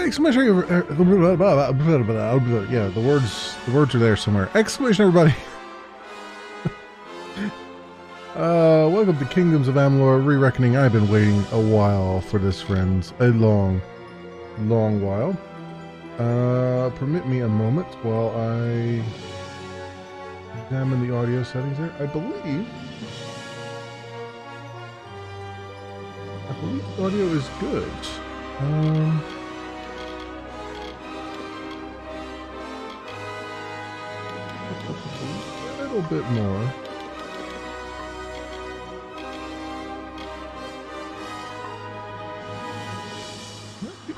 Exclamation! Yeah, the words are there somewhere. Exclamation, everybody! Welcome to Kingdoms of Amalur Re-Reckoning. I've been waiting a while for this, friends. A long while. Permit me a moment while I examine the audio settings there. I believe the audio is good. A little bit more.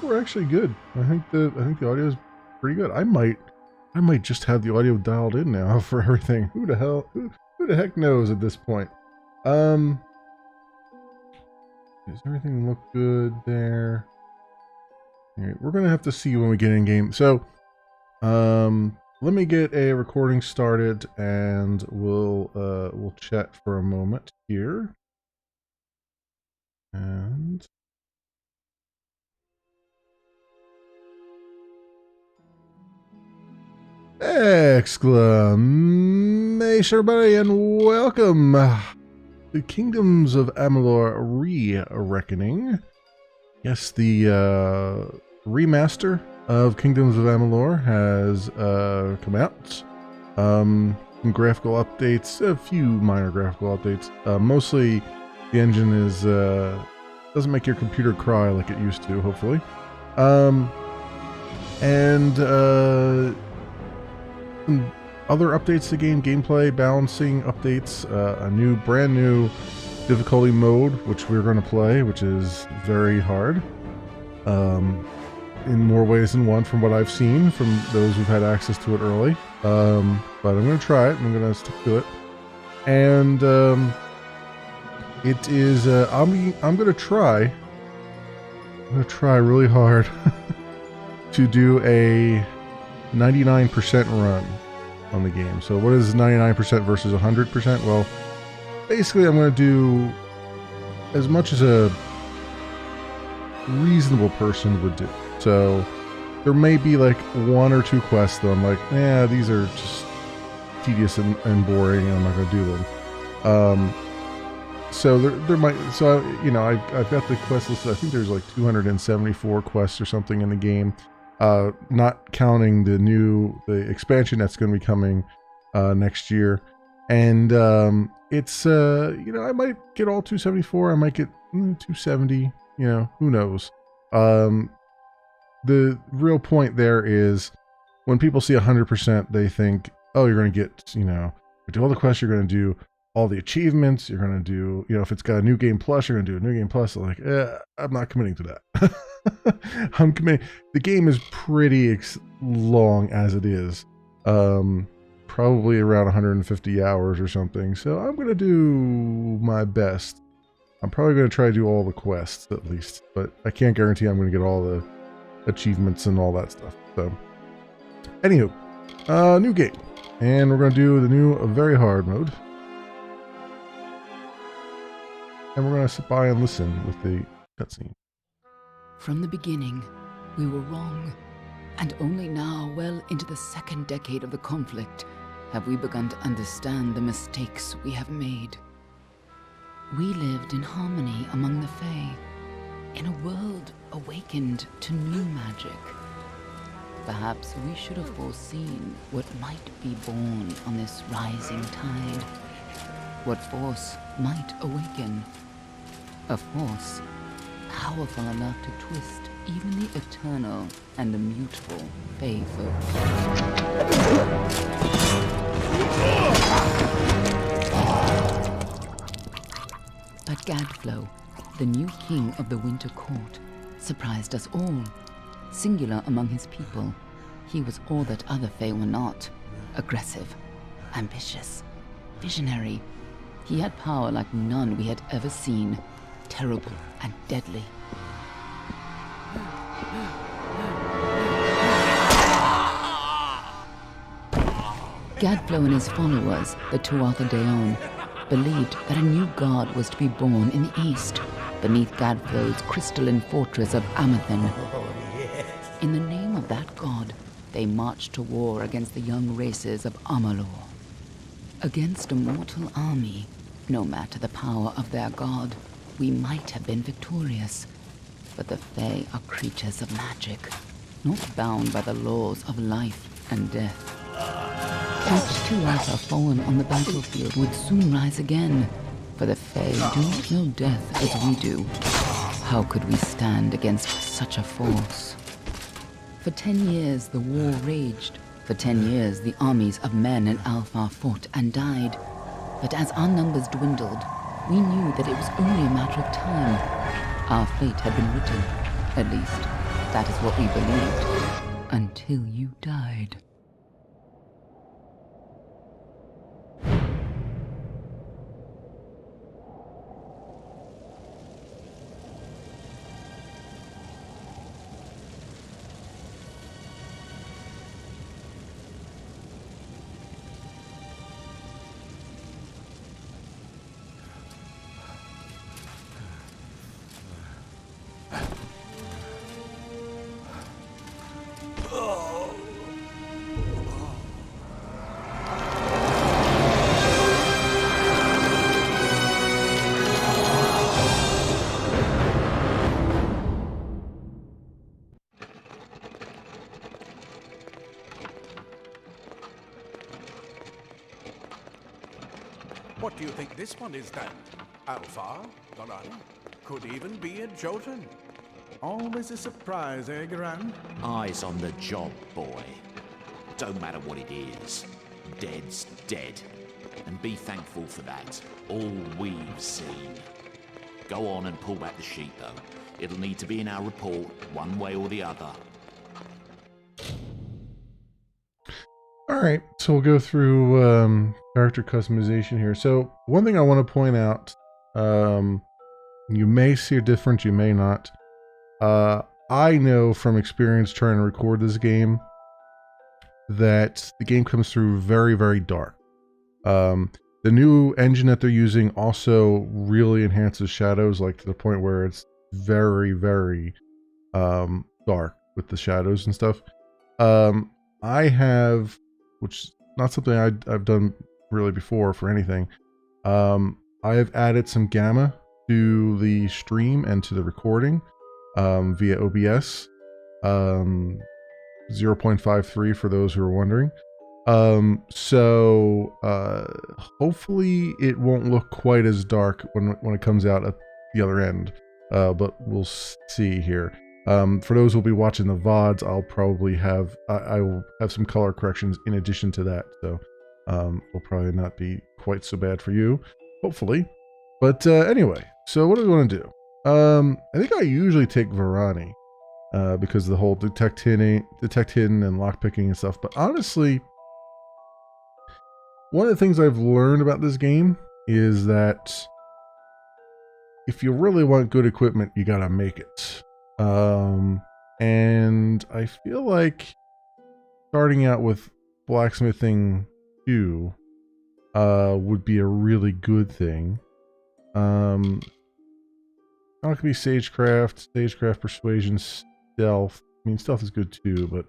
We're actually good. I think the audio is pretty good. I might just have the audio dialed in now for everything. Who the heck knows at this point? Does everything look good there? All right, we're gonna have to see when we get in game. So, let me get a recording started, and we'll chat for a moment here. And exclamation, everybody, and welcome to Kingdoms of Amalur Re-Reckoning. Yes, the remaster of Kingdoms of Amalur has come out. Some graphical updates, a few minor graphical updates. Mostly the engine is doesn't make your computer cry like it used to, hopefully. Other updates to the game, gameplay, balancing updates, a brand new difficulty mode, which we're going to play, which is very hard, in more ways than one from what I've seen from those who've had access to it early. But I'm going to try it, and I'm going to stick to it. And it is, I'm going to try really hard to do a 99% run on the game. So what is 99% versus 100%? Well, basically I'm going to do as much as a reasonable person would do. So there may be like one or two quests that I'm like, yeah, these are just tedious and boring, and I'm not going to do them. So there might, so I've got the quest list. I think there's like 274 quests or something in the game. Not counting the expansion that's going to be coming next year, and it's I might get all 274, I might get 270, who knows. The real point there is when people see 100%, they think, oh, you're going to get, do all the quests, you're going to do all the achievements, you're going to do, if it's got a new game plus, you're going to do a new game plus. So like, I'm not committing to that. I'm committing. The game is pretty long as it is, probably around 150 hours or something. So I'm going to do my best. I'm probably going to try to do all the quests at least, but I can't guarantee I'm going to get all the achievements and all that stuff. So, anywho, new game, and we're going to do the new very hard mode. And we're going to sit by and listen with the cutscene. From the beginning, we were wrong, and only now, well into the second decade of the conflict, have we begun to understand the mistakes we have made. We lived in harmony among the Fae, in a world awakened to new magic. Perhaps we should have foreseen what might be born on this rising tide. What force might awaken. A force powerful enough to twist even the eternal and immutable Fae folk. But Gadflow, the new king of the Winter Court, surprised us all. Singular among his people, he was all that other Fae were not. Aggressive, ambitious, visionary. He had power like none we had ever seen. Terrible and deadly. Gadflow and his followers, the Tuatha Deon, believed that a new god was to be born in the east, beneath Gadflow's crystalline fortress of Amathen. In they marched to war against the young races of Amalur. Against a mortal army, no matter the power of their god, we might have been victorious. But the Fae are creatures of magic, not bound by the laws of life and death. Such to us are fallen on the battlefield would soon rise again, for the Fae do not know death as we do. How could we stand against such a force? For 10 years the war raged. For 10 years the armies of men and Alpha fought and died. But as our numbers dwindled, we knew that it was only a matter of time. Our fate had been written. At least, that is what we believed. Until you died. What do you think this one is then? Alpha? Garan? Could even be a Jotun. Always a surprise, eh, Garan? Eyes on the job, boy. Don't matter what it is. Dead's dead. And be thankful for that. All we've seen. Go on and pull back the sheet, though. It'll need to be in our report, one way or the other. All right, so we'll go through character customization here. So one thing I want to point out, you may see a difference, you may not. I know from experience trying to record this game that the game comes through very, very dark. The new engine that they're using also really enhances shadows, like to the point where it's very, very dark with the shadows and stuff. I have, which is not something I've done really before for anything. I have added some gamma to the stream and to the recording via OBS, 0.53 for those who are wondering. So hopefully it won't look quite as dark when it comes out at the other end, but we'll see here. For those who'll be watching the VODs, I'll probably have I will have some color corrections in addition to that, so will probably not be quite so bad for you, hopefully. But anyway, so what do we want to do? I think I usually take Varani because of the whole detect hidden and lockpicking and stuff. But honestly, one of the things I've learned about this game is that if you really want good equipment, you gotta make it. And I feel like starting out with blacksmithing 2 would be a really good thing. It could be stagecraft, persuasion, stealth. I mean, stealth is good too, but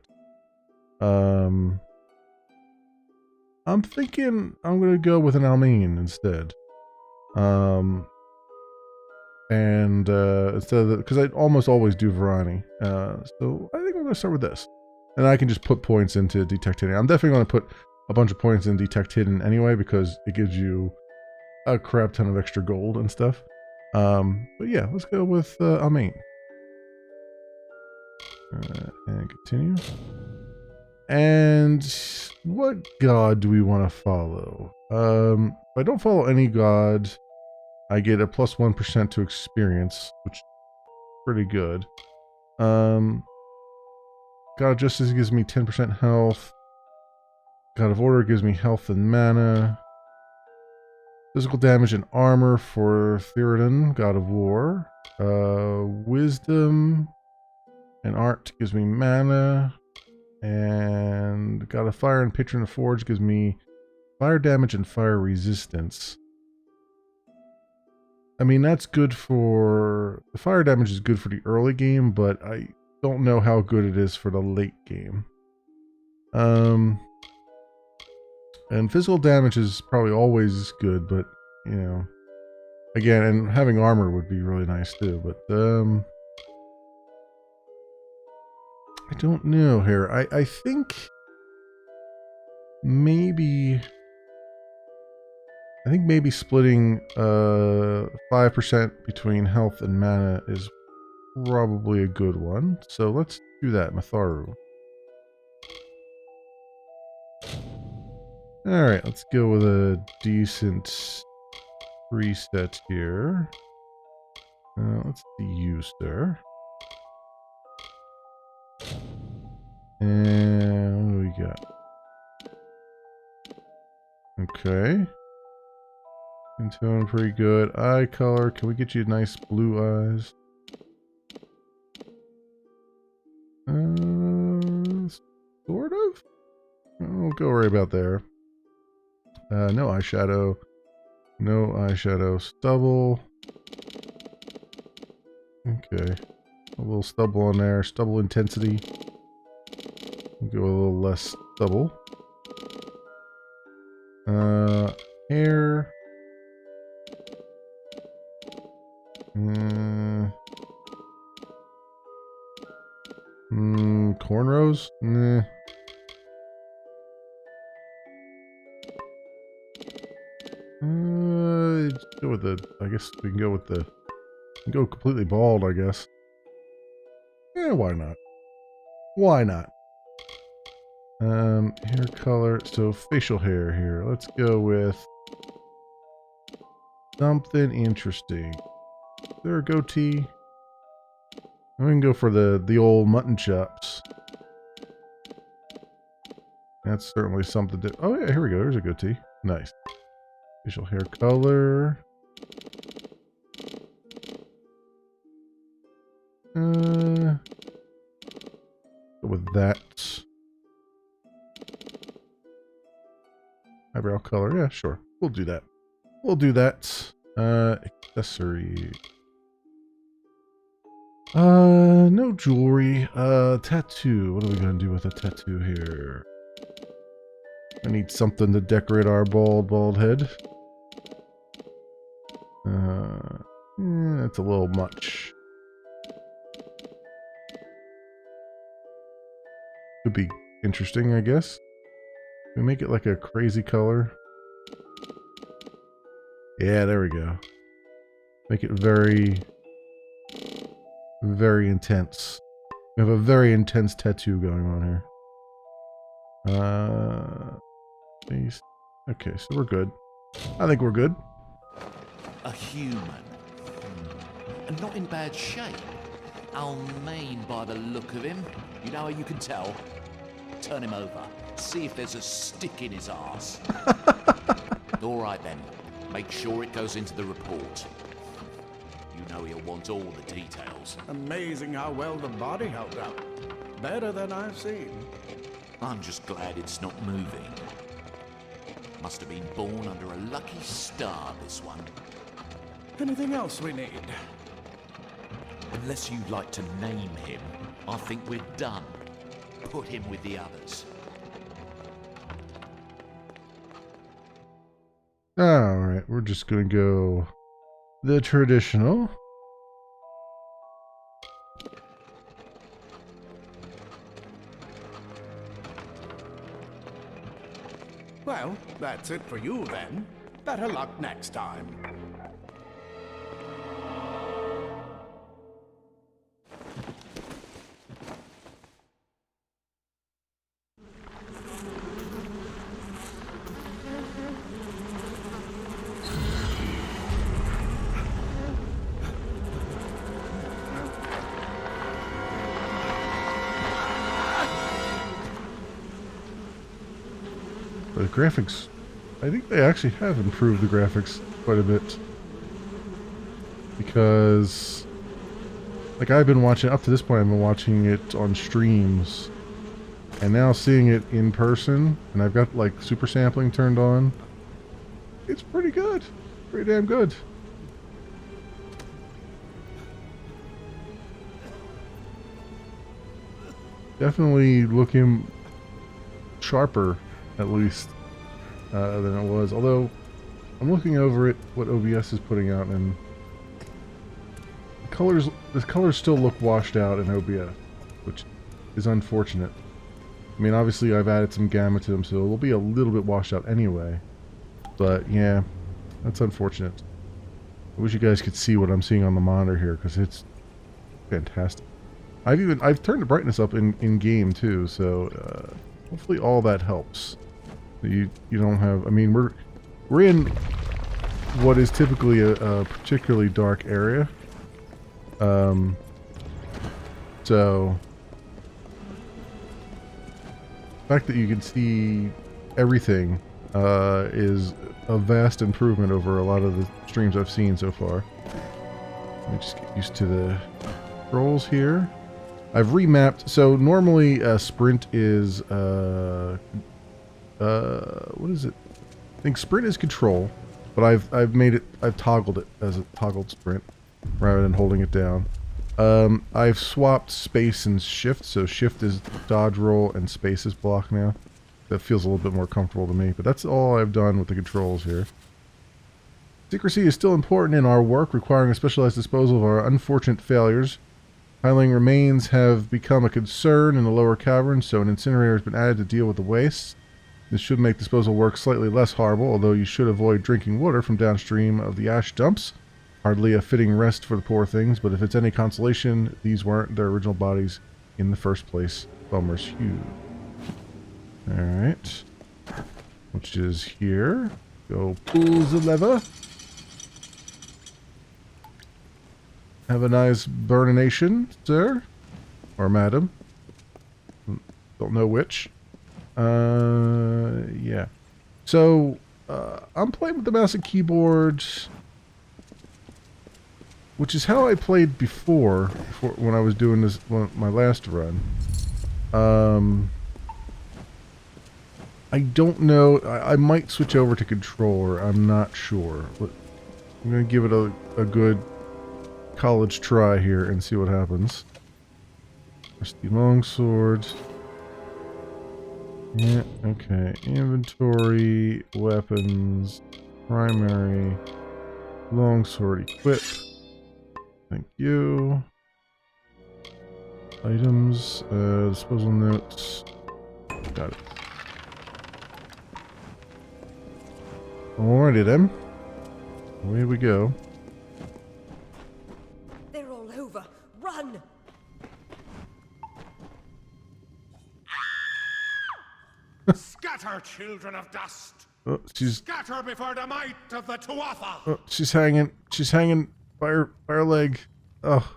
I'm thinking I'm gonna go with an Almine instead. Instead of because I almost always do Varani. So I think I'm gonna start with this, and I can just put points into detect hidden. I'm definitely gonna put a bunch of points in detect hidden anyway because it gives you a crap ton of extra gold and stuff. But yeah, let's go with Almine. And continue. And what god do we want to follow? If I don't follow any god, I get a plus 1% to experience, which is pretty good. God of Justice gives me 10% health. God of Order gives me health and mana. Physical damage and armor for Theoden, God of War. Wisdom and art gives me mana. And God of Fire and Patron of Forge gives me fire damage and fire resistance. I mean, that's good for... The fire damage is good for the early game, but I don't know how good it is for the late game. And physical damage is probably always good, but you know, again, and having armor would be really nice too. But I don't know here. I think maybe splitting 5% between health and mana is probably a good one. So let's do that, Matharu. Alright, let's go with a decent reset here. Let's see you, sir. And what do we got? Okay. Skin tone, pretty good. Eye color, can we get you nice blue eyes? Sort of? We'll go right about there. No eyeshadow. No eyeshadow. Stubble. Okay. A little stubble on there. Stubble intensity. We'll go a little less stubble. Hair. Cornrows? Nah. Go with the. I guess we can go with the. Go completely bald, I guess. Yeah, why not? Why not? Hair color. So facial hair here. Let's go with something interesting. Is there a goatee? We can go for the old mutton chops. That's certainly something to. Oh yeah, here we go. There's a goatee. Nice. Facial hair color. Go with that. Eyebrow color. Yeah, sure. We'll do that. We'll do that. Accessory. No jewelry. Tattoo. What are we gonna do with a tattoo here? I need something to decorate our bald head. That's a little much. Could be interesting, I guess. Can we make it like a crazy color? Yeah, there we go. Make it very, very intense. We have a very intense tattoo going on here. Okay, so we're good. I think we're good. A human. And not in bad shape. I'll mean by the look of him. You know how you can tell? Turn him over. See if there's a stick in his arse. All right then. Make sure it goes into the report. You know he'll want all the details. Amazing how well the body held up. Better than I've seen. I'm just glad it's not moving. Must have been born under a lucky star, this one. Anything else we need? Unless you'd like to name him, I think we're done. Put him with the others. Alright, we're just gonna go the traditional. Well, that's it for you then. Better luck next time. The graphics, I think they actually have improved the graphics quite a bit. Because, like, I've been watching, up to this point, I've been watching it on streams. And now seeing it in person, and I've got, like, super sampling turned on. It's pretty good. Pretty damn good. Definitely looking sharper, at least, than it was. Although, I'm looking over it, what OBS is putting out, and the colors still look washed out in OBS, which is unfortunate. I mean, obviously I've added some gamma to them, so it'll be a little bit washed out anyway. But yeah, that's unfortunate. I wish you guys could see what I'm seeing on the monitor here, because it's fantastic. I've turned the brightness up in game too, so hopefully all that helps. You don't have. I mean, we're in what is typically a particularly dark area. So the fact that you can see everything is a vast improvement over a lot of the streams I've seen so far. Let me just get used to the controls here. I've remapped. So normally sprint is what is it? I think sprint is control, but I've toggled it as a toggled sprint rather than holding it down. I've swapped space and shift, so shift is dodge roll and space is block now. That feels a little bit more comfortable to me, but that's all I've done with the controls here. Secrecy is still important in our work, requiring a specialized disposal of our unfortunate failures. Piling remains have become a concern in the lower caverns, so an incinerator has been added to deal with the waste. This should make disposal work slightly less horrible, although you should avoid drinking water from downstream of the ash dumps. Hardly a fitting rest for the poor things, but if it's any consolation, these weren't their original bodies in the first place. Bummer's huge. Alright. Which is here. Go pull the lever. Have a nice burnination, sir. Or madam. Don't know which. Yeah. So, I'm playing with the mouse and keyboard, which is how I played before when I was doing this, my last run. I don't know. I might switch over to controller. I'm not sure. But I'm going to give it a good college try here and see what happens. Rusty longsword. Yeah, okay. Inventory, weapons, primary, longsword equip. Thank you. Items, disposal notes. Got it. Alrighty then. Away we go. They're all over. Run! Scatter, children of dust! Oh, Scatter before the might of the Tuatha! oh, she's hanging by her leg. Oh.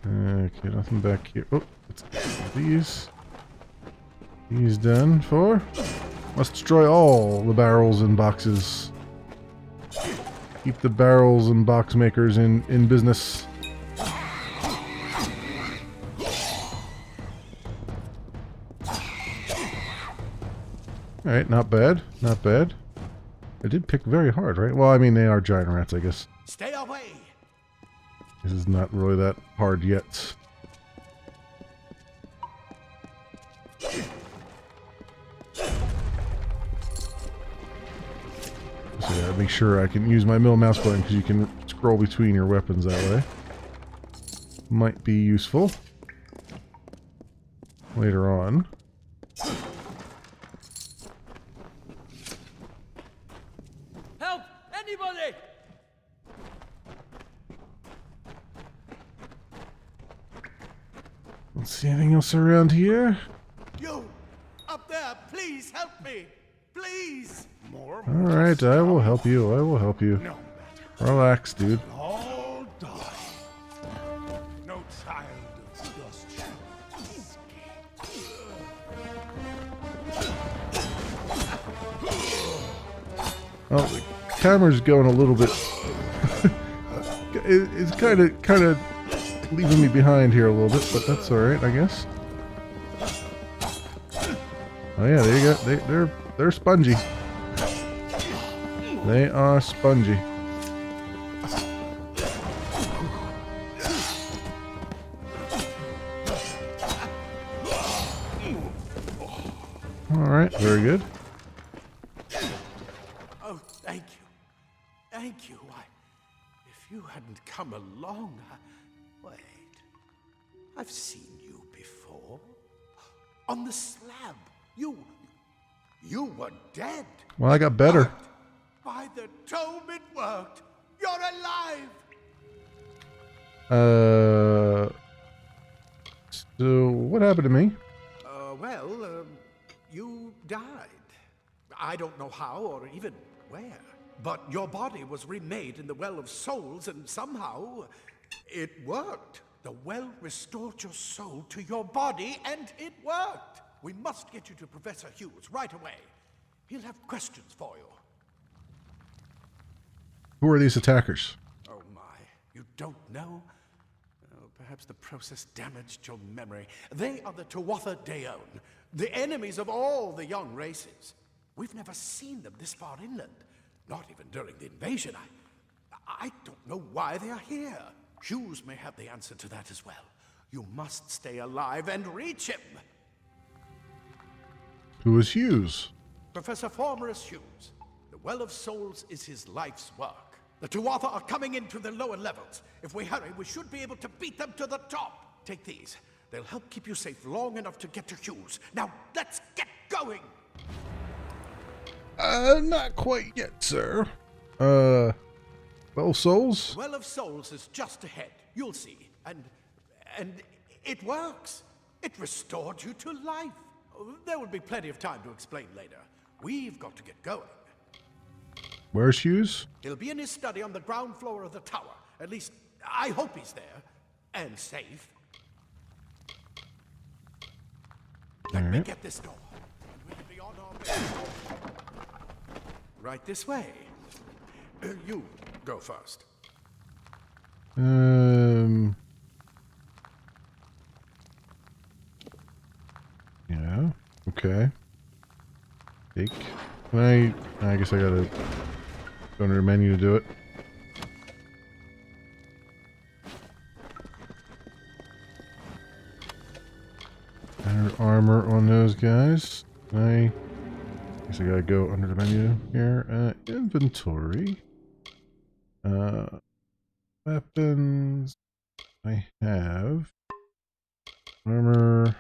Okay, nothing back here. Oh, let's get these. These done for. Must destroy all the barrels and boxes. Keep the barrels and box makers in business. Alright, not bad. Not bad. I did pick very hard, right? Well, I mean, they are giant rats, I guess. Stay away! This is not really that hard yet. So yeah, make sure I can use my middle mouse button because you can scroll between your weapons that way. Might be useful later on. Help! Anybody! Don't see anything else around here. You! Up there! Please help me! Please! More Alright, I will help you. I will help you. No matter. Relax, dude. All die. No child of dust shall escape. Oh, the camera's going a little bit. It's kind of leaving me behind here a little bit, but that's all right, I guess. Oh yeah, there you go. They're spongy. They are spongy. All right, very good. Oh, thank you. Thank you. If you hadn't come along, wait. I've seen you before. On the slab. You were dead. Well, I got better. But by the tome, it worked. You're alive. So what happened to me? You died. I don't know how or even where, but your body was remade in the Well of Souls, and somehow it worked. The well restored your soul to your body, and it worked. We must get you to Professor Hughes right away. He'll have questions for you. Who are these attackers? Oh my, you don't know? Oh, perhaps the process damaged your memory. They are the Tuatha Deon, the enemies of all the young races. We've never seen them this far inland, not even during the invasion. I don't know why they are here. Hughes may have the answer to that as well. You must stay alive and reach him. Who is Hughes? Professor Formerus Hughes. The Well of Souls is his life's work. The Tuatha are coming into the lower levels. If we hurry, we should be able to beat them to the top. Take these. They'll help keep you safe long enough to get to Hughes. Now, let's get going! Not quite yet, sir. Well of Souls? Well of Souls is just ahead. You'll see. And it works. It restored you to life. There will be plenty of time to explain later. We've got to get going. Where's Hughes? He'll be in his study on the ground floor of the tower. At least, I hope he's there. And safe. Let me get this door. And we can be on our way. Right this way. You go first. Yeah. Okay. Take. I guess I gotta go under the menu to do it. Better armor on those guys. I guess I gotta go under the menu here. Inventory. Weapons. I have armor.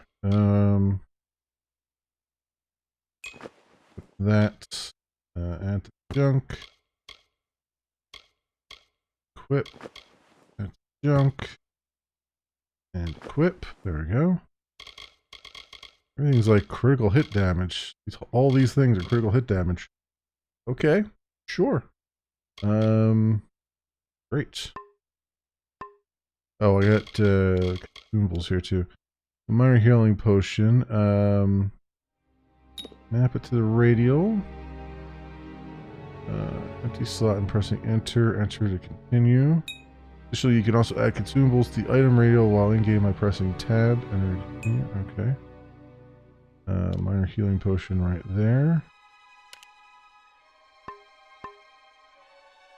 That. Add to junk. Equip. That's junk. And equip. There we go. Everything's like critical hit damage. All these things are critical hit damage. Okay, sure. Great. Oh, I got consumables here too. A minor healing potion. Map it to the radial. Empty slot and pressing enter. Enter to continue. Additionally, you can also add consumables to the item radial while in game by pressing tab. Enter to continue. Okay. Minor healing potion right there.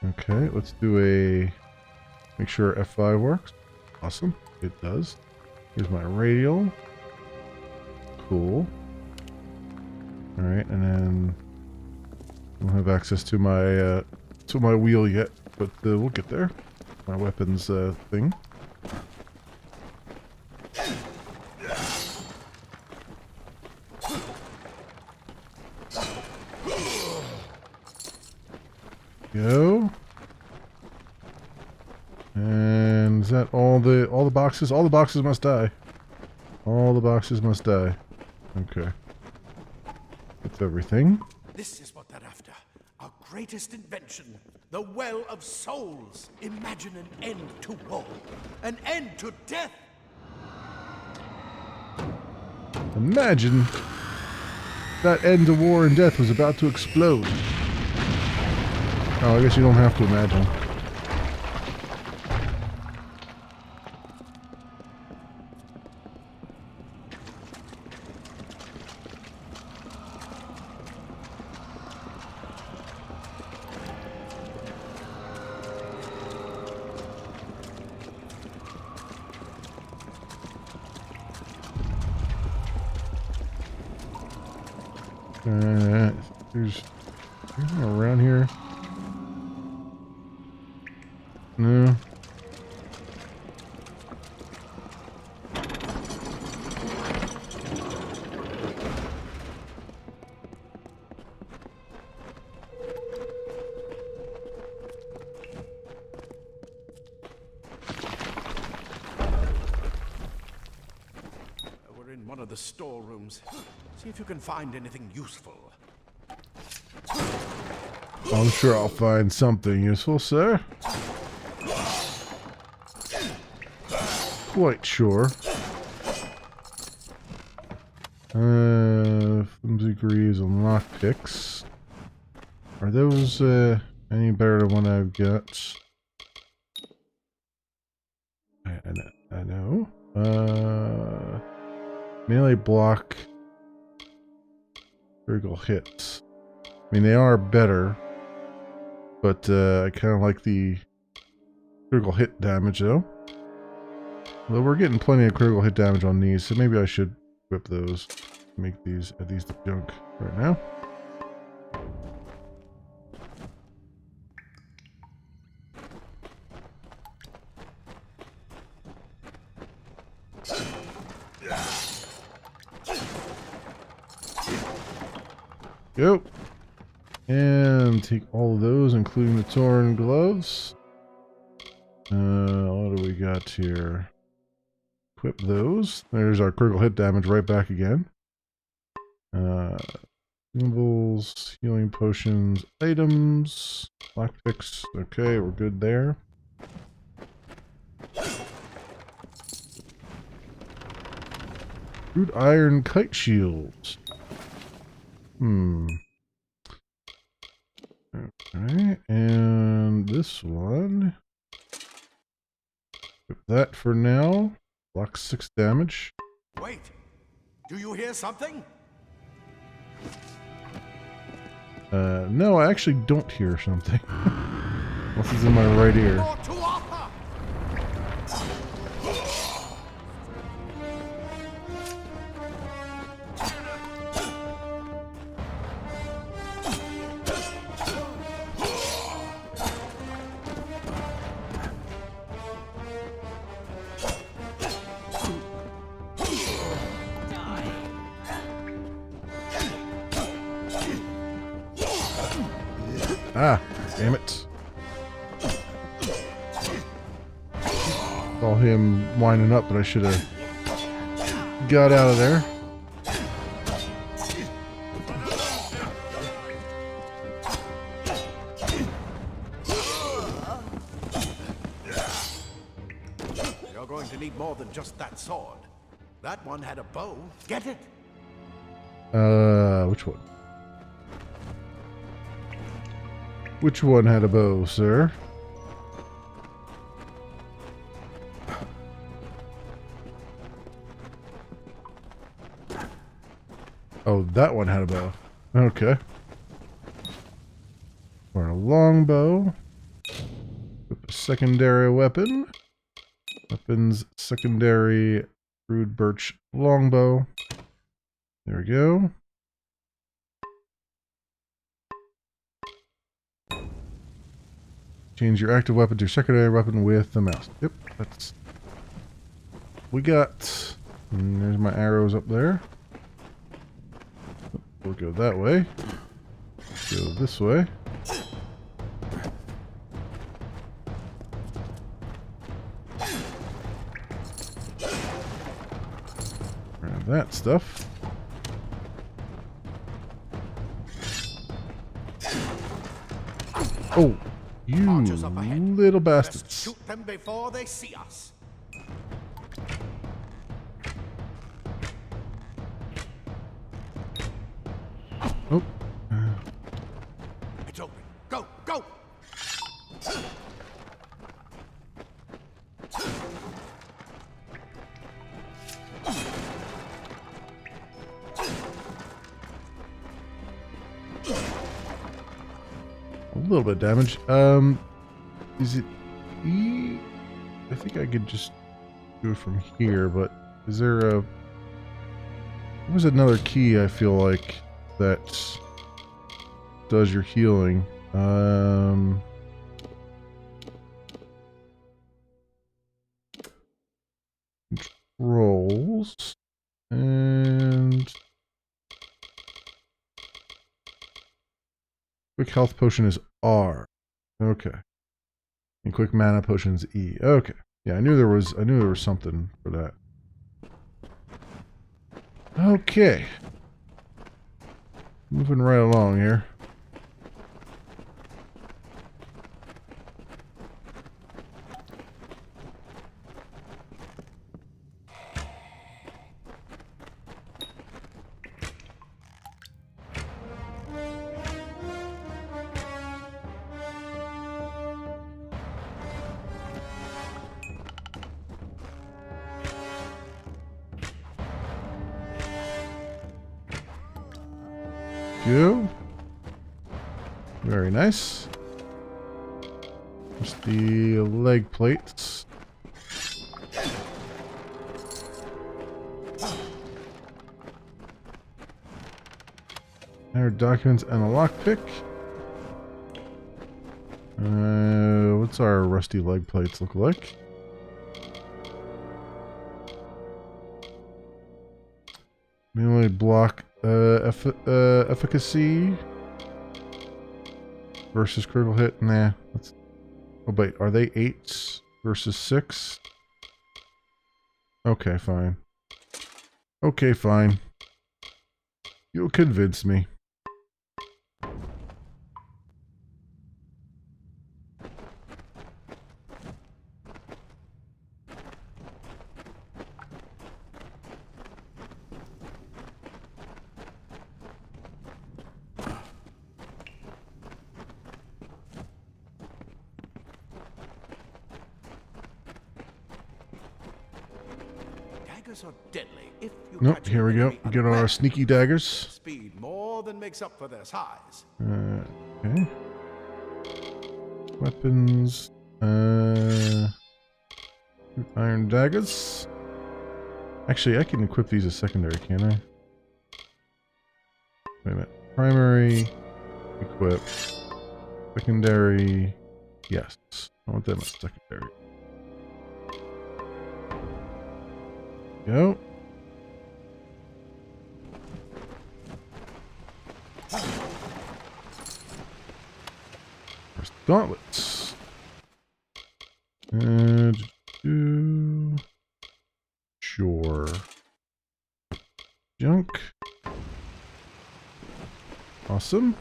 Okay, let's do a... Make sure F5 works. Awesome. It does. Here's my radial. Cool. Alright, and then... I don't have access to my wheel yet, but we'll get there. My weapons thing. Go. And is that all the boxes? All the boxes must die. All the boxes must die. Okay. That's everything. This is what they're after. Our greatest invention. The Well of Souls. Imagine an end to war. An end to death. Imagine that end to war and death was about to explode. Oh, I guess you don't have to imagine. There's anything around here? No. We're in one of the storerooms. See if you can find anything useful. I'm sure I'll find something useful, sir. Quite sure. Flimsy greaves and lockpicks. Are those any better than what I've got? I know. Melee block. Critical hits. I mean, they are better, but I kind of like the critical hit damage, though. Although we're getting plenty of critical hit damage on these, so maybe I should equip those. Make these the junk right now. Go. And take all of those, including the torn gloves. What do we got here? Equip those. There's our critical hit damage right back again. Symbols, healing potions, items, lockpicks. Okay, we're good there. Crude iron kite shields. Okay, and this one. Equip that for now. Block 6 damage. Wait! Do you hear something? No, I actually don't hear something. Unless it's in my right ear. More to offer! Ah, damn it. Saw him winding up, but I should have got out of there. You're going to need more than just that sword. That one had a bow. Get it? Which one? Which one had a bow, sir? Oh, that one had a bow. Okay. Or a longbow. A secondary weapon. Weapons, secondary, crude birch longbow. There we go. Change your active weapon to secondary weapon with the mouse. Yep, that's... we got... and there's my arrows up there. We'll go that way. Go this way. Grab that stuff. Oh! You Archers up ahead. little Let's bastards. shoot them before they see us. Oh. It's open. Go, go! A little bit of damage. Is it E? I think I could just do it from here, but is there a... there was another key I feel like that does your healing. Controls and quick health potion is R. Okay. And quick mana potion is E. Okay. Yeah, I knew there was something for that. Okay. Moving right along here. Go. Very nice. Just the leg plates. There, documents and a lockpick. What's our rusty leg plates look like? Melee block efficacy versus critical hit. Nah. That's, oh wait, are they 8s versus 6? Okay, fine. Okay, fine. You'll convince me. Daggers are deadly if you Nope, catch here we an go. enemy We get our unaware. sneaky daggers. Speed more than makes up for their size. Okay. Weapons. Iron daggers. Actually, I can equip these as secondary, can't I? Wait a minute. Primary. Equip. Secondary. Yes. I want them as secondary. Go. There's gauntlets. And sure. Junk. Awesome.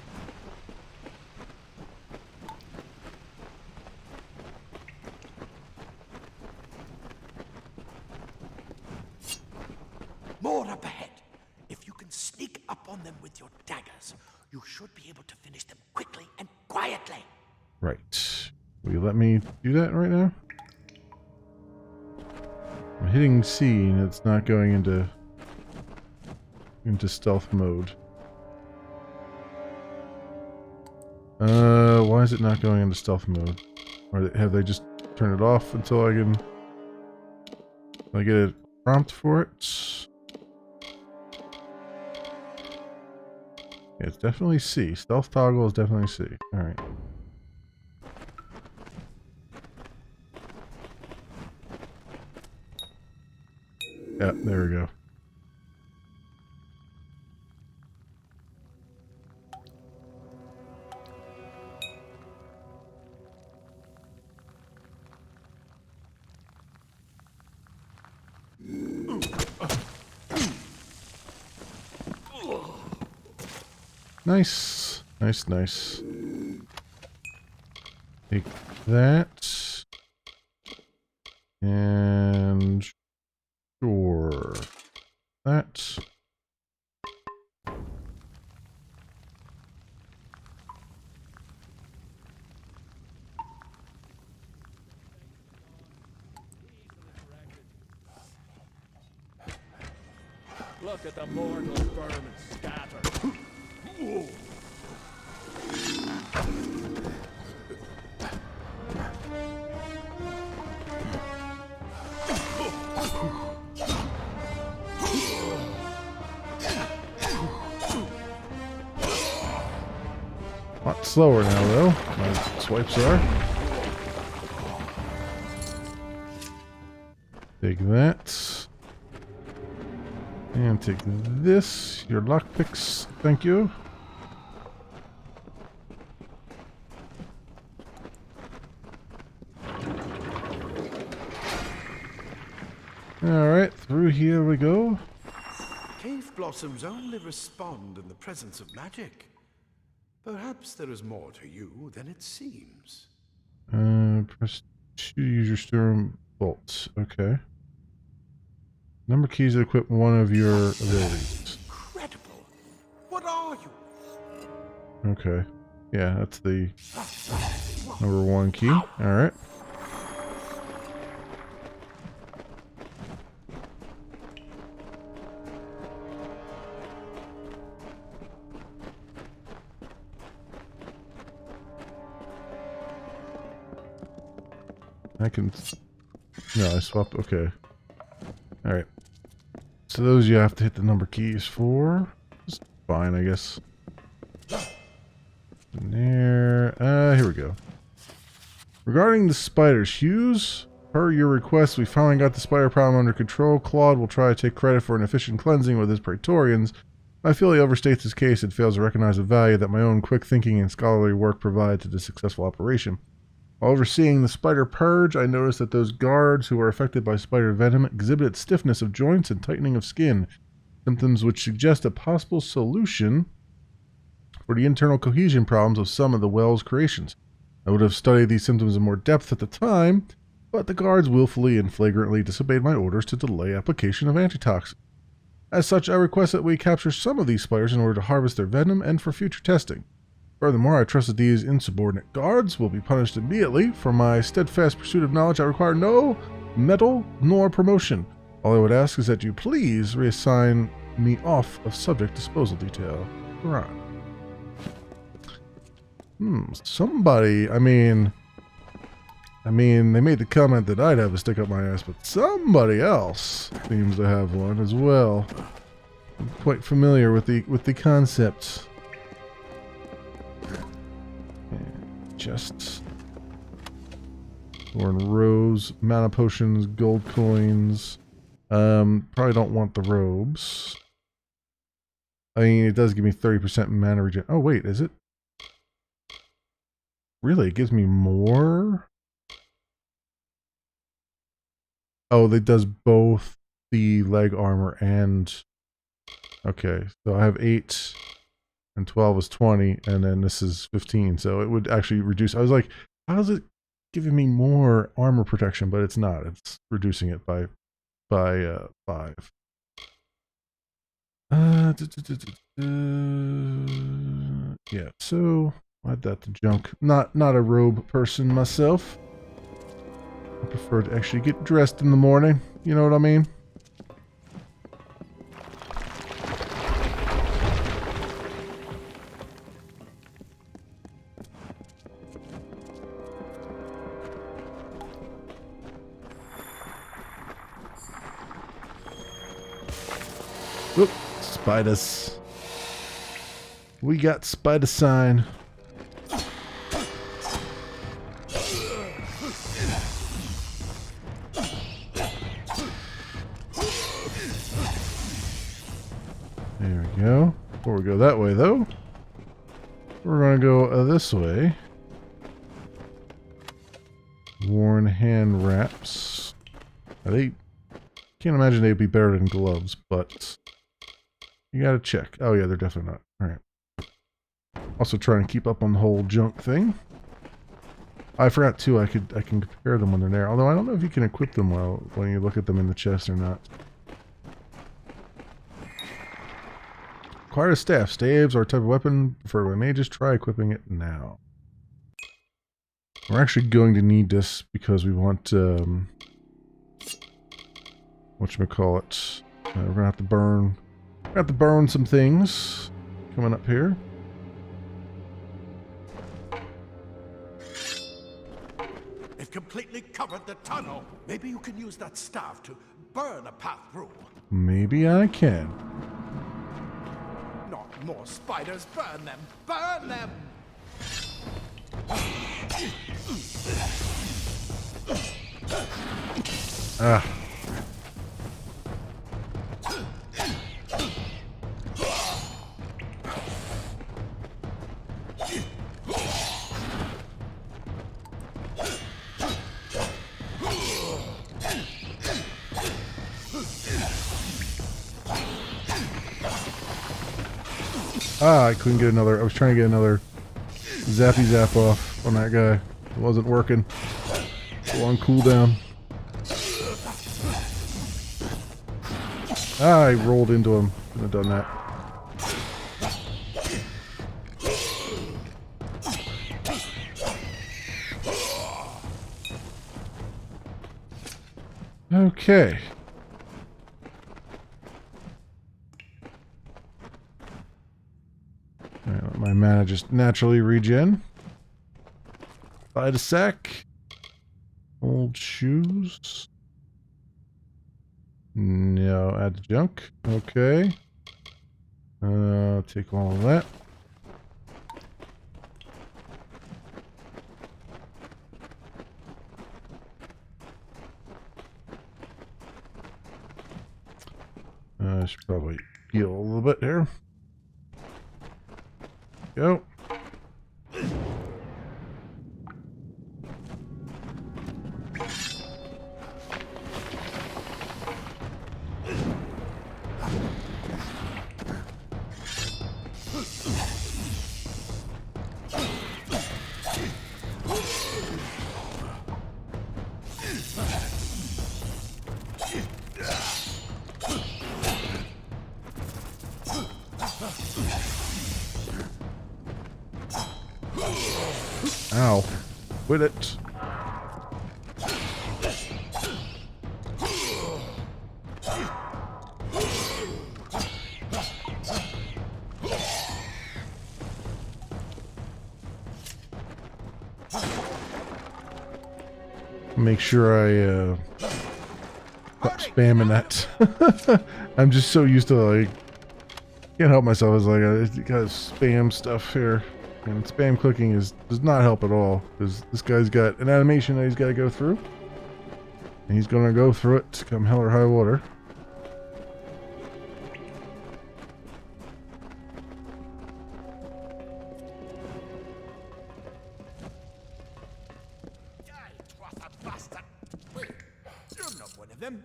More up ahead. If you can sneak up on them with your daggers, you should be able to finish them quickly and quietly. Right. Will you let me do that right now? I'm hitting C and it's not going into stealth mode. Why is it not going into stealth mode? Or have they just turned it off until I can get a prompt for it? Yeah, it's definitely C. Stealth toggle is definitely C. Alright. Yeah, there we go. Nice. Nice, nice. Take that. And sure. That. Look at the mortal vermin scatter. slower now, though. My swipes are. Take that. And take this. Your lockpicks. Thank you. Alright, through here we go. Cave blossoms only respond in the presence of magic. Perhaps there is more to you than it seems. Press 2 to use your storm bolts. Okay. Number keys that equip one of your abilities. Incredible! What are you? Okay. Yeah, that's the number 1 key. Alright. I can... No, I swap... Okay. Alright. So those you have to hit the number keys for. It's fine, I guess. And there... here we go. Regarding the spiders, Hughes, per your request, we finally got the spider problem under control. Claude will try to take credit for an efficient cleansing with his Praetorians. I feel he overstates his case and fails to recognize the value that my own quick thinking and scholarly work provide to the successful operation. While overseeing the spider purge, I noticed that those guards who were affected by spider venom exhibited stiffness of joints and tightening of skin, symptoms which suggest a possible solution for the internal cohesion problems of some of the well's creations. I would have studied these symptoms in more depth at the time, but the guards willfully and flagrantly disobeyed my orders to delay application of antitoxin. As such, I request that we capture some of these spiders in order to harvest their venom and for future testing. Furthermore, I trust that these insubordinate guards will be punished immediately. For my steadfast pursuit of knowledge, I require no medal nor promotion. All I would ask is that you please reassign me off of subject disposal detail. Right. Somebody, I mean, they made the comment that I'd have a stick up my ass, but somebody else seems to have one as well. I'm quite familiar with the concept. Chests. Thorn rose, mana potions, gold coins. Probably don't want the robes. I mean, it does give me 30% mana regen. Oh, wait, is it? Really? It gives me more? Oh, it does both the leg armor and... Okay, so I have 8... and 12 is 20, and then this is 15, so it would actually reduce. I was like, how is it giving me more armor protection? But it's not. It's reducing it by 5. Yeah, so add that to junk. Not a robe person myself. I prefer to actually get dressed in the morning. You know what I mean? Oop, spiders. We got spider sign. There we go. Before we go that way, though, we're going to go this way. Worn hand wraps. They can't imagine they'd be better than gloves, but you gotta check. Oh yeah, they're definitely not. Alright. Also try and keep up on the whole junk thing. I forgot too, I can compare them when they're there. Although I don't know if you can equip them well when you look at them in the chest or not. Acquire a staff. Staves are a type of weapon preferred by mages. Try equipping it now. We're actually going to need this because we want whatchamacallit. We're gonna have to burn. We have to burn some things coming up here. They've completely covered the tunnel. Maybe you can use that staff to burn a path through. Maybe I can. Not more spiders. Burn them. Burn them. Ah. Ah, I couldn't get another. I was trying to get another zappy zap off on that guy. It wasn't working. Still on cooldown. Ah, I rolled into him. Couldn't have done that. Okay. Alright, let my mana just naturally regen. Buy the sack. Old shoes. No, add the junk. Okay. Take all of that. I should probably heal a little bit here. Go. Ow. Quit it. Make sure I stop spamming that. I'm just so used to, like, can't help myself. It's like I gotta spam stuff here. And spam clicking does not help at all, because this guy's got an animation that he's got to go through, and he's going to go through it come hell or high water. You're not one of them.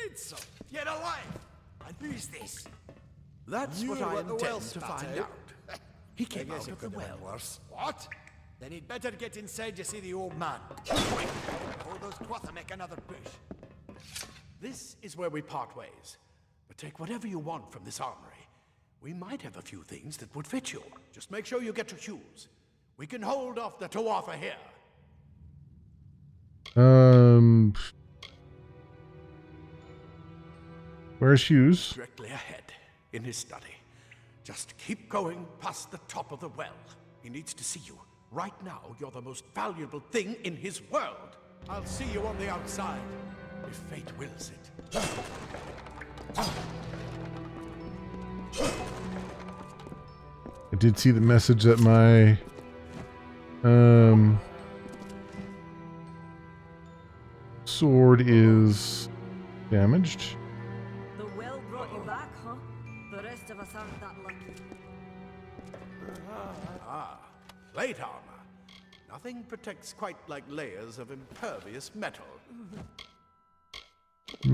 It's yet alive. And who's this? That's what I intend to find out. He came out of the well. Worse. What? Then he'd better get inside to see the old man. Before those Quatha make another push. This is where we part ways. But take whatever you want from this armory. We might have a few things that would fit you. Just make sure you get your shoes. We can hold off the Tuatha here. Where's shoes? Directly ahead, in his study. Just keep going past the top of the well. He needs to see you. Right now, you're the most valuable thing in his world. I'll see you on the outside, if fate wills it. I did see the message that my sword is damaged. The well brought you back, huh? The rest of us aren't that lucky. Plate armor. Nothing protects quite like layers of impervious metal. I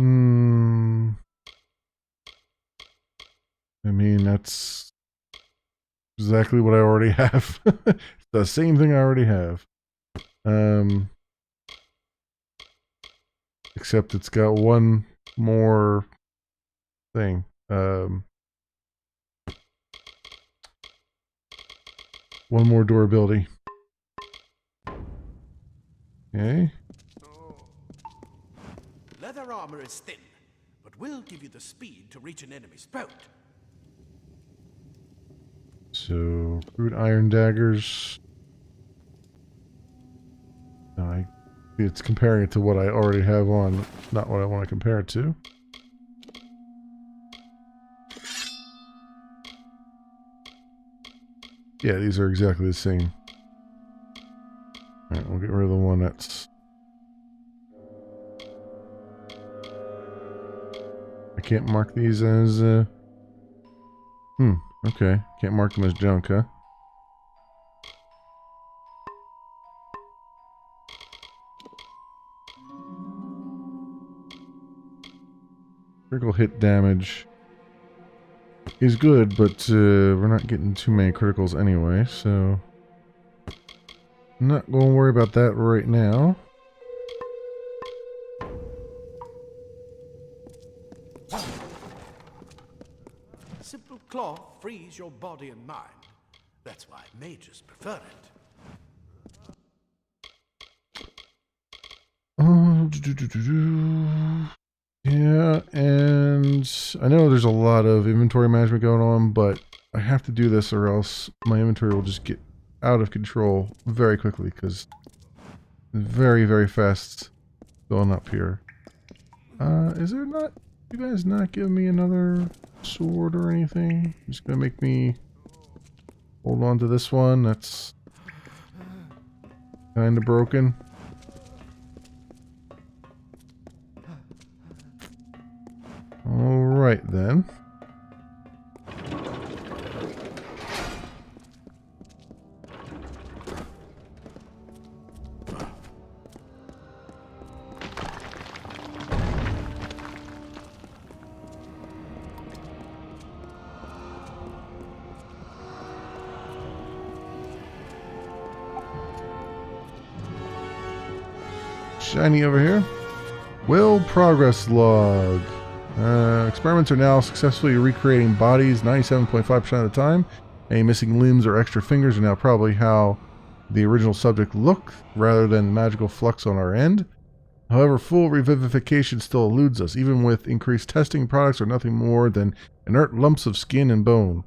mean, that's exactly what I already have. It's the same thing I already have. Except it's got one more thing. One more durability. Okay. Leather armor is thin, but will give you the speed to reach an enemy's throat. So, crude iron daggers. It's comparing it to what I already have on, not what I want to compare it to. Yeah, these are exactly the same. Alright, we'll get rid of the one that's... I can't mark these as, okay. Can't mark them as junk, huh? Critical hit damage is good, but we're not getting too many criticals anyway, so... I'm not going to worry about that right now. Simple cloth frees your body and mind. That's why mages prefer it. Yeah, and I know there's a lot of inventory management going on, but I have to do this or else my inventory will just get out of control very quickly because it's very, very fast going up here. Is there not... You guys not giving me another sword or anything? Just gonna make me hold on to this one that's kind of broken. Alright then. Shiny over here. Well, progress log. Experiments are now successfully recreating bodies 97.5% of the time. Any missing limbs or extra fingers are now probably how the original subject looked, rather than magical flux on our end. However, full revivification still eludes us. Even with increased testing, products are nothing more than inert lumps of skin and bone.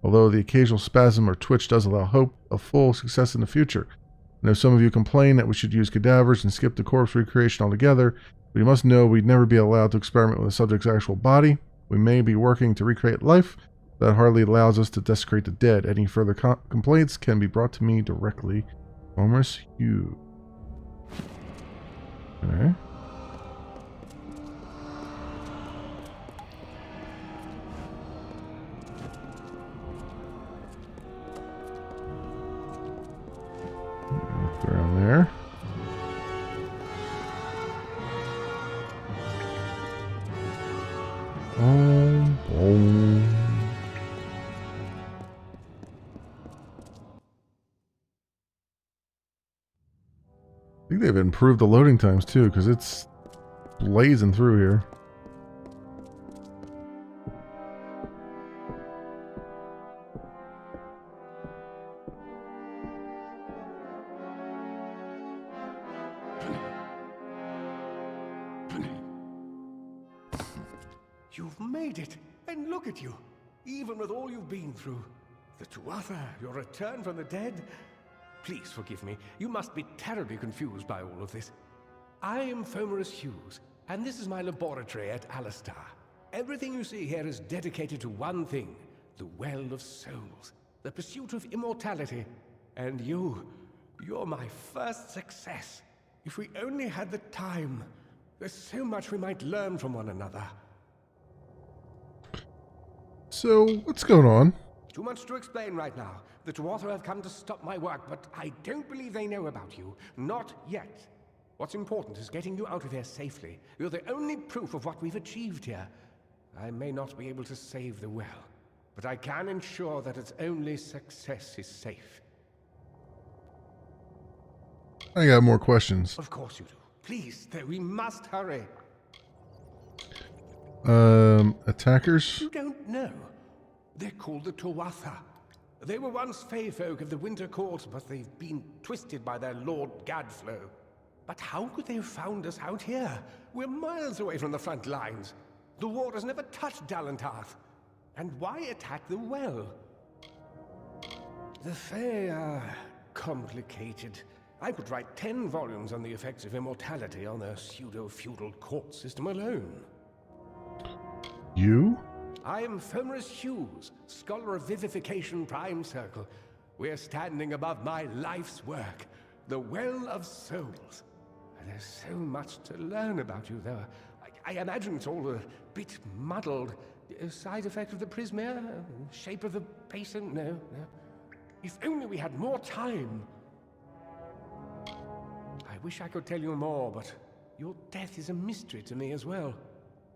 Although the occasional spasm or twitch does allow hope of full success in the future. I know some of you complain that we should use cadavers and skip the corpse recreation altogether, but you must know we'd never be allowed to experiment with the subject's actual body. We may be working to recreate life, but that hardly allows us to desecrate the dead. Any further complaints can be brought to me directly. Homer's Hugh. Okay. Look around there. I think they've improved the loading times too, because it's blazing through here. You've made it, and look at you, even with all you've been through. The Tuatha, your return from the dead. Please forgive me, you must be terribly confused by all of this. I am Fomerus Hughes, and this is my laboratory at Alistar. Everything you see here is dedicated to one thing, the Well of Souls, the pursuit of immortality. And you're my first success. If we only had the time, there's so much we might learn from one another. So, what's going on? Too much to explain right now. The Tuatha have come to stop my work, but I don't believe they know about you. Not yet. What's important is getting you out of here safely. You're the only proof of what we've achieved here. I may not be able to save the well, but I can ensure that its only success is safe. I got more questions. Of course you do. Please, though, we must hurry. Attackers? You don't know. They're called the Tuatha. They were once Fey folk of the Winter Court, but they've been twisted by their Lord Gadflow. But how could they have found us out here? We're miles away from the front lines. The war has never touched Dalantarth. And why attack the well? The Fey are complicated. I could write 10 volumes on the effects of immortality on their pseudo-feudal court system alone. You? I am Fomerus Hughes, Scholar of Vivification Prime Circle. We're standing above my life's work. The Well of Souls. There's so much to learn about you, though. I imagine it's all a bit muddled. A side effect of the prismere? Shape of the basin? No. If only we had more time. I wish I could tell you more, but your death is a mystery to me as well.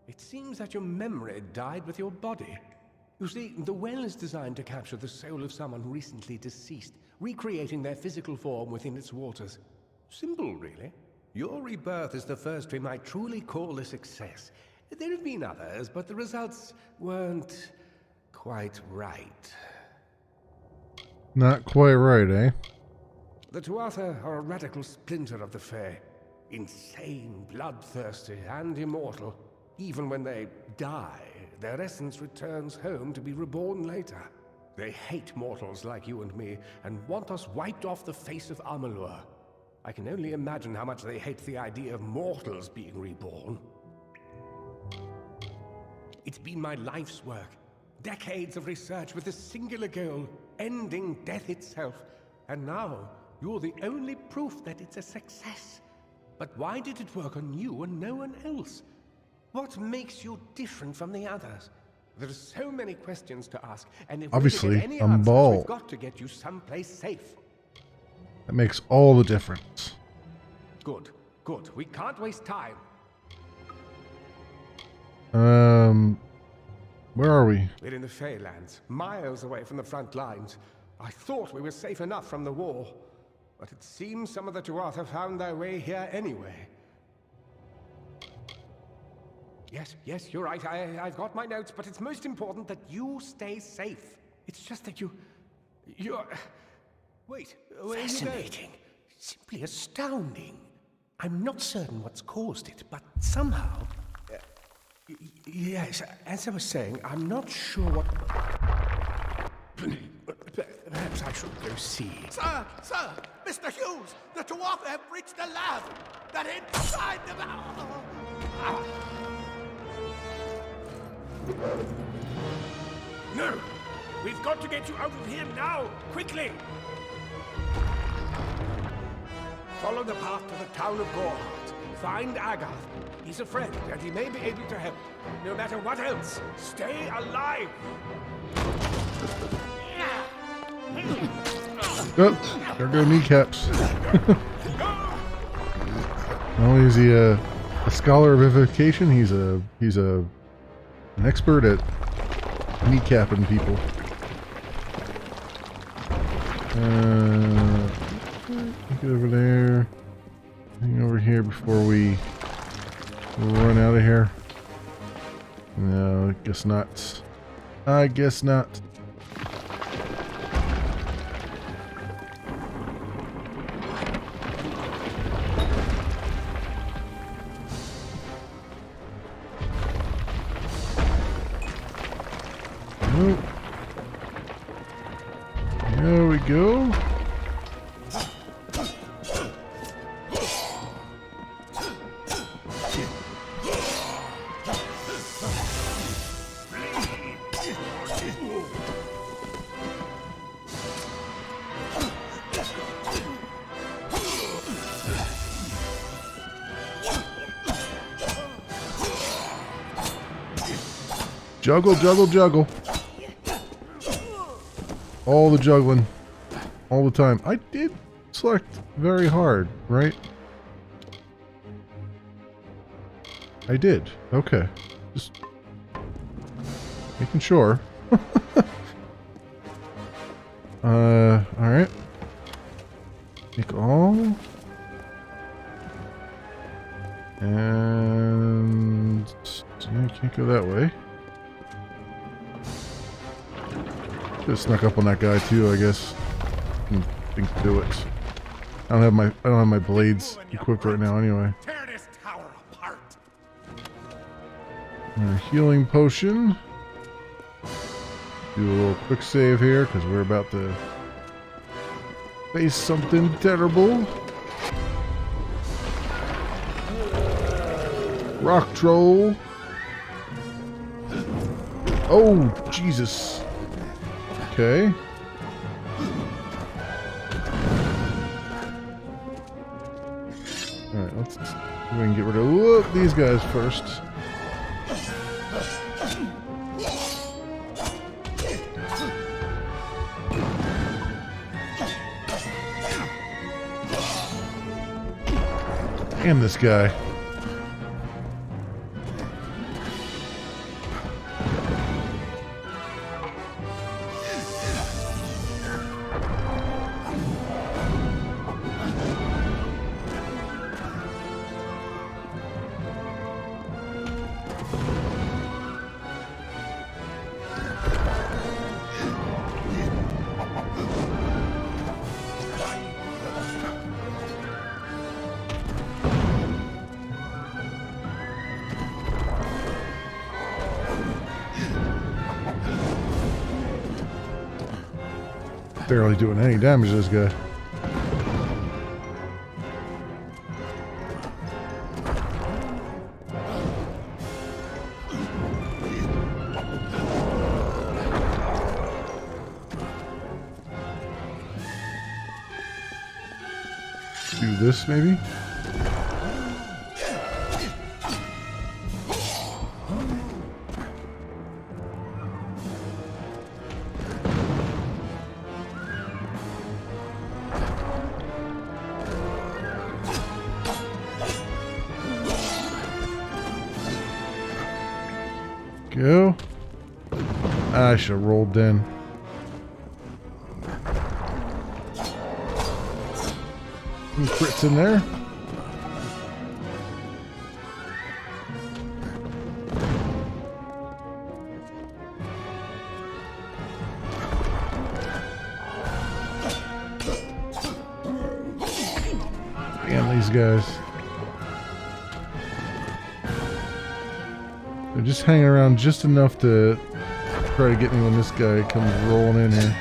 It seems that your memory died with your body. You see, the well is designed to capture the soul of someone recently deceased, recreating their physical form within its waters. Simple, really. Your rebirth is the first we might truly call a success. There have been others, but the results weren't quite right. Not quite right, eh? The Tuatha are a radical splinter of the Fae. Insane, bloodthirsty, and immortal. Even when they die, their essence returns home to be reborn later. They hate mortals like you and me, and want us wiped off the face of Amalur. I can only imagine how much they hate the idea of mortals being reborn. It's been my life's work. Decades of research with a singular goal, ending death itself. And now, you're the only proof that it's a success. But why did it work on you and no one else? What makes you different from the others? There's so many questions to ask, and if Obviously, we get any I'm answers, bald. we've got to get you someplace safe. That makes all the difference. Good. We can't waste time. Where are we? We're in the Feylands, miles away from the front lines. I thought we were safe enough from the war, but it seems some of the Tuatha found their way here anyway. Yes, you're right. I've got my notes, but it's most important that you stay safe. It's just that you're... Wait, where are you going? Fascinating. Simply astounding. I'm not certain what's caused it, but somehow... Yes, as I was saying, I'm not sure what... Perhaps I should go see. Sir! Mr. Hughes! The Tuatha have reached the lab! They're inside the... No! We've got to get you out of here now! Quickly! Follow the path to the town of Gorhart. Find Agath. He's a friend, and he may be able to help. No matter what else, stay alive! Oh, there go kneecaps. Well, is he a scholar of evocation? He's an expert at kneecapping people. Get over there. Hang over here before we run out of here. No, I guess not. I guess not. Oh. There we go. Juggle, juggle, juggle. All the juggling. All the time. I did select very hard, right? I did. Okay. Just making sure. Alright. Take all. And I can't go that way. Could have snuck up on that guy too, I guess. Can think to do it. I don't have my blades equipped right now anyway. Tear this tower apart! Healing potion. Do a little quick save here because we're about to face something terrible. Rock troll. Oh, Jesus. Okay. We can get rid of these guys first. And this guy. Barely doing any damage to this guy. Do this maybe? Go. I should have rolled then. Any crits in there? Damn these guys. They're just hanging around just enough to try to get me when this guy comes rolling in here.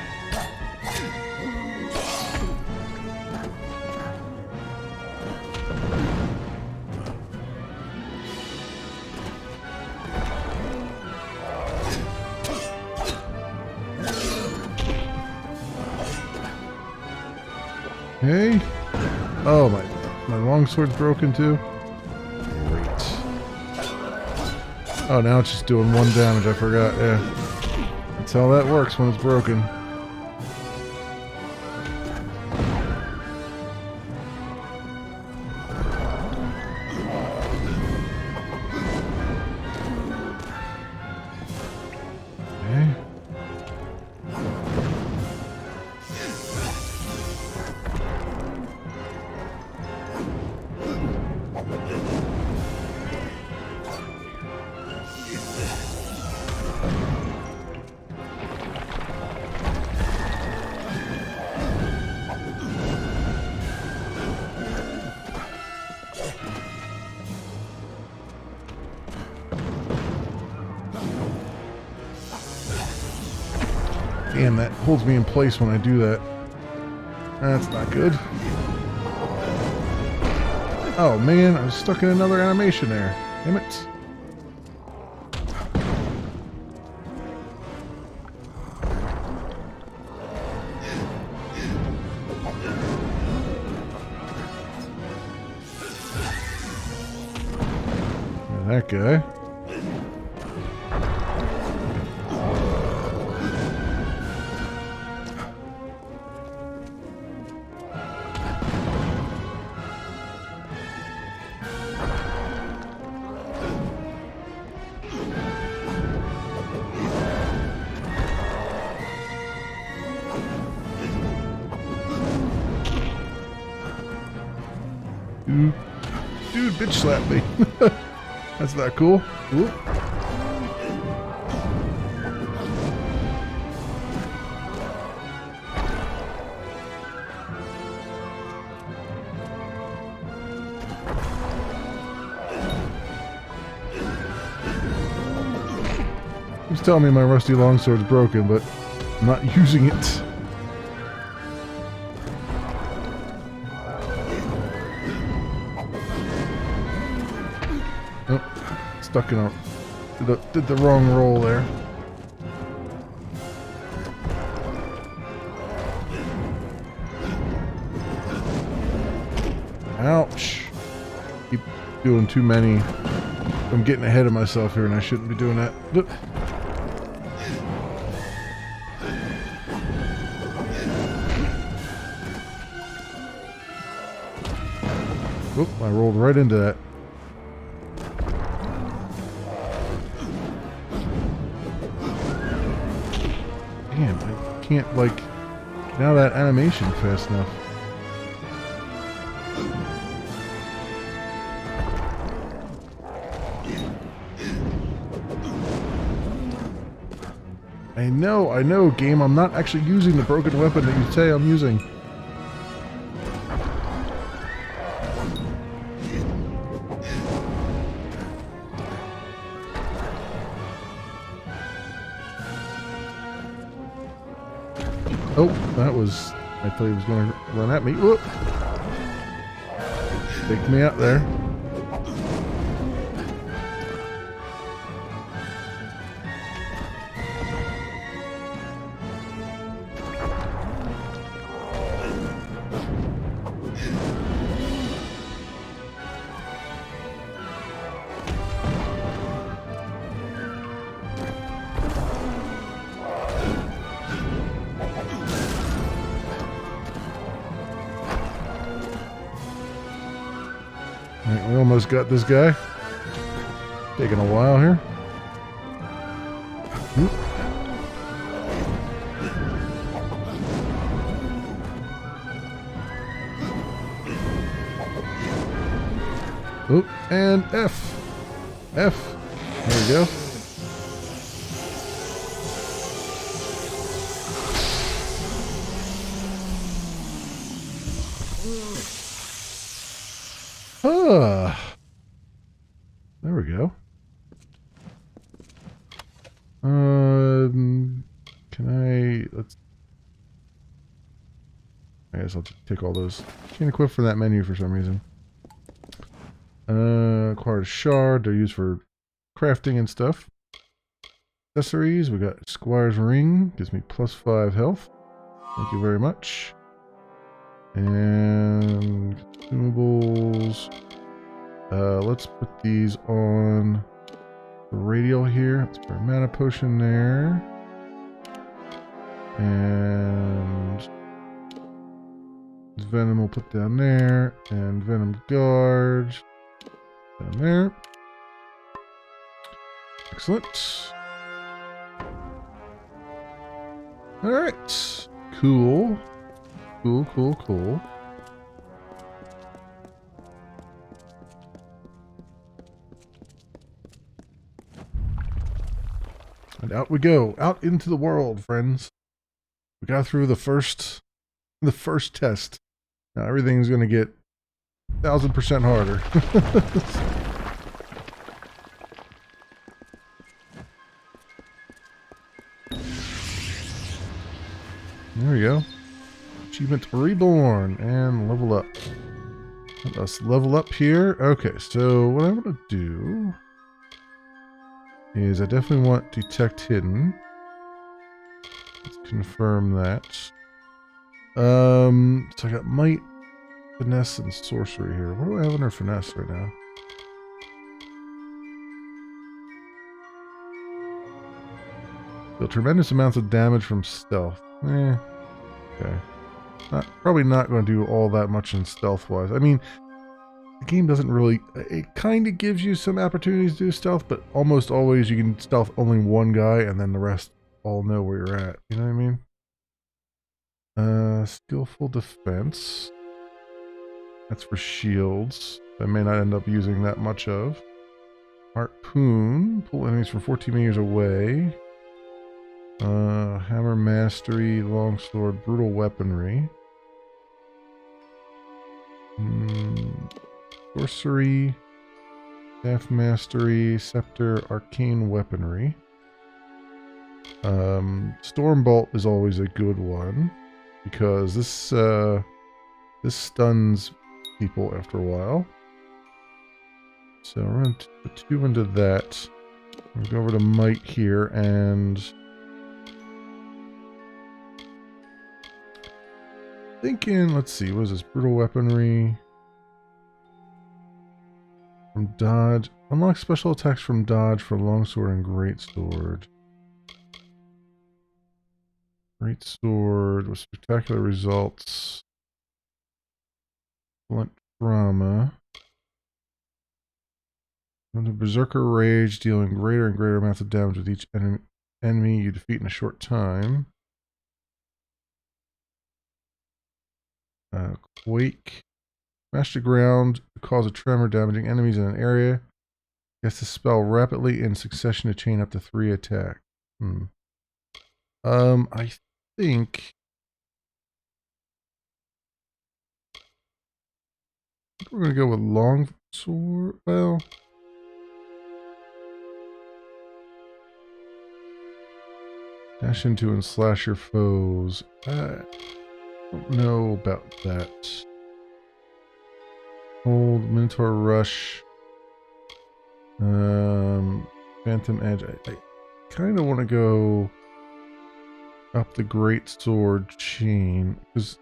Okay. Oh, my longsword's broken too. Great. Oh, now it's just doing 1 damage. I forgot. Yeah. That's how that works when it's broken. Okay. Damn, that holds me in place when I do that. That's not good. Oh man, I was stuck in another animation there. Damn it. That guy. Dude, bitch slapped me. That's not cool. Whoop. He's telling me my rusty longsword's broken, but I'm not using it. Stuck in a... Did the wrong roll there. Ouch. Keep doing too many. I'm getting ahead of myself here, and I shouldn't be doing that. Oop, I rolled right into that. Damn, I can't, like, get out of that animation fast enough. I know, game. I'm not actually using the broken weapon that you say I'm using. Oh, that was... I thought he was going to run at me. Whoop! Take me out there. Alright, we almost got this guy. Taking a while here. Oop. Oop, and F. F. There we go. There we go. Let's... I guess I'll take all those. Can't equip from that menu for some reason. Acquired a shard. They're used for crafting and stuff. Accessories. We got Squire's Ring. Gives me +5 health. Thank you very much. And consumables. Let's put these on the radial here. Let's put a mana potion there. And Venom we'll put down there. And Venom Guard down there. Excellent. Alright. Cool. Cool. And out we go. Out into the world, friends. We got through the first test. Now everything's going to get 1,000% harder. There we go. Achievement Reborn and level up. Let us level up here. Okay, so what I want to do is I definitely want Detect Hidden. Let's confirm that. So I got Might, Finesse, and Sorcery here. What do I have under Finesse right now? Deal tremendous amounts of damage from stealth. Okay. Probably not going to do all that much in stealth-wise. I mean, the game doesn't really... It kind of gives you some opportunities to do stealth, but almost always you can stealth only one guy, and then the rest all know where you're at. You know what I mean? Skillful Defense. That's for shields. I may not end up using that much of. Harpoon. Pull enemies from 14 meters away. Hammer Mastery, Longsword, Brutal Weaponry. Sorcery, Staff Mastery, Scepter, Arcane Weaponry. Stormbolt is always a good one because this stuns people after a while. So we're going to put 2 into that. We'll go over to Might here and thinking, let's see, what is this? Brutal Weaponry. From dodge. Unlock special attacks from dodge for longsword and greatsword. Greatsword with spectacular results. Blunt trauma. Under Berserker Rage, dealing greater and greater amounts of damage with each enemy you defeat in a short time. Quake. Smash the ground, cause a tremor, damaging enemies in an area. Cast the spell rapidly in succession to chain up to 3 attacks. I think we're gonna go with long sword. Well, dash into and slash your foes. I don't know about that. Hold Minotaur Rush. Phantom Edge. I kind of want to go up the Great Sword chain because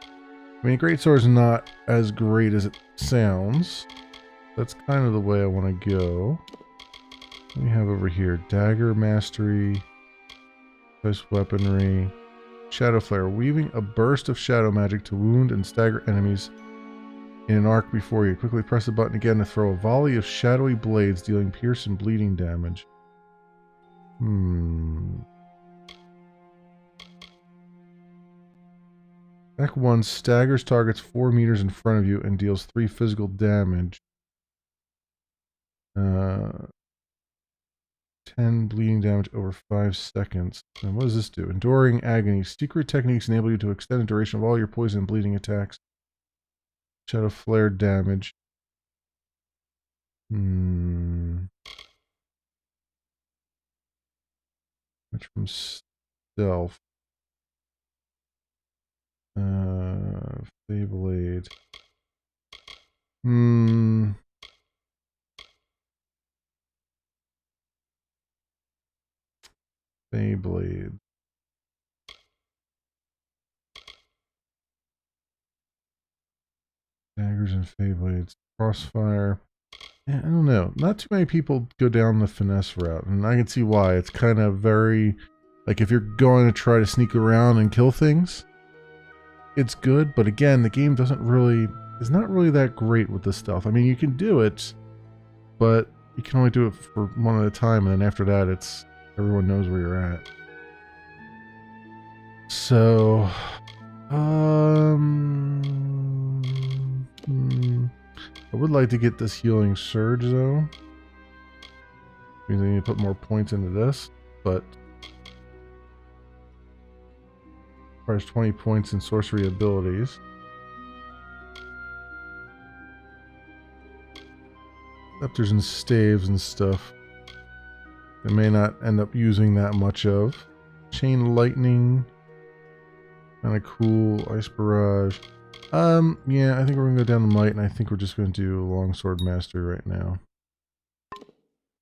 I mean, Great Sword is not as great as it sounds. That's kind of the way I want to go. What do we have over here? Dagger Mastery, Choice Weaponry, Shadow Flare, weaving a burst of shadow magic to wound and stagger enemies in an arc before you. Quickly press the button again to throw a volley of shadowy blades, dealing pierce and bleeding damage. Attack 1 staggers targets 4 meters in front of you and deals 3 physical damage. 10 bleeding damage over 5 seconds. And what does this do? Enduring Agony. Secret techniques enable you to extend the duration of all your poison and bleeding attacks. Shadow Flare damage. Much from stealth. Feyblade. Feyblade. Daggers and Feyblades. Crossfire. Yeah, I don't know. Not too many people go down the finesse route, and I can see why. It's kind of very... Like, if you're going to try to sneak around and kill things, it's good, but again, the game doesn't really... is not really that great with this stuff. I mean, you can do it, but you can only do it for one at a time, and then after that, it's... everyone knows where you're at. So... I would like to get this healing surge though. Means I need to put more points into this, but requires 20 points in sorcery abilities. Scepters and staves and stuff. I may not end up using that much of. Chain lightning. Kind of cool. Ice barrage. Yeah, I think we're gonna go down the might, and I think we're just gonna do longsword mastery right now.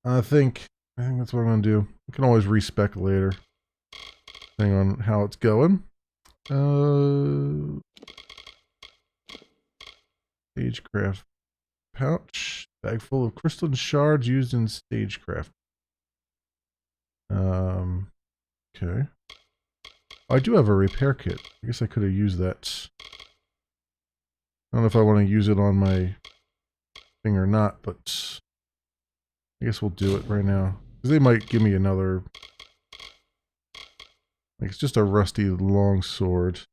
I think that's what I'm gonna do. We can always respec later, depending on how it's going. Stagecraft pouch, bag full of crystalline shards used in stagecraft. Okay. Oh, I do have a repair kit. I guess I could have used that. I don't know if I want to use it on my thing or not, but I guess we'll do it right now. Because they might give me another... Like, it's just a rusty long sword.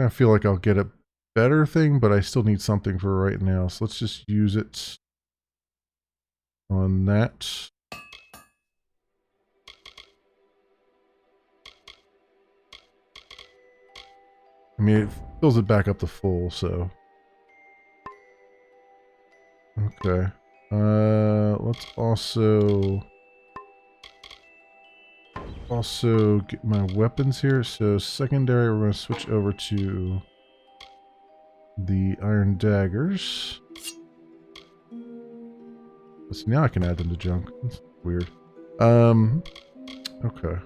I feel like I'll get a better thing, but I still need something for right now. So let's just use it on that. I mean, it fills it back up to full, so. Okay. Let's also get my weapons here. So secondary, we're going to switch over to the iron daggers. Let's see, now I can add them to junk. That's weird. Okay.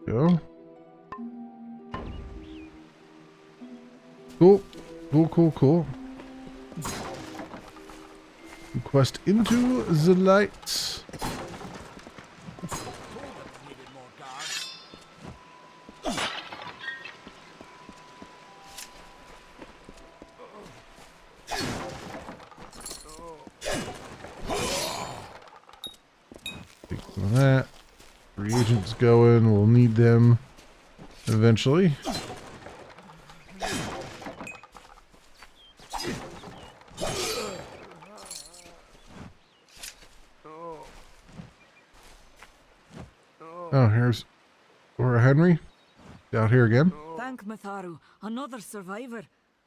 Go. Cool. Cool, cool, cool. Quest into the lights. Take some of that. Reagents going. We'll need them eventually. Oh, here's Laura Henry. Out here again. Thank Matharu. Another survivor.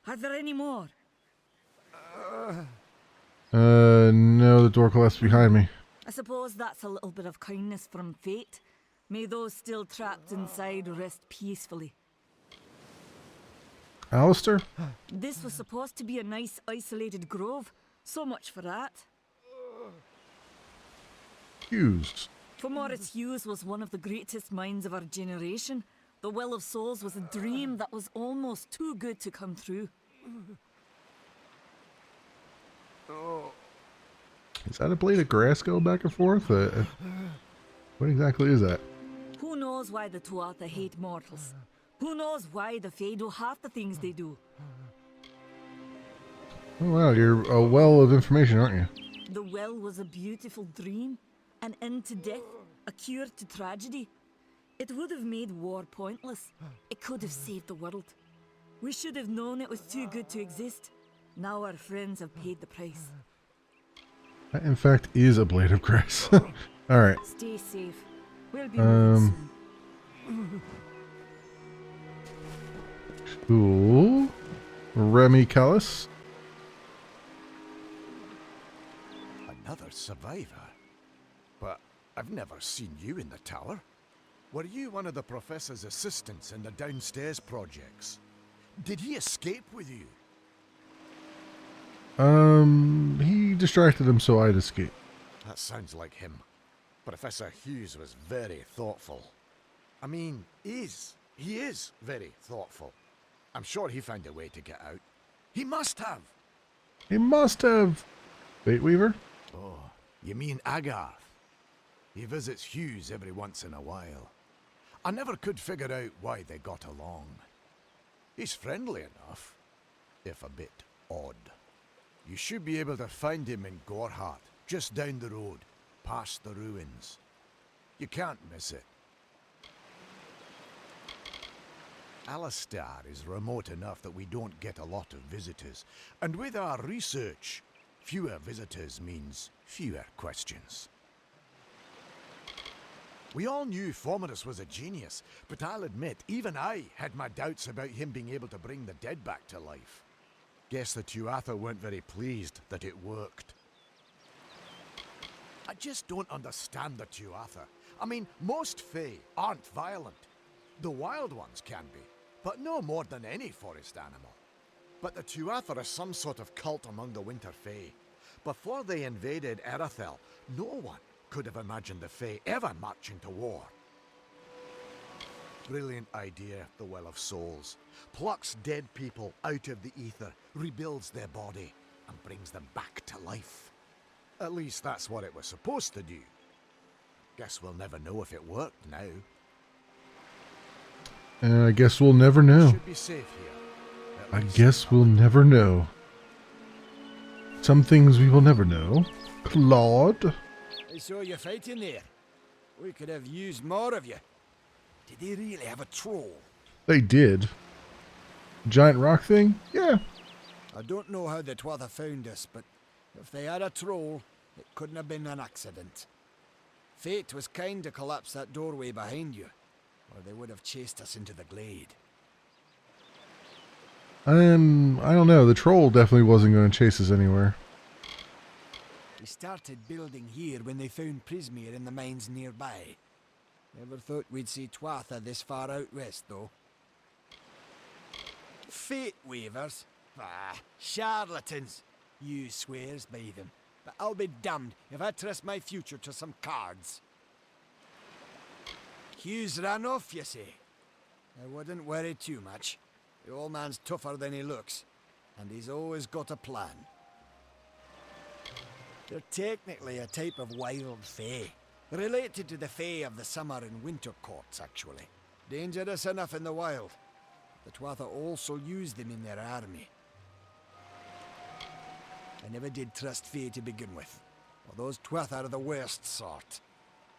Are there any more? No, the door collapsed behind me. I suppose that's a little bit of kindness from fate. May those still trapped inside rest peacefully. Alistair? This was supposed to be a nice isolated grove. So much for that. Hughes. Morris Hughes was one of the greatest minds of our generation. The Well of Souls was a dream that was almost too good to come true. Is that a blade of grass going back and forth? What exactly is that? Who knows why the Tuatha hate mortals? Who knows why the Fae do half the things they do? Oh wow, you're a well of information, aren't you? The well was a beautiful dream, an end to death, a cure to tragedy. It would have made war pointless. It could have saved the world. We should have known it was too good to exist. Now our friends have paid the price. That, in fact, is a blade of grass. Alright. Stay safe. We'll be moving soon. Cool. Remy Callis. Another survivor? But I've never seen you in the tower. Were you one of the professor's assistants in the downstairs projects? Did he escape with you? He distracted him, so I'd escape. That sounds like him. Professor Hughes was very thoughtful. I mean, he is very thoughtful. I'm sure he found a way to get out. He must have. He must have. Fate Weaver? Oh, you mean Agarth? He visits Hughes every once in a while. I never could figure out why they got along. He's friendly enough, if a bit odd. You should be able to find him in Gorhart, just down the road, past the ruins. You can't miss it. Alistair is remote enough that we don't get a lot of visitors, and with our research, fewer visitors means fewer questions. We all knew Fomerus was a genius, but I'll admit, even I had my doubts about him being able to bring the dead back to life. Guess the Tuatha weren't very pleased that it worked. I just don't understand the Tuatha. I mean, most Fae aren't violent. The wild ones can be, but no more than any forest animal. But the Tuatha are some sort of cult among the Winter Fae. Before they invaded Erythel, no one could have imagined the Fae ever marching to war. Brilliant idea, the Well of Souls. Plucks dead people out of the ether, rebuilds their body, and brings them back to life. At least that's what it was supposed to do. Guess we'll never know if it worked now. I guess we'll never know. Should be safe here. I guess we'll never know. Some things we will never know. Claude? I saw you fighting there. We could have used more of you. Did they really have a troll? They did. Giant rock thing? Yeah. I don't know how the Tuatha found us, but if they had a troll, it couldn't have been an accident. Fate was kind to collapse that doorway behind you, or they would have chased us into the glade. I don't know. The troll definitely wasn't going to chase us anywhere. We started building here when they found Prismere in the mines nearby. Never thought we'd see Tuatha this far out west, though. Fate weavers? Ah, charlatans. You swears by them. But I'll be damned if I trust my future to some cards. Hughes ran off, you say? I wouldn't worry too much. The old man's tougher than he looks. and he's always got a plan. They're technically a type of wild fae, related to the fae of the summer and winter courts, actually. Dangerous enough in the wild. The Tuatha also use them in their army. I never did trust fae to begin with. Well, those Tuatha are the worst sort.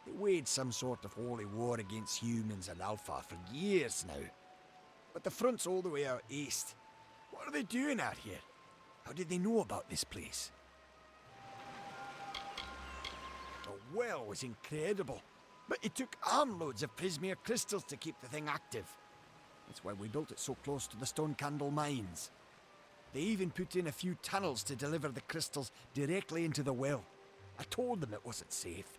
They waged some sort of holy war against humans and Alpha for years now. But the front's all the way out east. What are they doing out here? How did they know about this place? The well was incredible, but it took armloads of Prismere crystals to keep the thing active. That's why we built it so close to the Stone Candle mines. They even put in a few tunnels to deliver the crystals directly into the well. I told them it wasn't safe.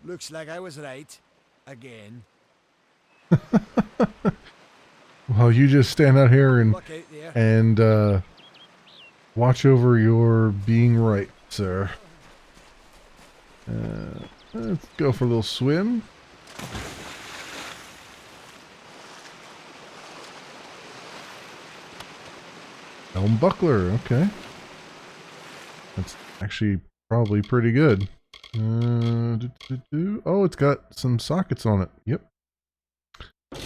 Looks like I was right. Again. Well, you just stand out here and Look out there. watch over your being right, sir. Let's go for a little swim. Elm buckler, okay. That's actually probably pretty good. Oh, it's got some sockets on it. Yep.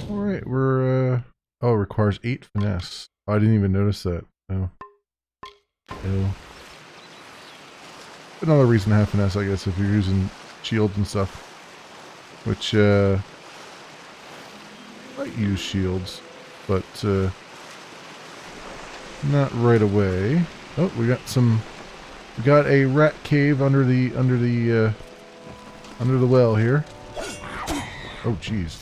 Alright, we're, oh, it requires 8 finesse. Oh, I didn't even notice that. Oh. Ew. Another reason to have finesse, I guess, if you're using shields and stuff. Which, might use shields, but, not right away. Oh, we got a rat cave under the well here. Oh, jeez.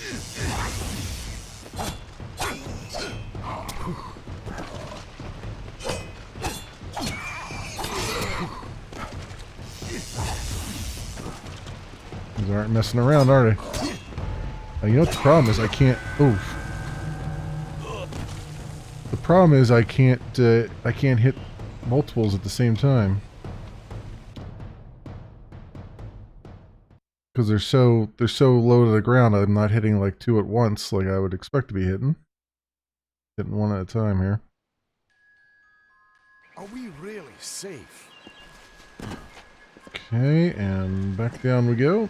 These aren't messing around, are they? You know what the problem is? I can't. Oof. The problem is I can't hit multiples at the same time. Because they're so low to the ground, I'm not hitting like 2 at once like I would expect to be hitting. Hitting 1 at a time here. Are we really safe? Okay, and back down we go.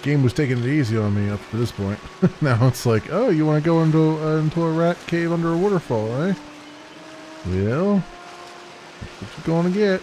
Game was taking it easy on me up to this point. Now it's like, oh, you want to go into a rat cave under a waterfall, eh? Well, that's what you're gonna get.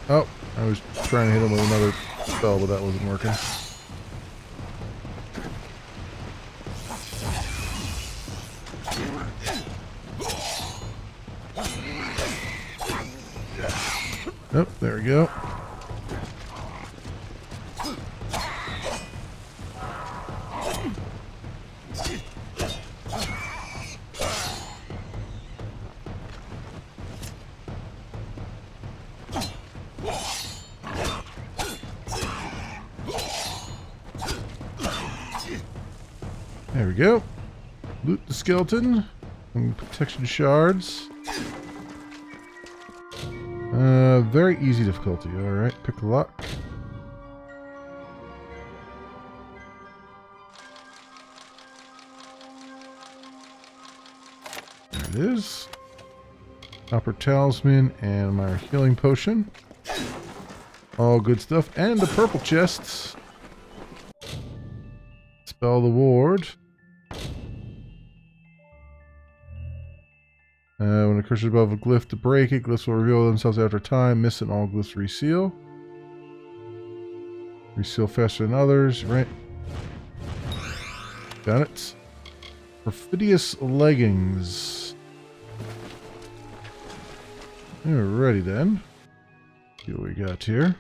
Oh, I was trying to hit him with another spell, but that wasn't working. Oh, there we go. There we go. Loot the skeleton. And protection shards. Very easy difficulty. Alright, pick a lock. There it is. Copper talisman and my healing potion. All good stuff. And the purple chests. Spell the ward. When a cursor above a glyph to break it, glyphs will reveal themselves after time. Miss it, all glyphs reseal. Reseal faster than others, right? Got it. Perfidious leggings. Alrighty then. See what we got here.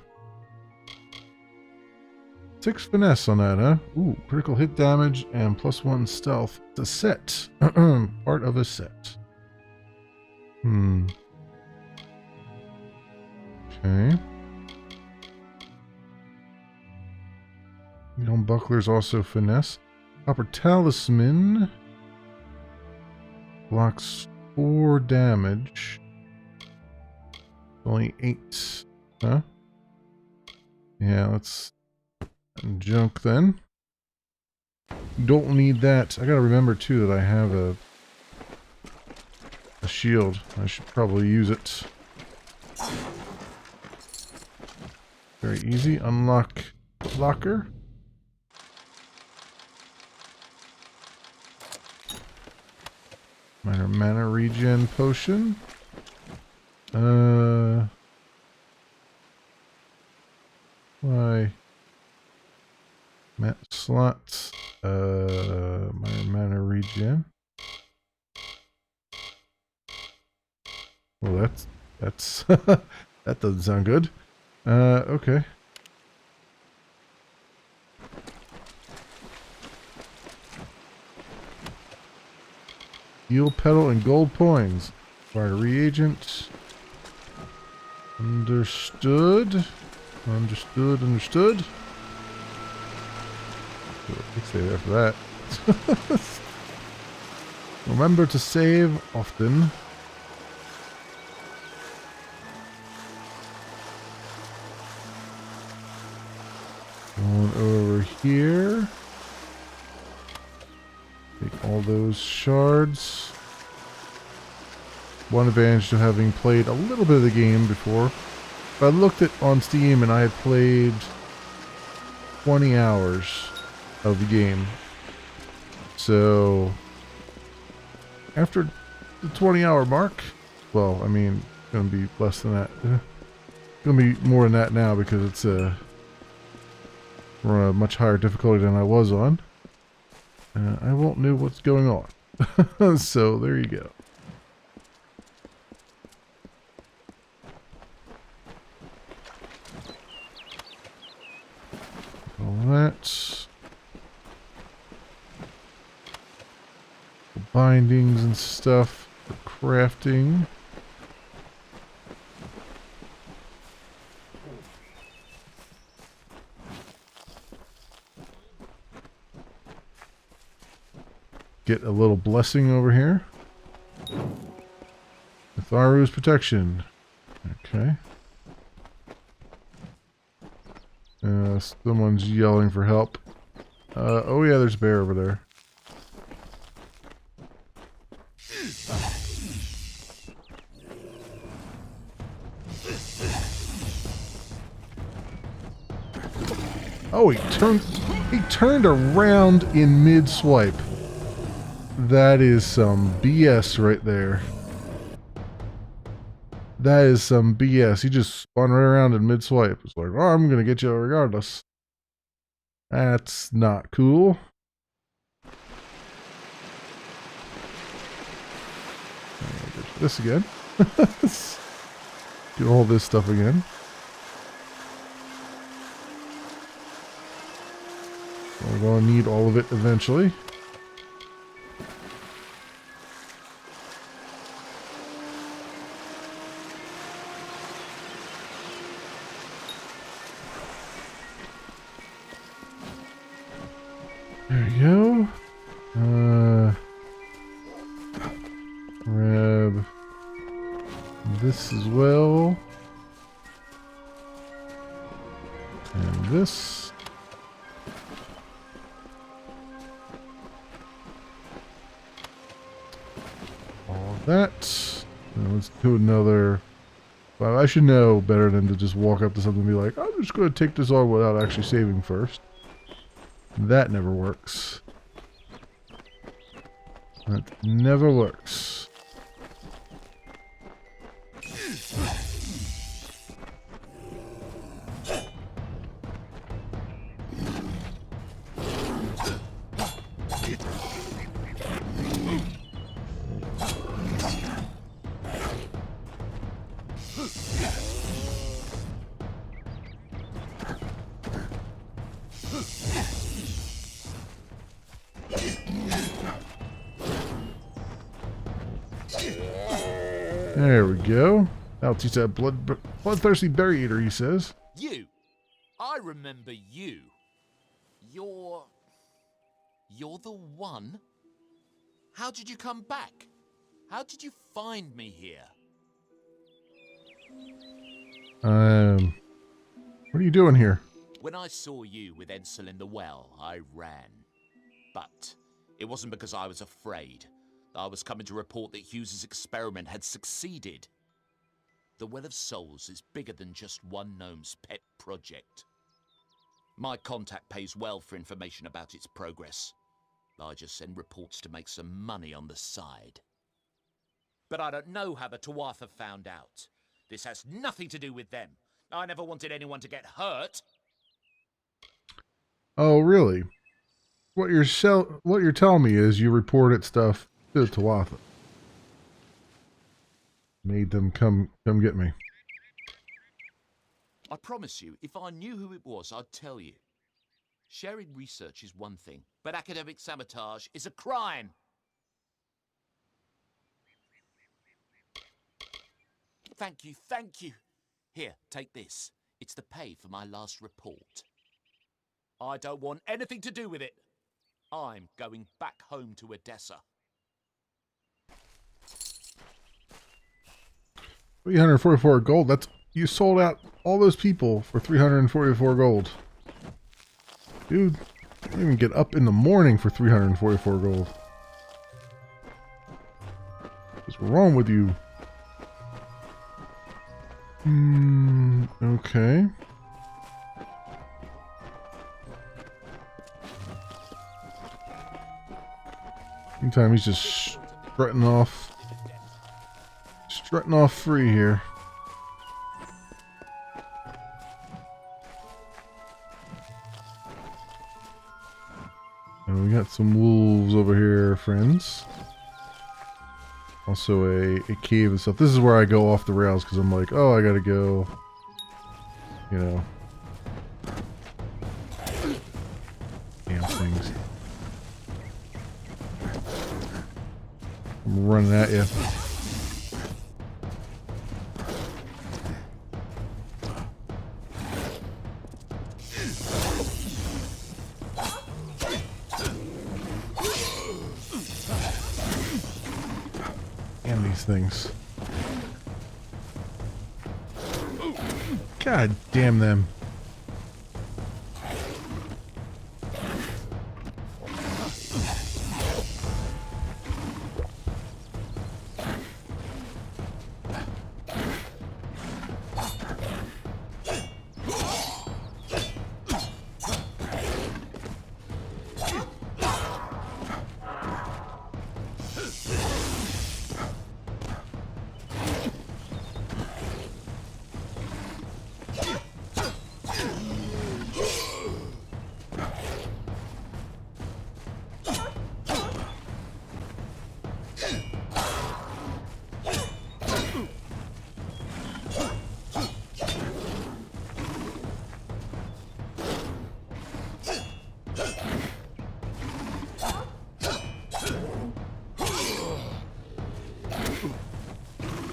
6 finesse on that, huh? Ooh, critical hit damage and +1 stealth. It's a set. Part of a set. Okay. Helm buckler's also finesse. Copper talisman blocks 4 damage. Only 8. Huh? Yeah, let's junk then. Don't need that. I gotta remember too that I have a shield. I should probably use it. Very easy. Unlock locker. Minor mana regen potion. Why? Mat slots. Minor mana regen. Well, that's that doesn't sound good. Okay. Heal pedal and gold coins. Fire reagent. Understood. Understood. Let's save after that. Remember to save often. Going over here. Take all those shards. One advantage to having played a little bit of the game before. I looked at on Steam and I had played 20 hours of the game. So after the 20-hour mark, well, I mean, it's gonna be less than that. It's gonna be more than that now because it's we're on a much higher difficulty than I was on. I won't know what's going on. So there you go. All that. Bindings and stuff for crafting. Get a little blessing over here. Tharu's protection. Okay. Someone's yelling for help. Oh yeah, there's a bear over there. Oh, he turned around in mid-swipe. That is some BS right there. That is some BS. He just spun right around in mid-swipe. It's like, oh, I'm going to get you regardless. That's not cool. This again. Do all this stuff again. We're going to need all of it eventually. There you go. Grab this as well. And this. All of that. Now let's do another. Well, I should know better than to just walk up to something and be like, I'm just going to take this on without actually saving first. That never works. That never works. There we go. Now he's a bloodthirsty berry eater, he says. You! I remember you. You're the one? How did you come back? How did you find me here? What are you doing here? When I saw you with Ensel in the well, I ran. But it wasn't because I was afraid. I was coming to report that Hughes's experiment had succeeded. The Well of Souls is bigger than just one gnome's pet project. My contact pays well for information about its progress. I just send reports to make some money on the side. But I don't know how the Tuatha found out. This has nothing to do with them. I never wanted anyone to get hurt. Oh, really? What you're telling me is you reported stuff to the Tuatha. Made them come get me. I promise you, if I knew who it was, I'd tell you. Sharing research is one thing, but academic sabotage is a crime. Thank you, thank you. Here, take this. It's the pay for my last report. I don't want anything to do with it. I'm going back home to Odessa. 344 gold. That's you sold out all those people for 344 gold. Dude, you didn't even get up in the morning for 344 gold. What's wrong with you? Okay. Meantime, he's just strutting off free here. And we got some wolves over here, friends. Also a cave and stuff. This is where I go off the rails because I'm like, oh, I gotta go, you know. Damn things. I'm running at you. And these things. God damn them.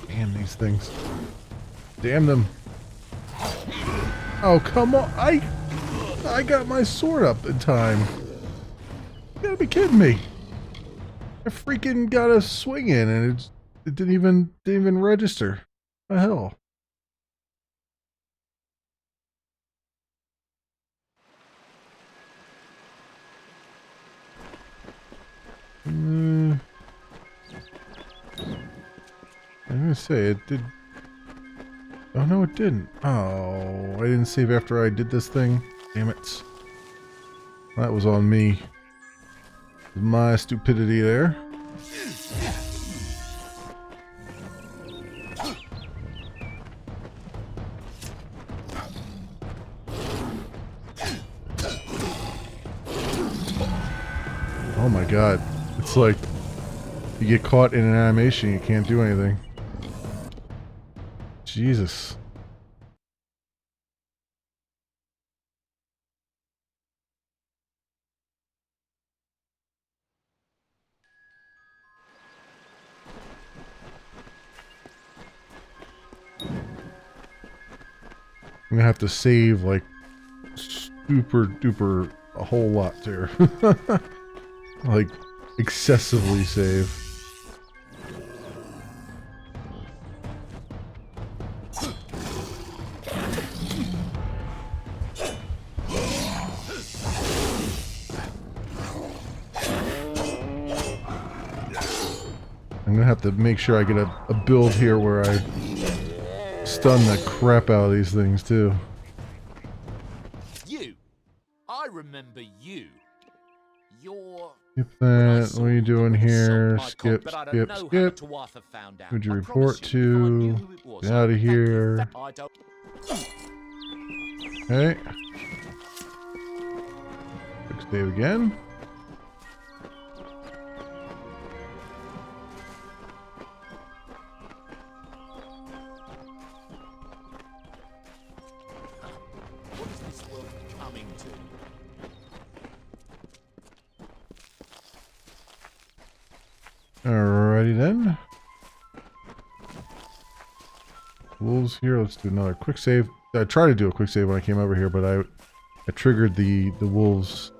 Damn these things. Damn them. Oh, come on. I got my sword up in time. You gotta be kidding me. I freaking got a swing in and it didn't even register. What the hell? I'm gonna say it did. Oh no, it didn't. Oh, I didn't save after I did this thing. Damn it. That was on me. It was my stupidity there. Oh my god. It's like you get caught in an animation, you can't do anything. Jesus. I'm gonna have to save like super duper a whole lot here. Like excessively save. I'm gonna have to make sure I get a build here where I stun the crap out of these things too. You. I remember you. You're... Skip that. What are you doing here? Skip, but I don't skip, know how skip. the Tuatha found out. Who'd you I report promise you, if I knew to? who it was, Get out of I'd thank you. here. I don't... Okay. Quick save again. What is this world coming to? Alrighty then. Wolves here. Let's do another quick save. I tried to do a quick save when I came over here, but I triggered the wolves.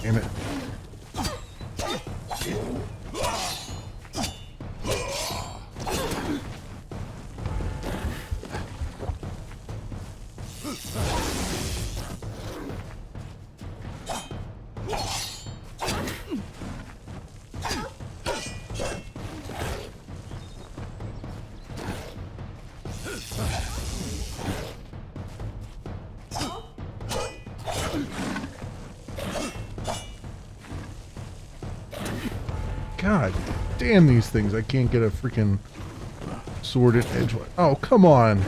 Damn it. God damn these things. I can't get a freaking sword in edgewise. Oh, come on.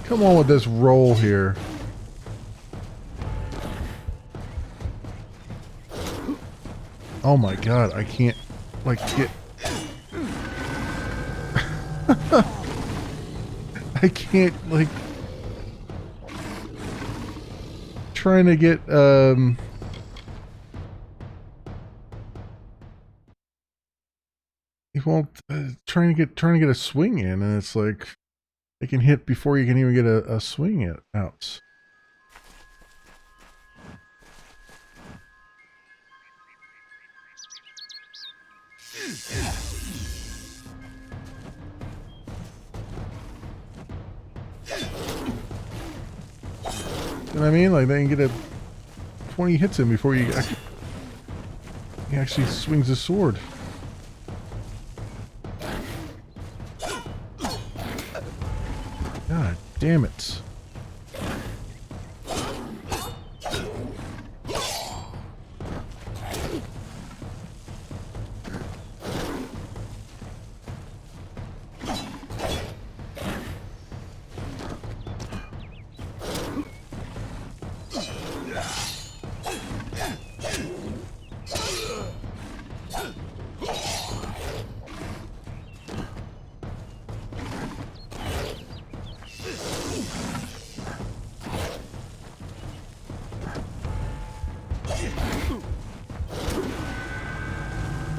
Come on with this roll here. Oh my god, I can't like get I can't like trying to get he won't trying to get a swing in, and it's like they can hit before you can even get a swing out. You know what I mean? Like they can get a 20 hits in before he actually swings his sword. God damn it.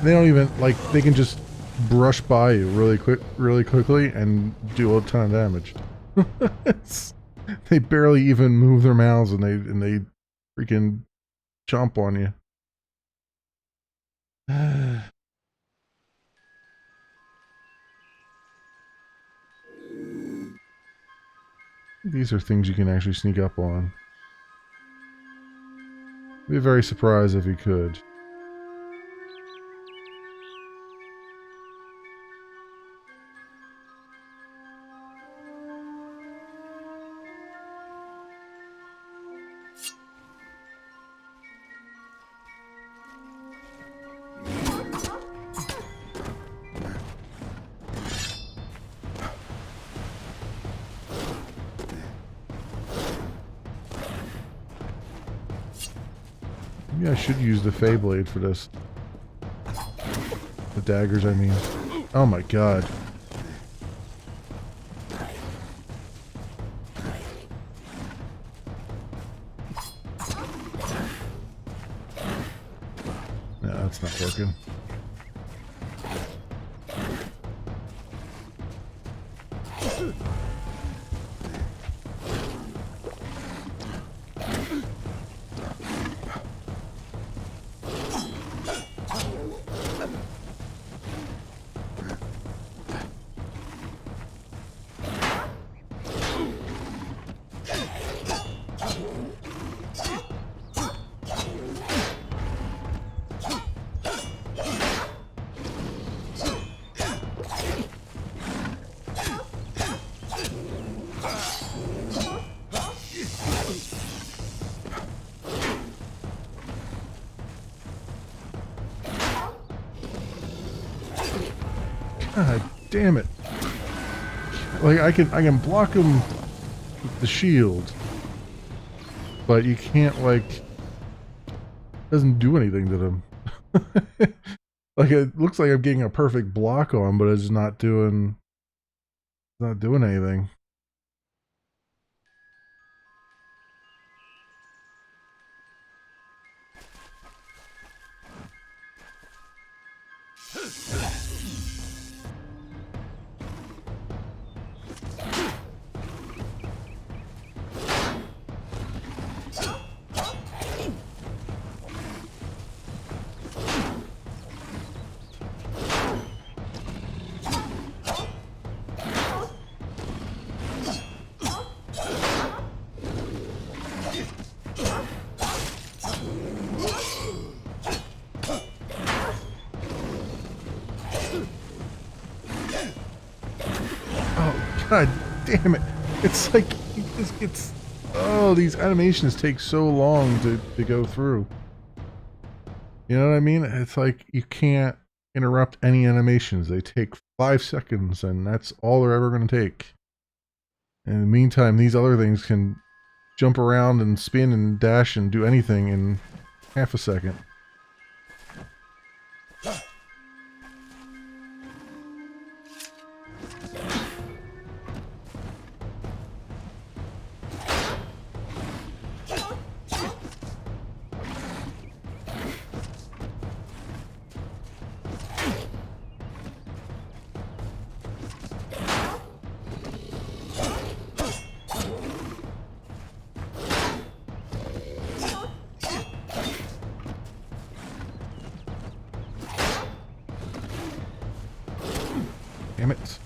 They don't even, like, they can just brush by you really quickly and do a ton of damage. They barely even move their mouths and they freaking chomp on you. These are things you can actually sneak up on. I'd be very surprised if you could. Maybe I should use the Fey Blade for this. The daggers, I mean. Oh my god. No, that's not working. God damn it. Like I can block him with the shield. But you can't like doesn't do anything to them. Like it looks like I'm getting a perfect block on, but it's not doing anything. God damn it. It's like, it's, oh, these animations take so long to go through. You know what I mean? It's like, you can't interrupt any animations. They take 5 seconds, and that's all they're ever going to take. In the meantime, these other things can jump around and spin and dash and do anything in half a second. Damn it.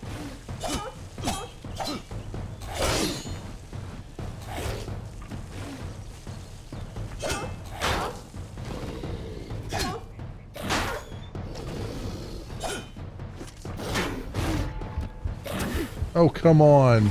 Oh, come on.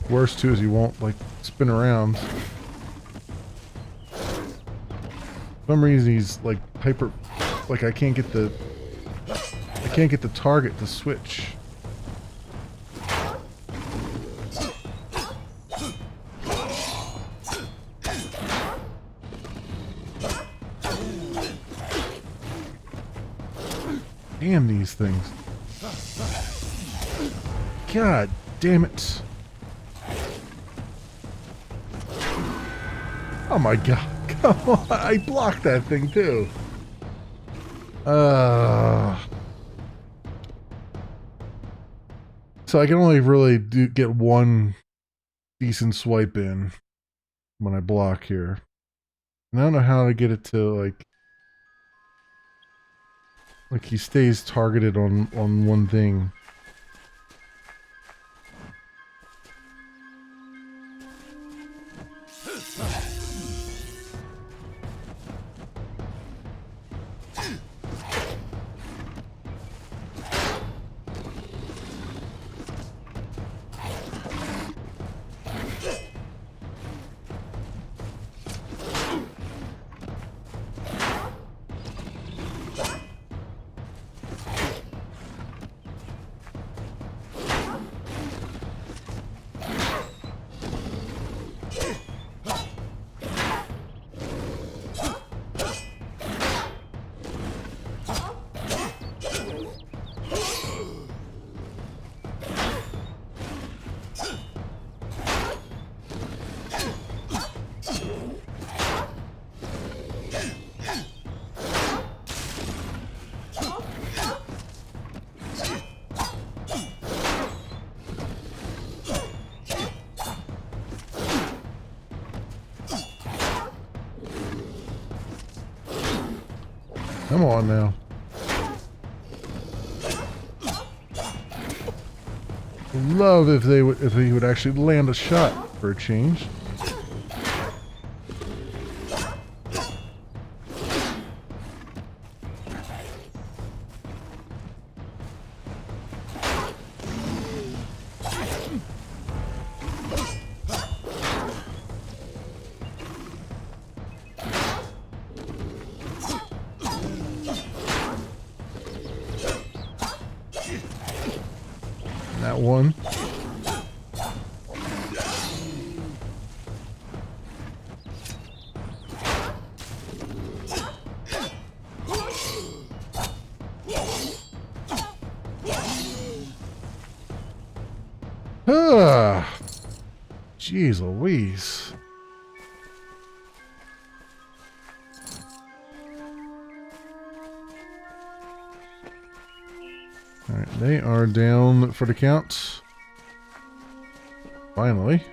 Worst too is he won't like spin around. For some reason he's like hyper, like I can't get the target to switch. Damn these things. God damn it. Oh my god, come on, I blocked that thing too. So I can only really get one decent swipe in when I block here. And I don't know how to get it to like Like he stays targeted on one thing. Come on now. Love if he would actually land a shot for a change. That one. Ah, jeez Louise. All right, they are down for the count. Finally.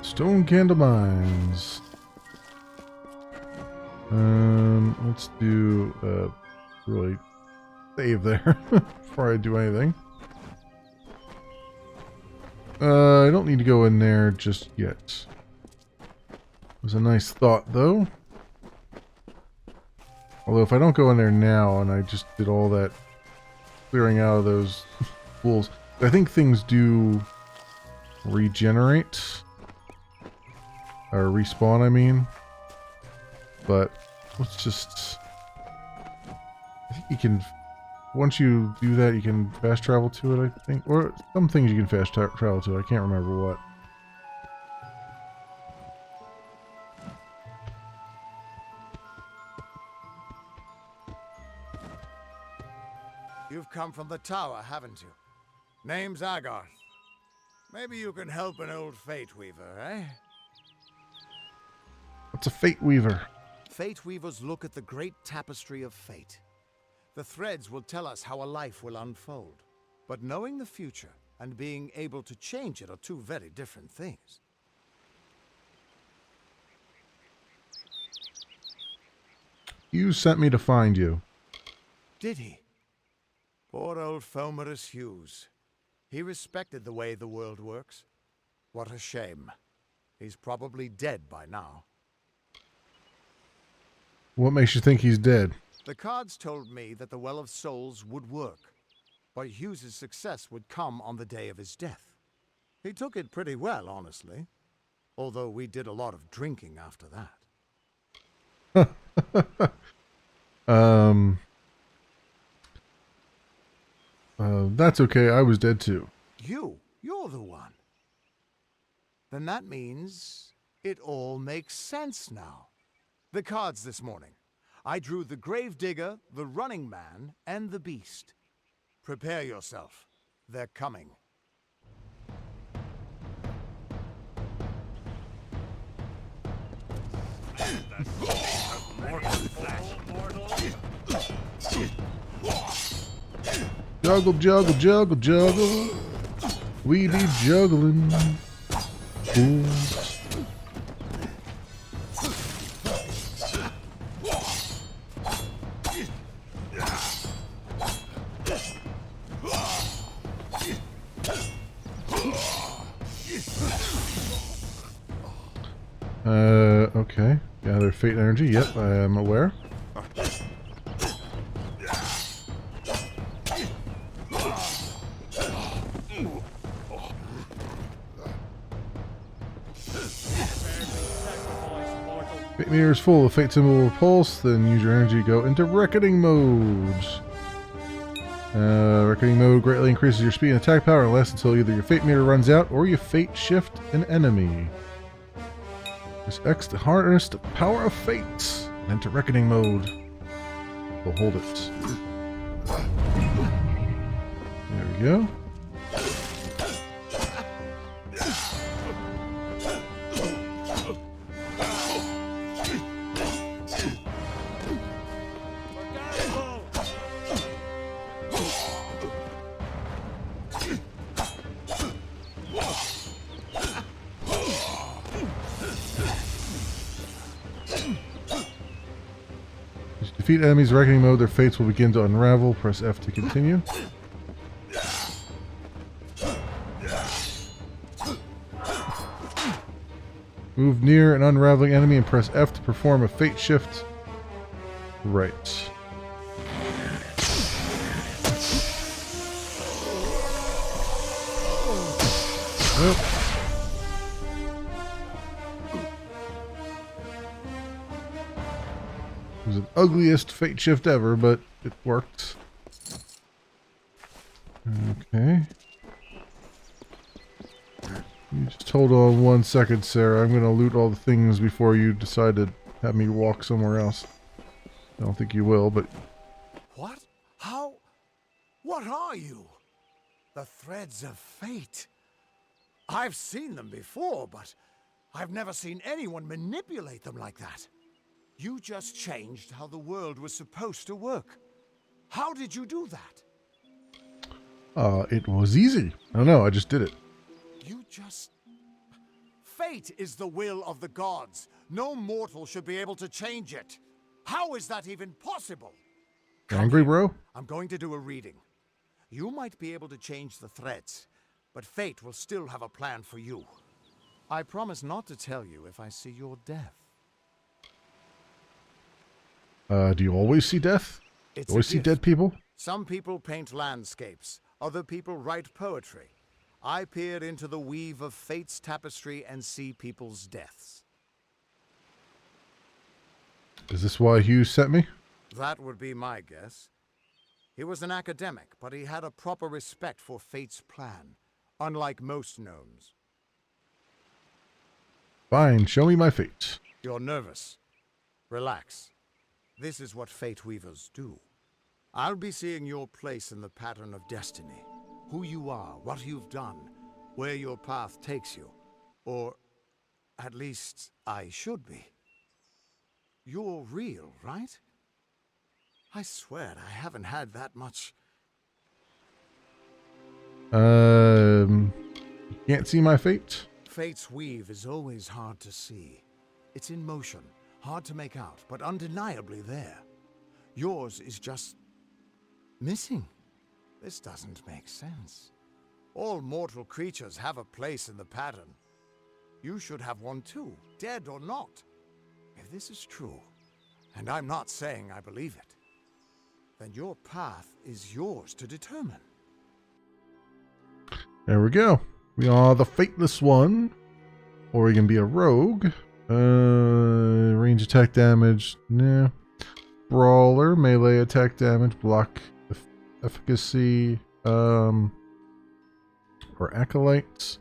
Stone Candle Mines. Let's do really save there before I do anything. I don't need to go in there just yet. It was a nice thought though. Although if I don't go in there now and I just did all that clearing out of those pools, I think things do regenerate. Or respawn, I mean. But let's just... I think you can... Once you do that, you can fast travel to it, I think. Or some things you can fast travel to. I can't remember what. You've come from the tower, haven't you? Name's Agarth. Maybe you can help an old Fate Weaver, eh? What's a Fate Weaver? Fate Weavers look at the great tapestry of fate. The threads will tell us how a life will unfold. But knowing the future and being able to change it are two very different things. You sent me to find you. Did he? Poor old Fomerus Hughes. He respected the way the world works. What a shame. He's probably dead by now. What makes you think he's dead? The cards told me that the Well of Souls would work, but Hughes's success would come on the day of his death. He took it pretty well, honestly. Although we did a lot of drinking after that. That's okay. I was dead too. You're the one. Then that means it all makes sense now. The cards this morning. I drew the Gravedigger, the Running Man, and the Beast. Prepare yourself. They're coming. Juggle, juggle, juggle, juggle. We be juggling. Ooh. fate energy. Yep, I am aware. Fate meter is full. The fate symbol will pulse, then use your energy to go into reckoning mode. Reckoning mode greatly increases your speed and attack power and lasts until either your fate meter runs out or you fate shift an enemy. Press X to harness the power of fate. Enter reckoning mode. We'll hold it. There we go. Defeat enemies in reckoning mode, their fates will begin to unravel. Press F to continue. Move near an unraveling enemy and press F to perform a fate shift. Right. Oh. It was the ugliest fate shift ever, but it worked. Okay. You just hold on 1 second, Sarah. I'm gonna loot all the things before you decide to have me walk somewhere else. I don't think you will, but... What? How? What are you? The threads of fate. I've seen them before, but I've never seen anyone manipulate them like that. You just changed how the world was supposed to work. How did you do that? It was easy. I don't know, I just did it. You just... Fate is the will of the gods. No mortal should be able to change it. How is that even possible? Angry, bro? I'm going to do a reading. You might be able to change the threads, but fate will still have a plan for you. I promise not to tell you if I see your death. Do you always see death? It's Always see dead people? Some people paint landscapes. Other people write poetry. I peer into the weave of fate's tapestry and see people's deaths. Is this why Hugh sent me? That would be my guess. He was an academic, but he had a proper respect for fate's plan, unlike most gnomes. Fine, show me my fate. You're nervous. Relax. This is what fate weavers do. I'll be seeing your place in the pattern of destiny. Who you are, what you've done, where your path takes you. Or, at least, I should be. You're real, right? I swear I haven't had that much... Can't see my fate? Fate's weave is always hard to see. It's in motion, hard to make out, but undeniably there. Yours is just... missing. This doesn't make sense. All mortal creatures have a place in the pattern. You should have one too, dead or not. If this is true, and I'm not saying I believe it, then your path is yours to determine. There we go. We are the Fateless One. Or we can be a rogue. Range attack damage. Nah. Brawler. Melee attack damage. Block efficacy. Or acolytes.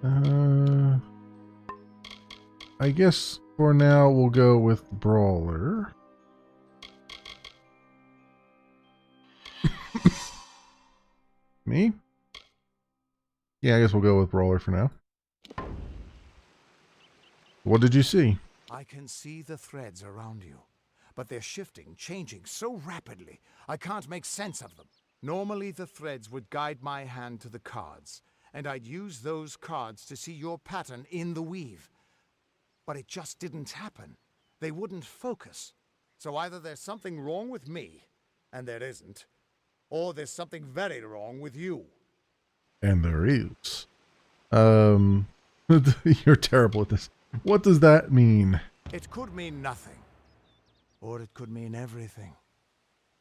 I guess for now we'll go with Brawler. Me? Yeah, I guess we'll go with Brawler for now. What did you see? I can see the threads around you, but they're shifting, changing so rapidly, I can't make sense of them. Normally the threads would guide my hand to the cards, and I'd use those cards to see your pattern in the weave. But it just didn't happen. They wouldn't focus. So either there's something wrong with me, and there isn't, or there's something very wrong with you. And there is. You're terrible at this. What does that mean? It could mean nothing. Or it could mean everything.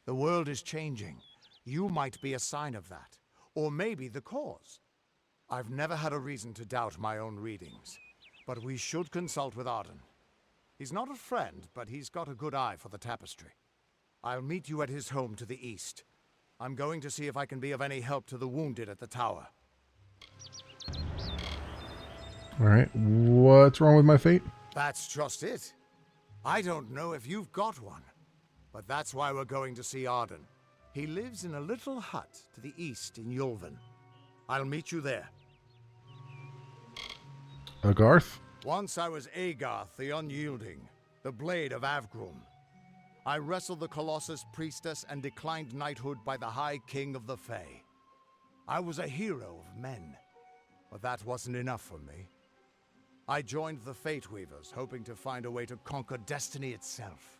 The world is changing. You might be a sign of that. Or maybe the cause. I've never had a reason to doubt my own readings. But we should consult with Arden. He's not a friend, but he's got a good eye for the tapestry. I'll meet you at his home to the east. I'm going to see if I can be of any help to the wounded at the tower. Alright, what's wrong with my fate? That's just it. I don't know if you've got one. But that's why we're going to see Arden. He lives in a little hut to the east in Yulven. I'll meet you there. Garth? Once I was Agarth the Unyielding, the Blade of Avgrum. I wrestled the Colossus priestess and declined knighthood by the High King of the Fae. I was a hero of men, but that wasn't enough for me. I joined the Fate Weavers, hoping to find a way to conquer destiny itself.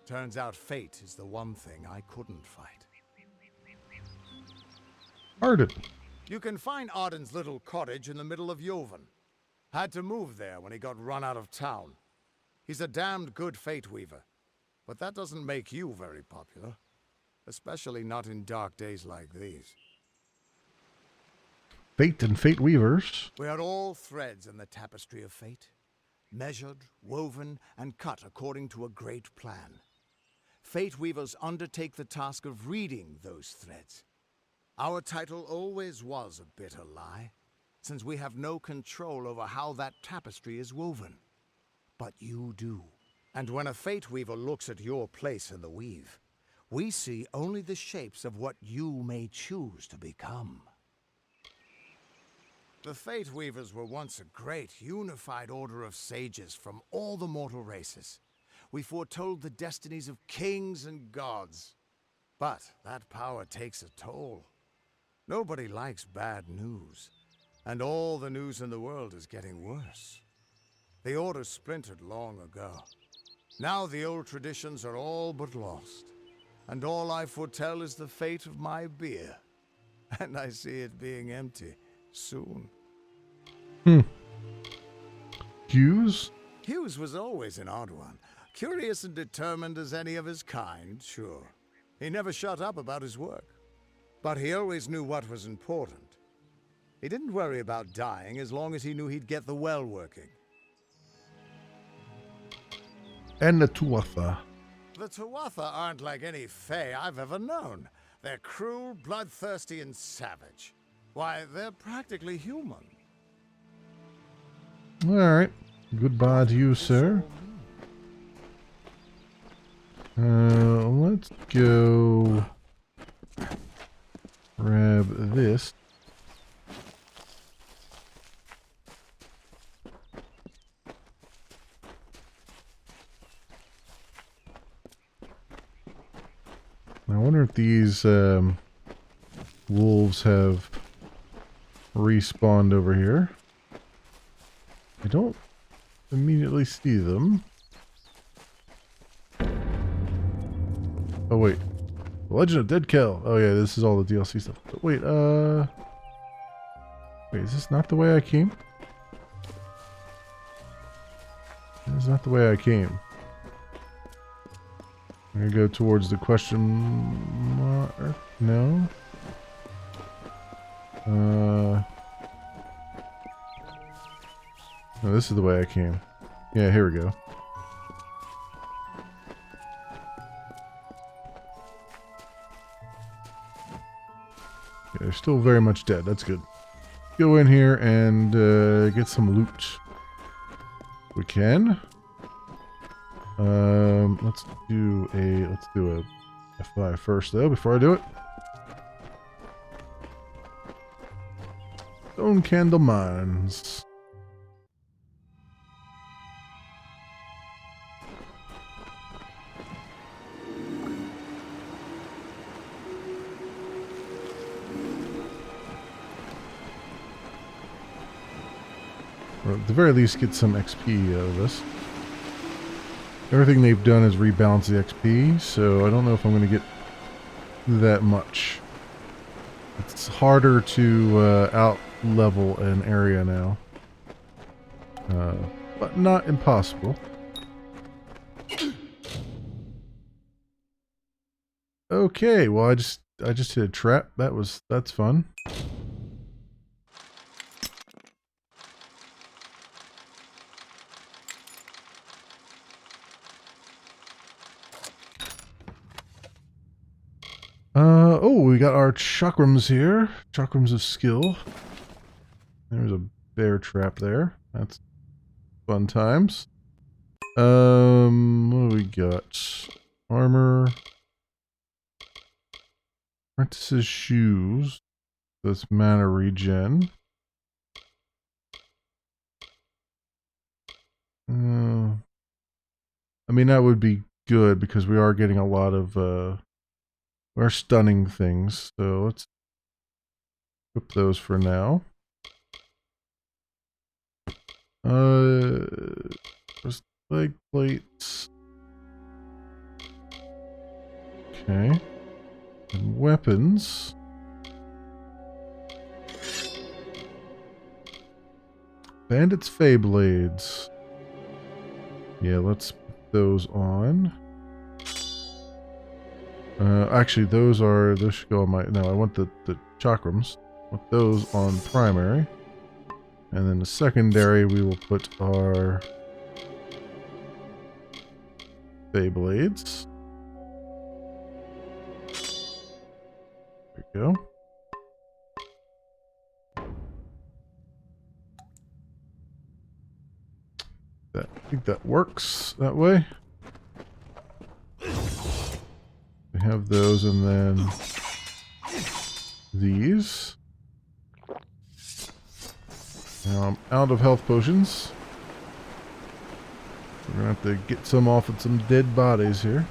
Turns out fate is the one thing I couldn't fight. Arden. You can find Arden's little cottage in the middle of Yulven. Had to move there when he got run out of town. He's a damned good Fate Weaver, but that doesn't make you very popular. Especially not in dark days like these. Fate and Fate Weavers. We are all threads in the tapestry of fate. Measured, woven, and cut according to a great plan. Fate Weavers undertake the task of reading those threads. Our title always was a bitter lie, since we have no control over how that tapestry is woven. But you do. And when a Fate Weaver looks at your place in the weave, we see only the shapes of what you may choose to become. The Fate Weavers were once a great, unified order of sages from all the mortal races. We foretold the destinies of kings and gods. But that power takes a toll. Nobody likes bad news. And all the news in the world is getting worse. The Order splintered long ago. Now the old traditions are all but lost. And all I foretell is the fate of my beer. And I see it being empty soon. Hughes? Hughes was always an odd one. Curious and determined as any of his kind, sure. He never shut up about his work. But he always knew what was important. He didn't worry about dying as long as he knew he'd get the well working. And the Tuatha. The Tuatha aren't like any Fae I've ever known. They're cruel, bloodthirsty, and savage. Why, they're practically human. Alright. Goodbye to you, sir. Let's go grab this. I wonder if these wolves have respawned over here. I don't immediately see them. Oh wait, The Legend of Dead Kel. Oh yeah, this is all the DLC stuff. But wait, wait, is this not the way I came? This is not the way I came. I'm gonna go towards the question mark. No. No, this is the way I came. Yeah, here we go. Yeah, they're still very much dead. That's good. Go in here and get some loot. We can. Let's do a F5 first though before I do it. Stone Candle Mines. Or at the very least get some XP out of this. Everything they've done is rebalance the XP, so I don't know if I'm going to get that much. It's harder to out-level an area now. but not impossible. Okay, well I just hit a trap. That's fun. Oh, we got our chakrams here. Chakrams of skill. There's a bear trap there. That's fun times. What do we got? Armor. Apprentice's shoes. That's mana regen. I mean, that would be good because we are getting a lot of, we're stunning things. So let's equip those for now. Just leg plates. Okay. And weapons. Bandit's Fey Blades. Yeah, let's put those on. Actually, those should go on my, no, I want the chakrams. Put those on primary. And then the secondary, we will put our Fey Blades. There we go. I think that works that way. We have those and then these. Now I'm out of health potions. We're gonna have to get some off of some dead bodies here.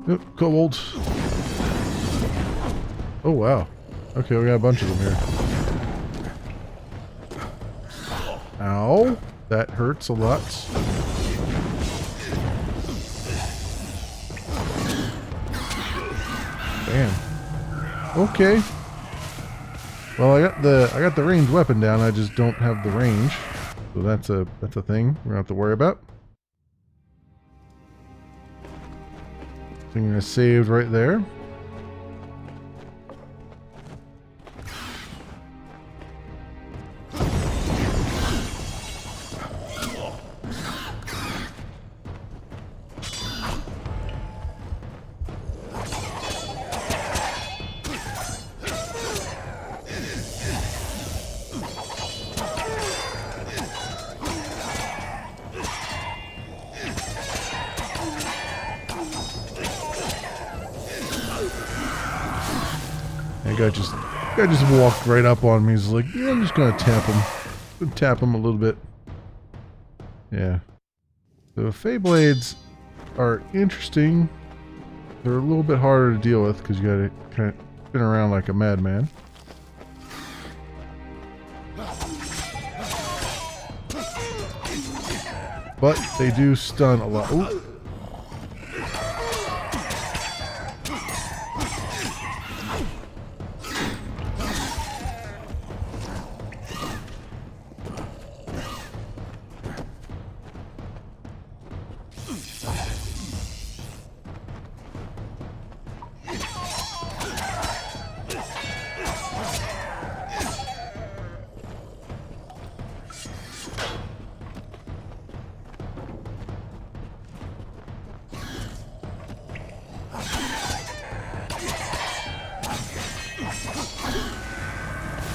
Yep, kobold. Oh wow. Okay, we got a bunch of them here. Ow. That hurts a lot. Damn. Okay. Well, I got the ranged weapon down, I just don't have the range. So that's a thing we're gonna have to worry about. Thing I saved right there. Guy just walked right up on me. He's like, yeah, I'm just gonna tap him. Tap him a little bit. Yeah. The Fey Blades are interesting. They're a little bit harder to deal with because you gotta kind of spin around like a madman. But they do stun a lot. Ooh.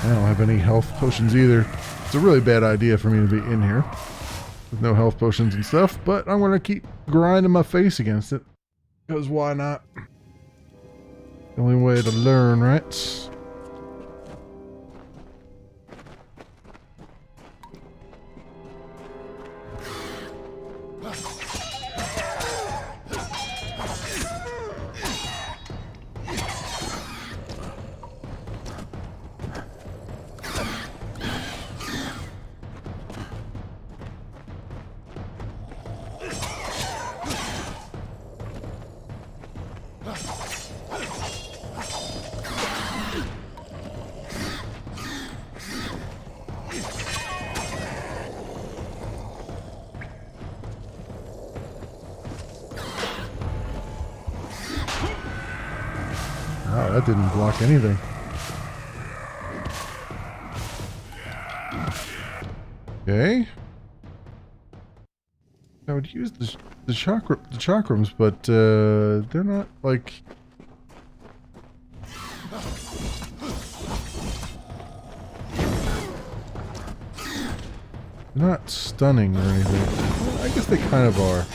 I don't have any health potions either. It's a really bad idea for me to be in here with no health potions and stuff, but I'm going to keep grinding my face against it. Because why not? The only way to learn, right? Wow, that didn't block anything. Okay. I would use the chakrams, but they're not like. They're not stunning or anything. I guess they kind of are.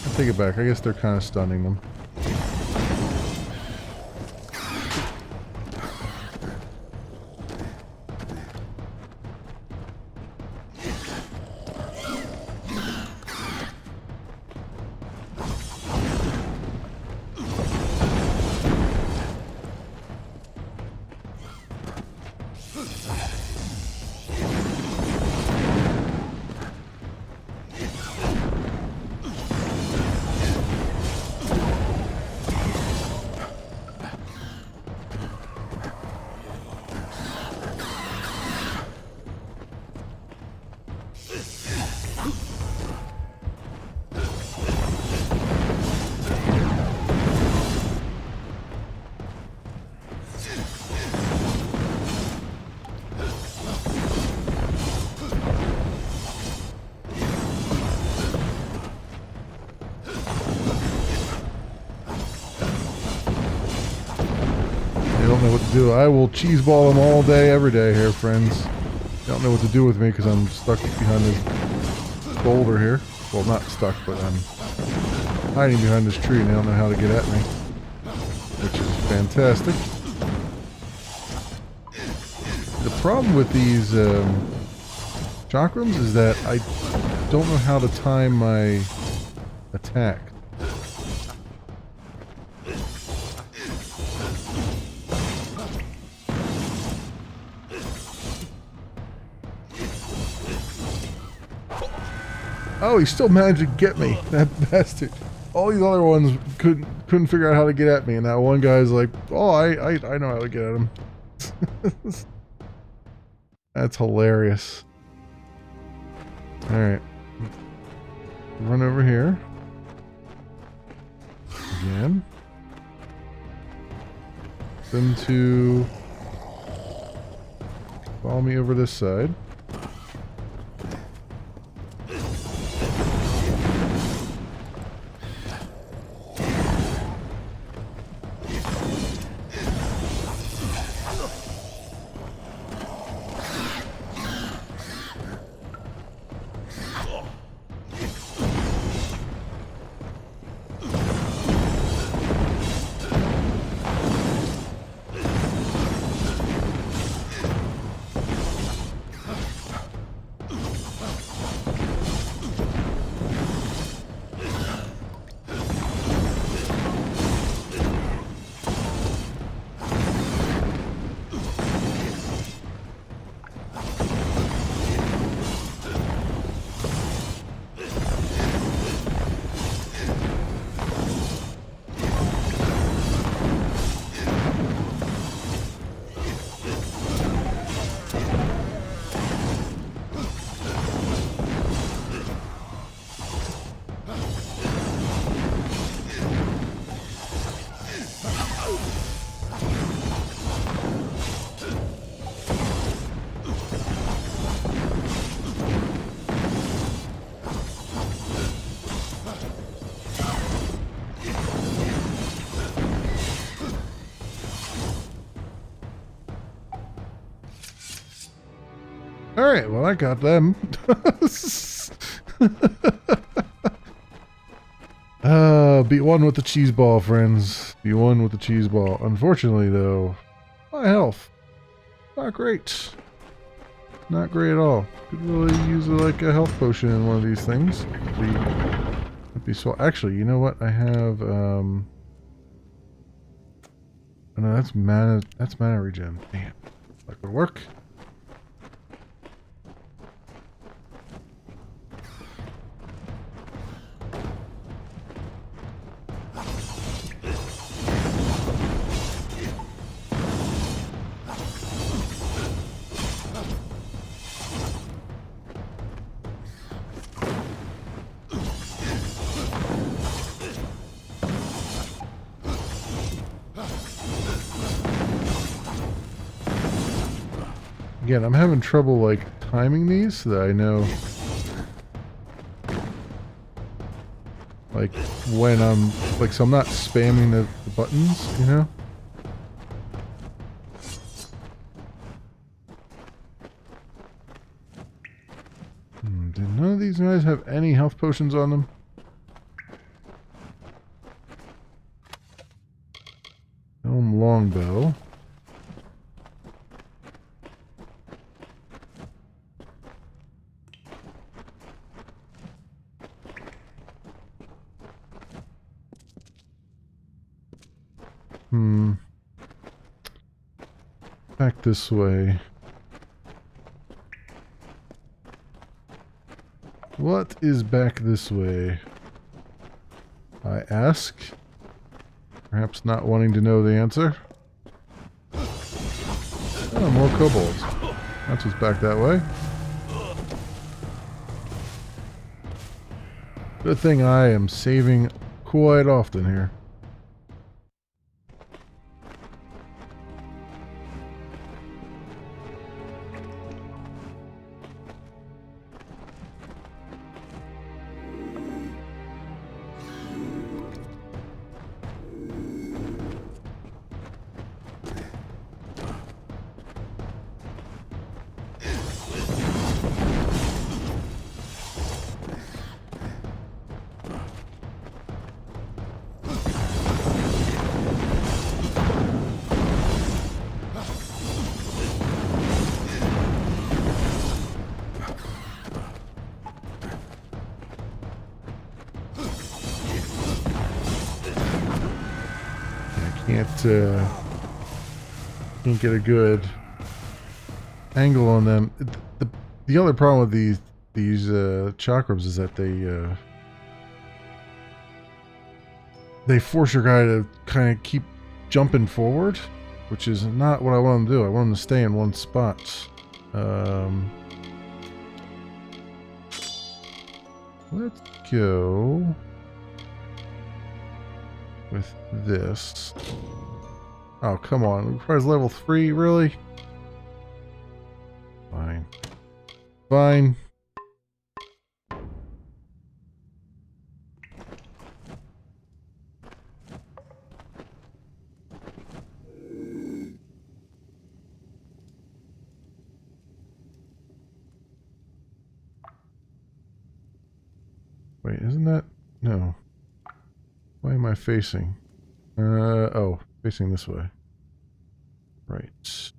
I take it back. I guess they're kind of stunning them. Don't know what to do. I will cheeseball them all day, every day here, friends. Don't know what to do with me because I'm stuck behind this boulder here. Well, not stuck, but I'm hiding behind this tree and they don't know how to get at me, which is fantastic. The problem with these chakrams is that I don't know how to time my attack. Oh, he still managed to get me, that bastard. All these other ones couldn't figure out how to get at me, and that one guy's like, oh, I know how to get at him. That's hilarious. Alright. Run over here. Again. Them to follow me over this side. Alright, well I got them. Beat one with the cheese ball, friends. Beat one with the cheese ball. Unfortunately, though, my health, not great. Not great at all. Could really use like a health potion in one of these things. That'd be so. Actually, you know what? I have oh no, that's mana. That's mana regen. Damn, that could work. Again, I'm having trouble like timing these so that I know like when I'm like, so I'm not spamming the buttons, you know? Did none of these guys have any health potions on them? Elm longbow. Back this way. What is back this way? I ask. Perhaps not wanting to know the answer. Oh, more kobolds. That's what's back that way. Good thing I am saving quite often here. Can't get a good angle on them. The other problem with these chakrams is that they force your guy to kind of keep jumping forward, which is not what I want him to do. I want him to stay in one spot. Let's go with this. Oh, come on. It requires level 3, really? Fine. Fine. Wait, isn't that... No. Why am I facing? Oh, facing this way. Right.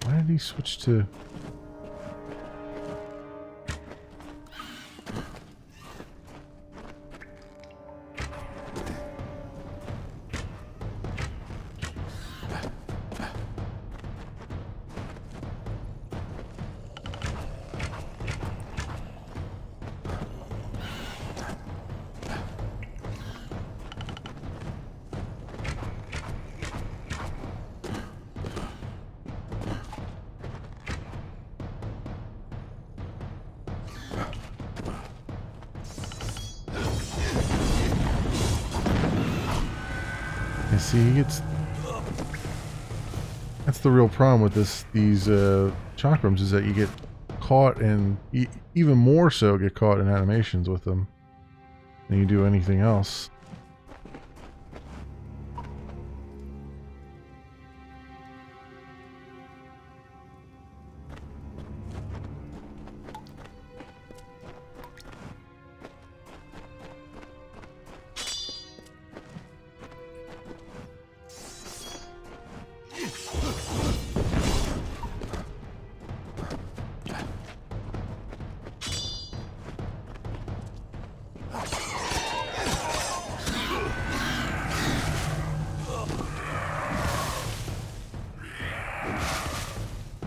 Why did he switch to... See, that's the real problem with these chakrams, is that you get caught in, even more so get caught in animations with them than you do anything else.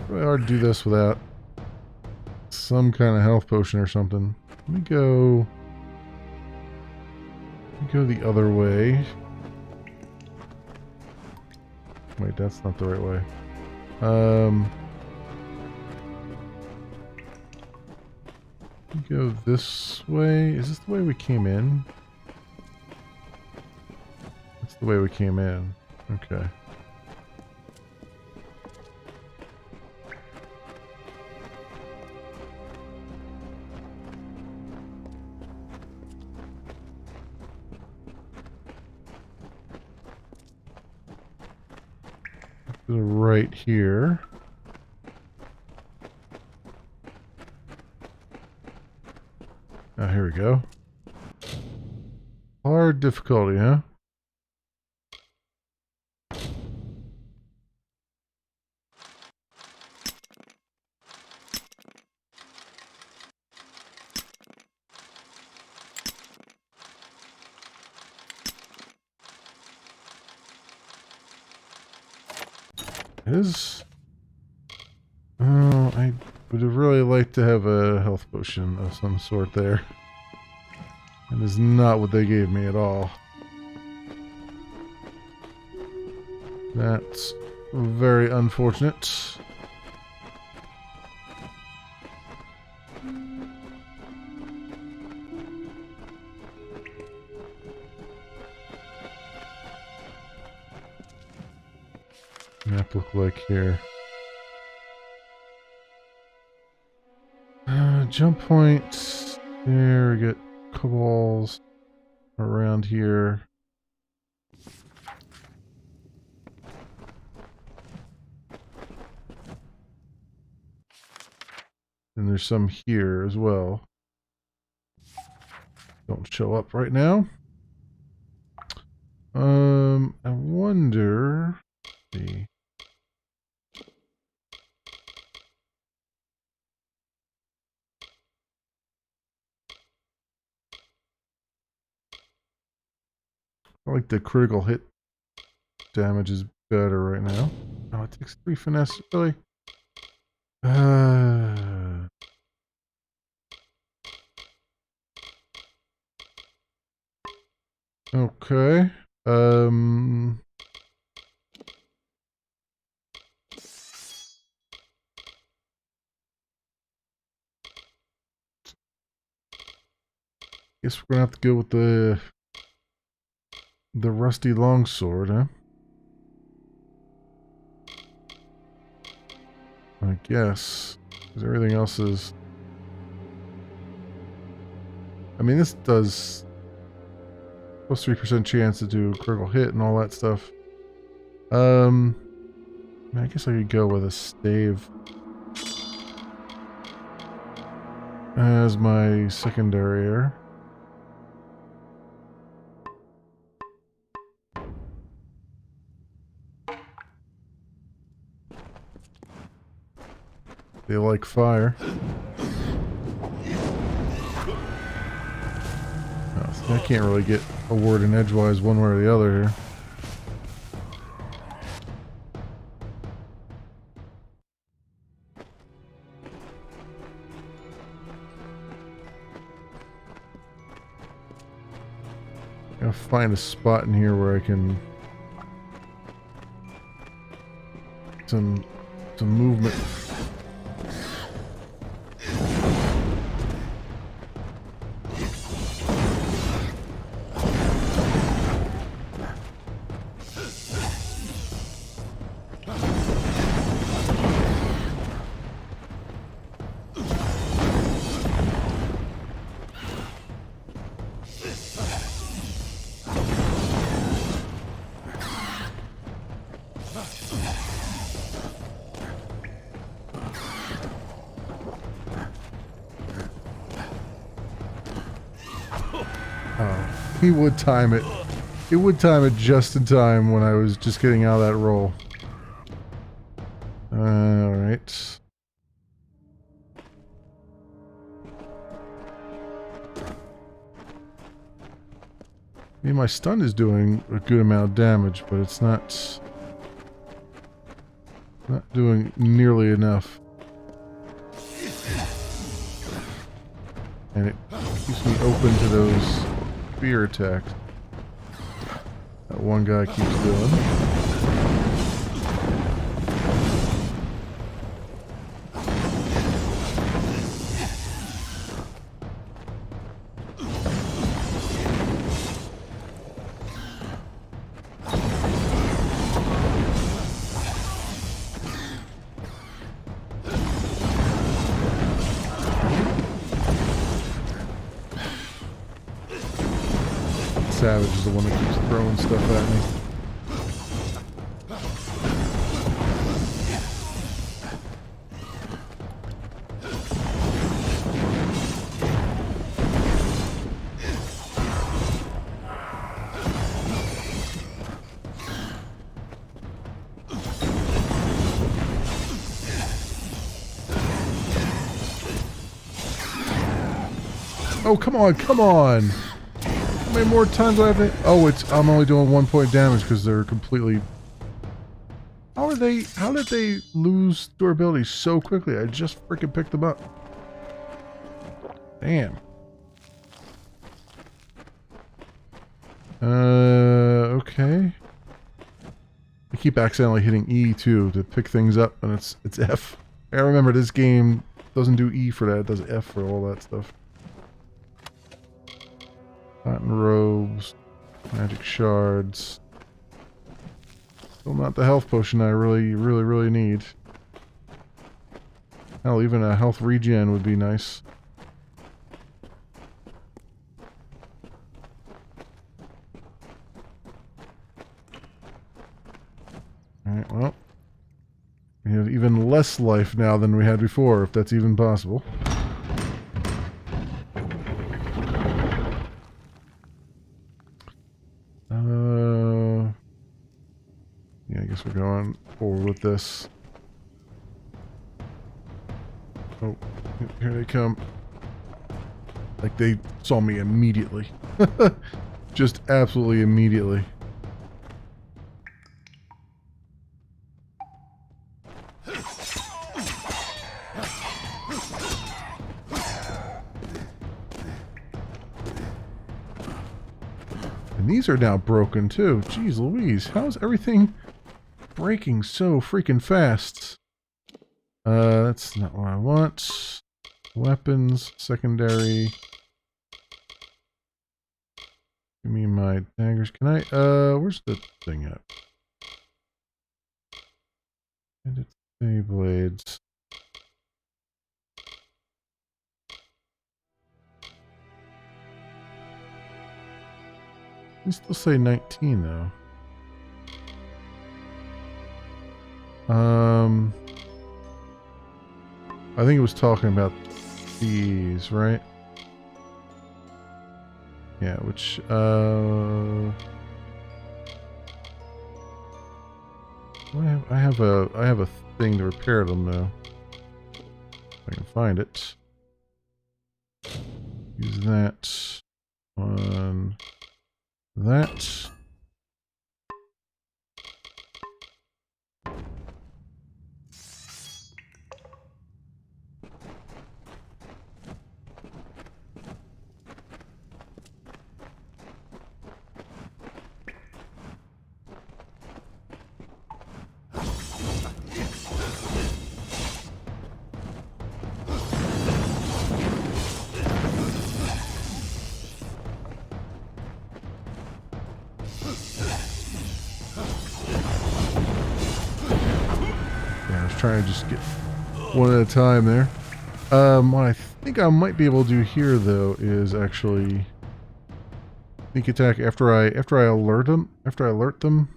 Really hard to do this without some kind of health potion or something. Let me go the other way. Wait, that's not the right way. Go this way. Is this the way we came in? That's the way we came in. Okay. Right here. Oh, here we go. Hard difficulty, huh? Oh, I would have really liked to have a health potion of some sort there. That is not what they gave me at all. That's very unfortunate. Map look like here. Jump point. There we get kobolds around here. And there's some here as well. Don't show up right now. I wonder. Let's see. I like the critical hit damage is better right now. Oh, it takes 3 finesse, really? Okay. Guess we're gonna have to go with the rusty longsword, huh? I guess. Because everything else is... I mean, this does... plus 3% chance to do a critical hit and all that stuff. I guess I could go with a stave as my secondary here. They like fire. Oh, so I can't really get a word in edgewise one way or the other here. Gotta find a spot in here where I can some movement. He would time it. It would time it just in time when I was just getting out of that roll. Alright. I mean, my stun is doing a good amount of damage, but it's not... Not doing nearly enough. And it keeps me open to those spear attacks that one guy keeps doing. Savage is the one that keeps throwing stuff at me. Oh, come on, come on! How many more times do I have to... Oh, I'm only doing 1 point damage because they're completely... How did they lose durability so quickly? I just freaking picked them up. Damn. Okay. I keep accidentally hitting E too to pick things up, and it's F. I remember this game doesn't do E for that, it does F for all that stuff. Cotton robes, magic shards. Still not the health potion I really need. Hell, even a health regen would be nice. Alright, well. We have even less life now than we had before, if that's even possible. Yeah, I guess we're going forward with this. Oh, here they come. Like they saw me immediately. Just absolutely immediately. And these are now broken too. Jeez Louise, how is everything breaking so freaking fast? That's not what I want. Weapons, secondary. Give me my daggers. Can I, where's the thing at? And it's blades. They still say 19 though. I think it was talking about these, right? Yeah, which, I have a thing to repair them though. If I can find it. Use that on that. Trying to just get one at a time there. What I think I might be able to do here though is actually sneak attack after I alert them. After I alert them,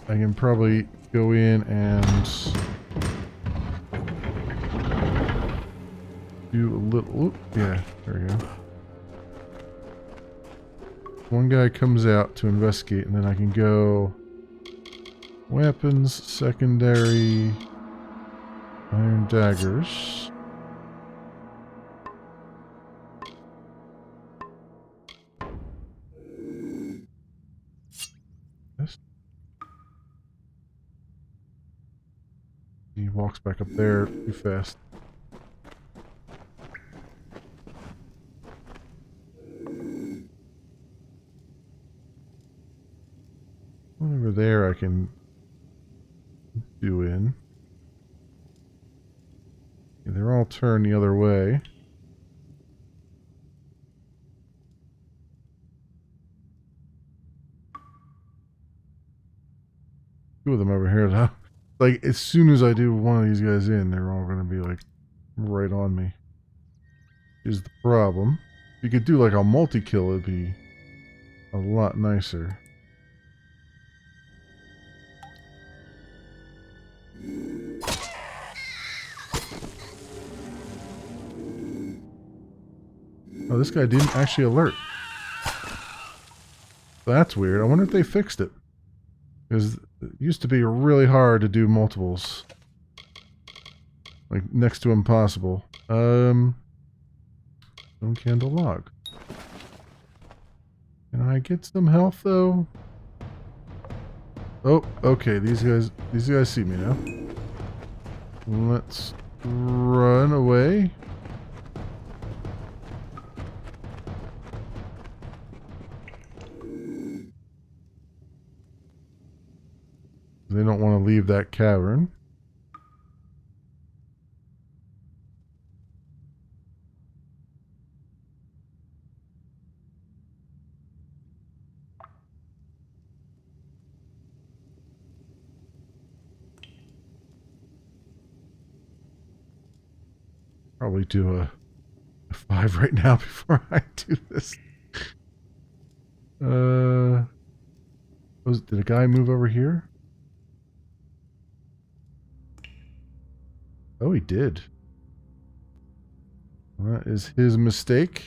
I can probably go in and do a little. Oop, yeah, there we go. One guy comes out to investigate, and then I can go. Weapons, secondary, iron daggers. Yes. He walks back up there too fast. Over there I can do in. Yeah, they're all turned the other way. Two of them over here though. Like as soon as I do one of these guys in, they're all gonna be like right on me. Is the problem. If you could do like a multi-kill, it'd be a lot nicer. Oh, this guy didn't actually alert. That's weird. I wonder if they fixed it. Because it used to be really hard to do multiples. Like, next to impossible. Stone candle log. Can I get some health, though? Oh, okay. These guys see me now. Let's run away. They don't want to leave that cavern. Probably do a 5 right now before I do this. Did a guy move over here? Oh, he did. That is his mistake.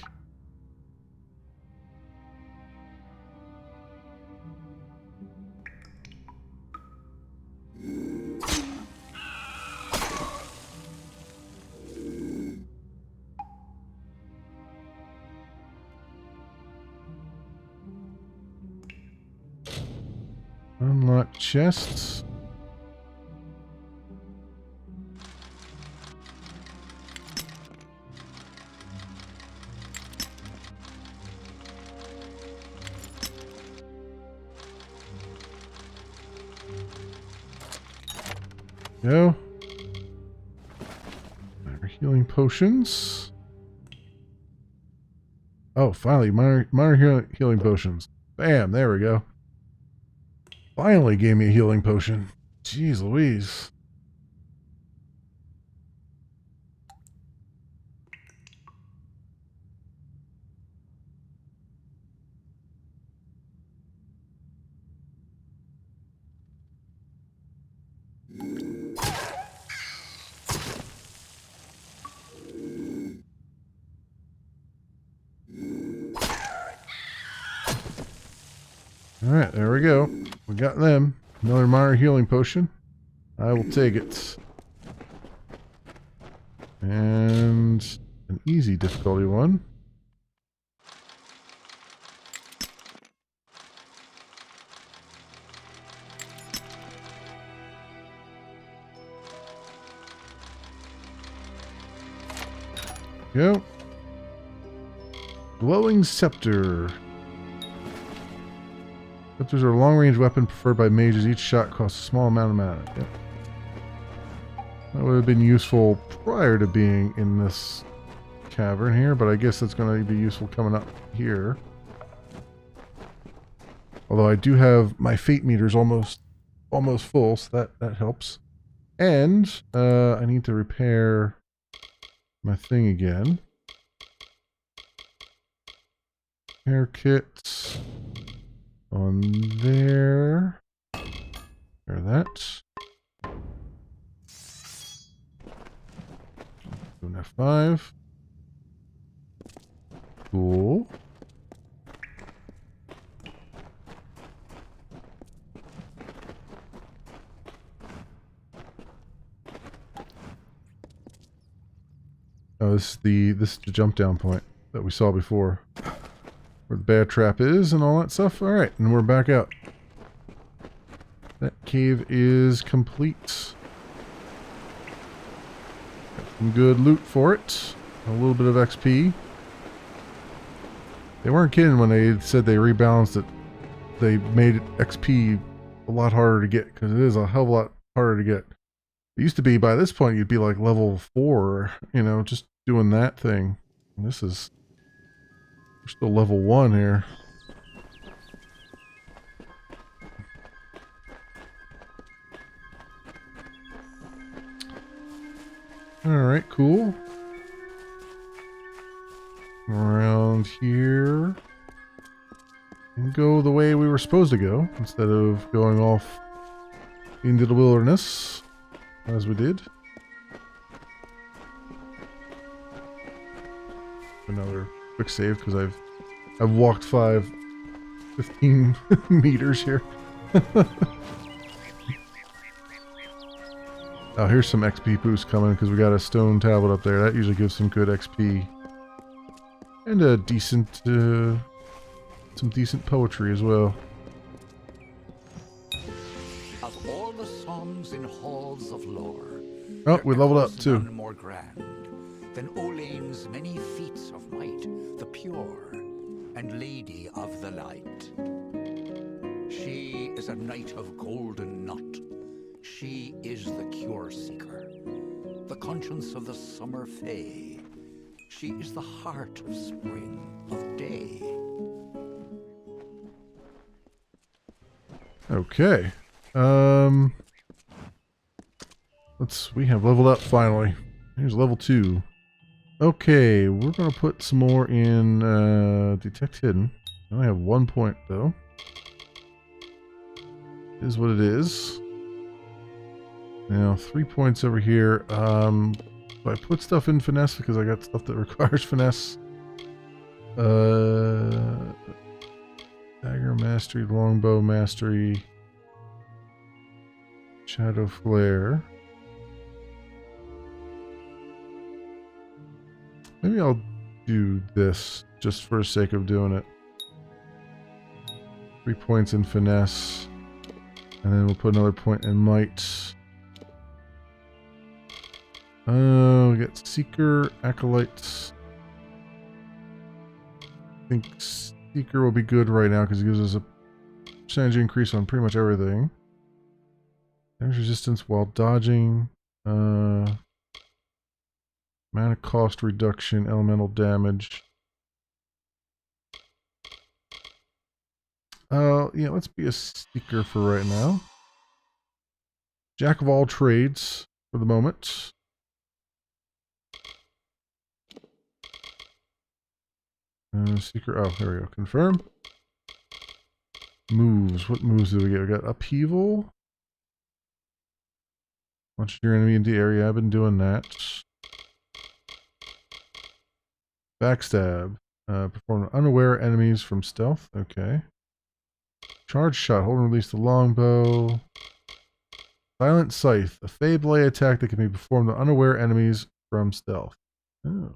Unlock chests. Go. Minor healing potions. Oh, finally, minor healing potions. Bam, there we go. Finally gave me a healing potion. Jeez Louise. Alright, there we go. We got them. Another minor healing potion. I will take it. And an easy difficulty one. Go. Glowing scepter. Scepters are a long-range weapon preferred by mages. Each shot costs a small amount of mana. Yep. That would have been useful prior to being in this cavern here, but I guess that's going to be useful coming up here. Although I do have my fate meters almost full, so that helps. And I need to repair my thing again. Repair kits. On there. There that. Do an F5. Cool. Oh, this is the jump down point that we saw before. Where the bad trap is and all that stuff. Alright, and we're back out. That cave is complete. Some good loot for it. A little bit of XP. They weren't kidding when they said they rebalanced it. They made XP a lot harder to get, because it is a hell of a lot harder to get. It used to be, by this point, you'd be like level 4, you know, just doing that thing. And this is... We're still level 1 here. Alright, cool. Around here. And go the way we were supposed to go, instead of going off into the wilderness, as we did. Another quick save, because I've walked 15 meters here. Oh, here's some XP boost coming, because we got a stone tablet up there. That usually gives some good XP. And a decent, some decent poetry as well. Of all the songs in halls of lore, Oh, we leveled up too. none more grand than Olane's many feats of might, the pure and lady of the light. She is a knight of golden knot. She is the cure seeker, the conscience of the summer fae. She is the heart of spring, of day. Okay. We have leveled up finally. Here's level 2. Okay, we're gonna put some more in detect hidden. I only have 1 point though. Is what it is. Now 3 points over here. I put stuff in finesse because I got stuff that requires finesse. Dagger mastery, longbow mastery, shadow flare. Maybe I'll do this just for the sake of doing it. 3 points in finesse, and then we'll put another point in might. We got Seeker, Acolytes. I think Seeker will be good right now because it gives us a percentage increase on pretty much everything. Damage resistance while dodging. Mana cost reduction, elemental damage. Yeah, let's be a Seeker for right now. Jack of all trades for the moment. Seeker, oh, there we go. Confirm. Moves. What moves do we get? We got Upheaval. Launch your enemy into the area. I've been doing that. Backstab. Perform unaware enemies from stealth. Okay. Charge shot. Hold and release the longbow. Silent Scythe. A fey blade attack that can be performed on unaware enemies from stealth. Oh.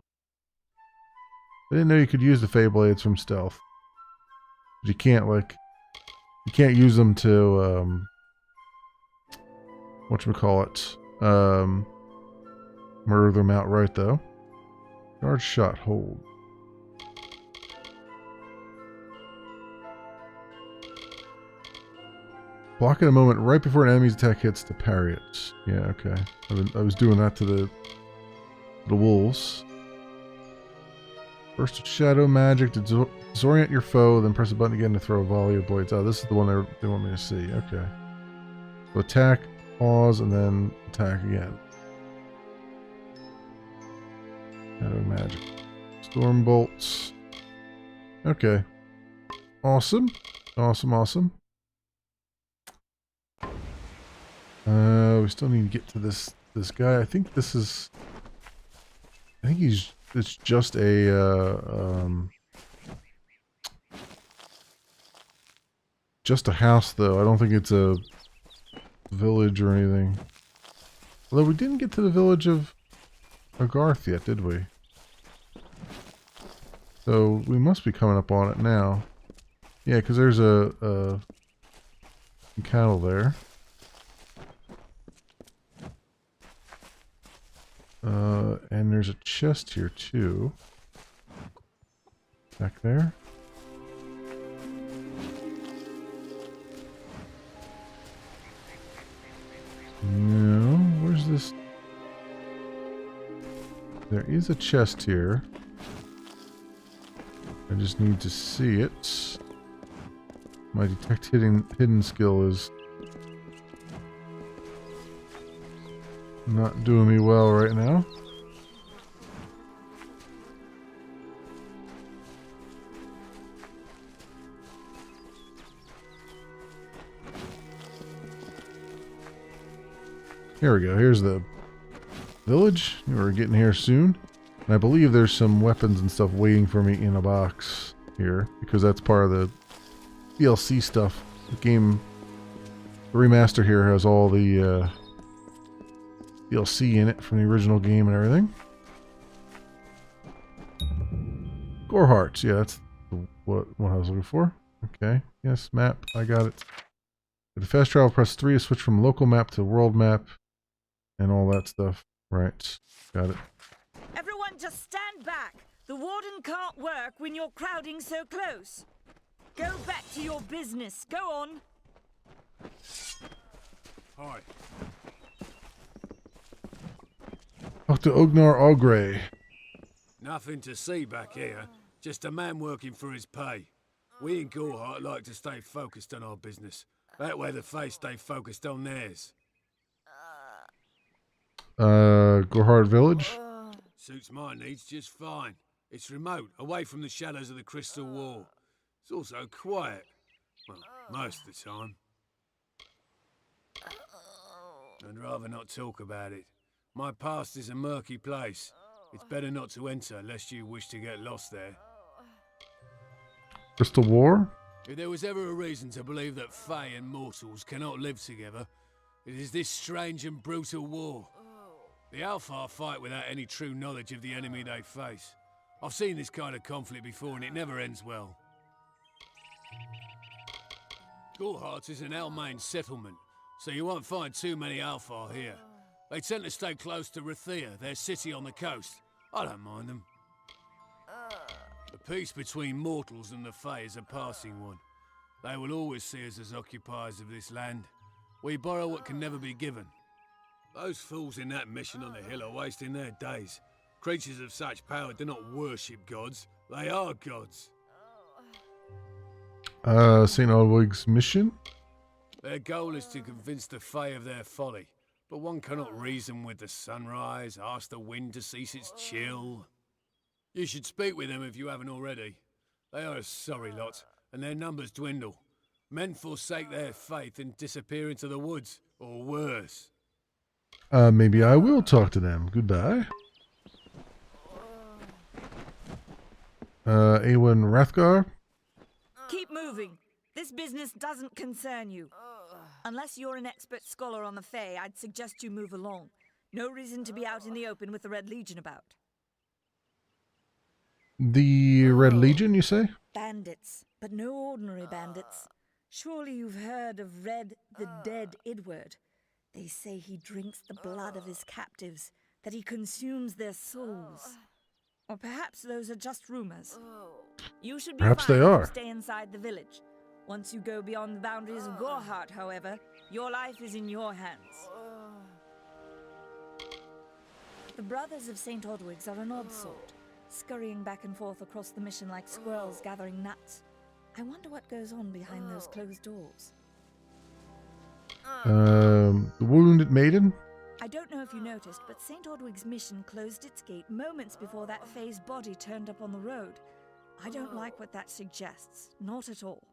I didn't know you could use the Fey Blades from stealth. But you can't, like... You can't use them to, whatchamacallit? Murder them outright, though. Charge shot, hold. Block at a moment right before an enemy's attack hits to parry it. Yeah, okay. I was doing that to the wolves. Burst of shadow magic to disorient your foe, then press a button again to throw a volley of blades. Oh, this is the one they want me to see. Okay. So attack, pause, and then attack again. Shadow magic. Storm bolts. Okay. Awesome. Awesome, awesome. We still need to get to this guy. I think this is... I think it's just a house, though. I don't think it's a village or anything. Although we didn't get to the village of Agarth yet, did we? So we must be coming up on it now. Yeah, because there's a cattle there. And there's a chest here too. Back there. No, where's this? There is a chest here. I just need to see it. My detect hidden skill is not doing me well right now. Here we go. Here's the village. We're getting here soon. And I believe there's some weapons and stuff waiting for me in a box here, because that's part of the DLC stuff. The game, the remaster here has all the DLC in it from the original game and everything. Gore hearts. Yeah, that's what I was looking for. Okay. Yes, map. I got it. With the fast travel, press 3 to switch from local map to world map. And all that stuff. Right. Got it. Everyone just stand back. The warden can't work when you're crowding so close. Go back to your business. Go on. Hi. Dr. Ognar Ogre. Nothing to see back here. Just a man working for his pay. We in Gorhart like to stay focused on our business. That way the Fae stay focused on theirs. Gorhard Village? Suits my needs just fine. It's remote, away from the shadows of the Crystal Wall. It's also quiet. Well, most of the time. I'd rather not talk about it. My past is a murky place. It's better not to enter, lest you wish to get lost there. Crystal War? If there was ever a reason to believe that Fae and mortals cannot live together, it is this strange and brutal war. The Alpha fight without any true knowledge of the enemy they face. I've seen this kind of conflict before and it never ends well. Gorhart is an Almain settlement, so you won't find too many Alpha here. They tend to stay close to Rathia, their city on the coast. I don't mind them. The peace between mortals and the Fae is a passing one. They will always see us as occupiers of this land. We borrow what can never be given. Those fools in that mission on the hill are wasting their days. Creatures of such power do not worship gods. They are gods. St. Aldwig's mission? Their goal is to convince the Fae of their folly. But one cannot reason with the sunrise, ask the wind to cease its chill. You should speak with them if you haven't already. They are a sorry lot, and their numbers dwindle. Men forsake their faith and disappear into the woods, or worse. Maybe I will talk to them. Goodbye. Awen Rathgar? Keep moving. This business doesn't concern you. Unless you're an expert scholar on the Fae, I'd suggest you move along. No reason to be out in the open with the Red Legion about. The Red Legion, you say? Bandits, but no ordinary bandits. Surely you've heard of Red the Dead Idward. They say he drinks the blood of his captives, that he consumes their souls. Or perhaps those are just rumors. You should be Perhaps fine they if you are. stay inside the village. Once you go beyond the boundaries of Gorhart, however, your life is in your hands. The Brothers of St. Odwig's are an odd sort, scurrying back and forth across the mission like squirrels gathering nuts. I wonder what goes on behind those closed doors. The Wounded Maiden? I don't know if you noticed, but St. Odwig's mission closed its gate moments before that Fae's body turned up on the road. I don't like what that suggests. Not at all.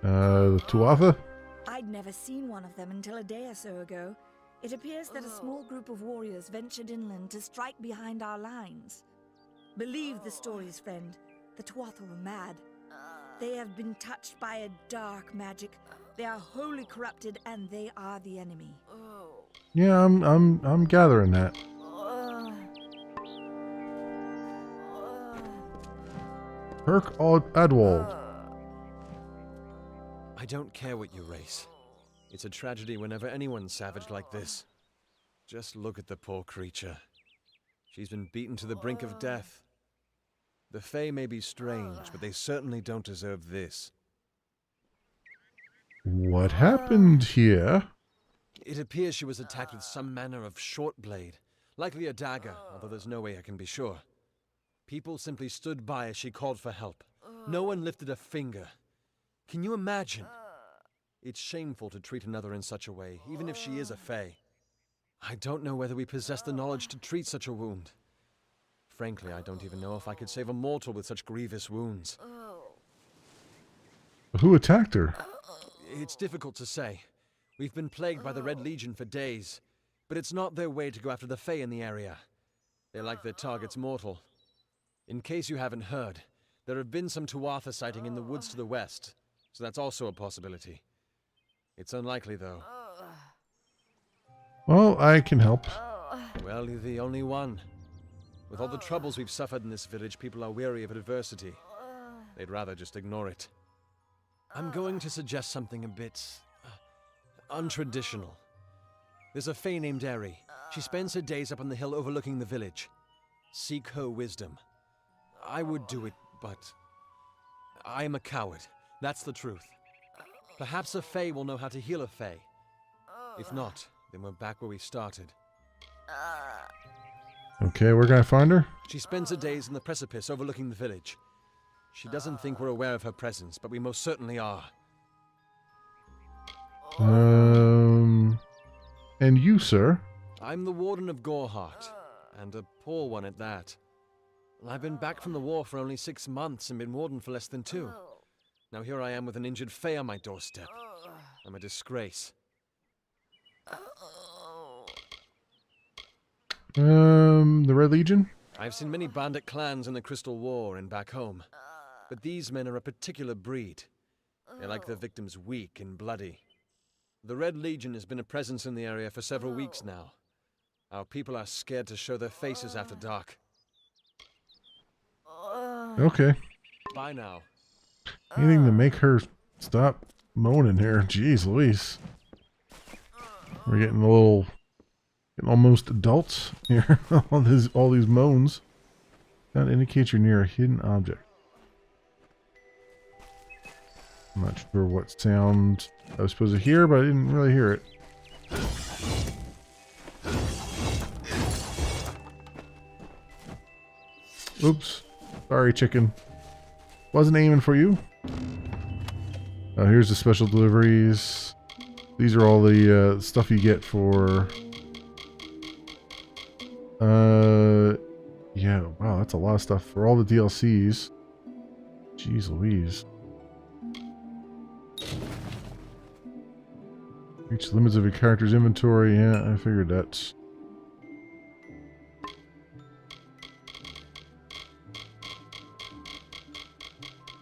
The Tuatha? I'd never seen one of them until a day or so ago. It appears that a small group of warriors ventured inland to strike behind our lines. Believe the stories, friend. The Tuatha were mad. They have been touched by a dark magic. They are wholly corrupted, and they are the enemy. Yeah, I'm gathering that. Herc Adwald. I don't care what you race. It's a tragedy whenever anyone's savage like this. Just look at the poor creature. She's been beaten to the brink of death. The Fae may be strange, but they certainly don't deserve this. What happened here? It appears she was attacked with some manner of short blade, likely a dagger, although there's no way I can be sure. People simply stood by as she called for help. No one lifted a finger. Can you imagine? It's shameful to treat another in such a way, even if she is a Fae. I don't know whether we possess the knowledge to treat such a wound. Frankly, I don't even know if I could save a mortal with such grievous wounds. Who attacked her? It's difficult to say. We've been plagued by the Red Legion for days, but it's not their way to go after the Fae in the area. They like their targets mortal. In case you haven't heard, there have been some Tuatha sighting in the woods to the west, so that's also a possibility. It's unlikely, though. Well, I can help. Well, you're the only one. With all the troubles we've suffered in this village, people are weary of adversity. They'd rather just ignore it. I'm going to suggest something a bit untraditional. There's a Fae named Eri. She spends her days up on the hill overlooking the village. Seek her wisdom. I would do it, but I am a coward. That's the truth. Perhaps a Fae will know how to heal a Fae. If not, then we're back where we started. Okay, where can I find her? She spends her days in the precipice overlooking the village. She doesn't think we're aware of her presence, but we most certainly are. And you, sir? I'm the Warden of Gorehart, and a poor one at that. I've been back from the war for only 6 months and been Warden for less than 2. Now here I am with an injured Fae on my doorstep. I'm a disgrace. The Red Legion? I've seen many bandit clans in the Crystal War and back home, but these men are a particular breed. They like their victims weak and bloody. The Red Legion has been a presence in the area for several weeks now. Our people are scared to show their faces after dark. Okay. Bye now. Anything to make her stop moaning here. Jeez Louise. We're getting getting almost adults here. all these moans. That indicates you're near a hidden object. I'm not sure what sound I was supposed to hear, but I didn't really hear it. Oops. Sorry, chicken. Wasn't aiming for you. Oh, here's the special deliveries. These are all the stuff you get for... Yeah, wow, that's a lot of stuff for all the DLCs. Jeez Louise. Reach the limits of your character's inventory. Yeah, I figured that.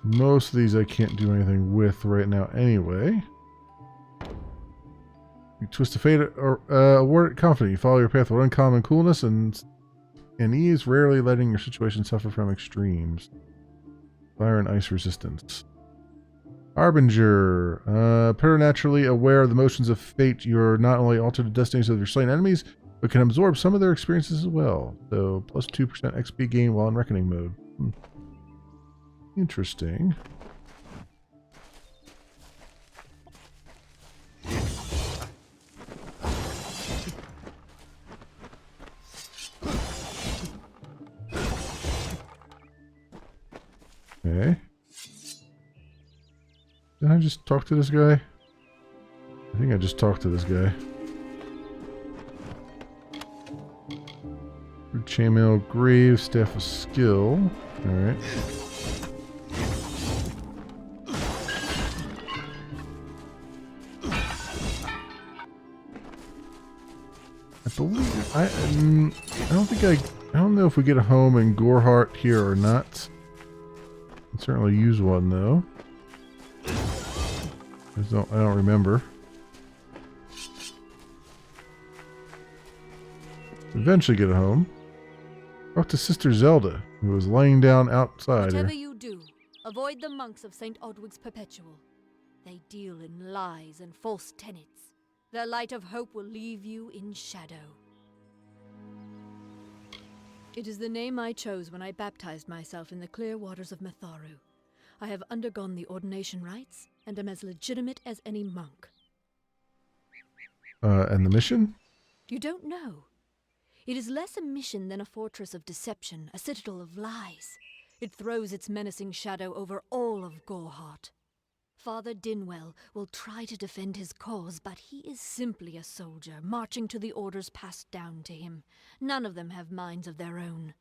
Most of these I can't do anything with right now anyway. You twist of fate or award it confident. You follow your path with uncommon coolness and ease, rarely letting your situation suffer from extremes. Fire and ice resistance. Harbinger. Preternaturally aware of the motions of fate, you're not only alter the destinies of your slain enemies, but can absorb some of their experiences as well. So, plus 2% XP gain while in Reckoning mode. Interesting. Okay. Did I just talk to this guy? I think I just talked to this guy. Chainmail Grave, Staff of Skill. Alright. I believe I don't know if we get a home in Gorehart here or not. Can certainly use one though. I don't remember. Eventually get a home. Talk to Sister Zelda, who was laying down outside Whatever here. you do, avoid the monks of St. Odwig's Perpetual. They deal in lies and false tenets. Their light of hope will leave you in shadow. It is the name I chose when I baptized myself in the clear waters of Mitharu. I have undergone the ordination rites and am as legitimate as any monk. And the mission? You don't know. It is less a mission than a fortress of deception, a citadel of lies. It throws its menacing shadow over all of Gorhart. Father Dinwell will try to defend his cause, but he is simply a soldier, marching to the orders passed down to him. None of them have minds of their own.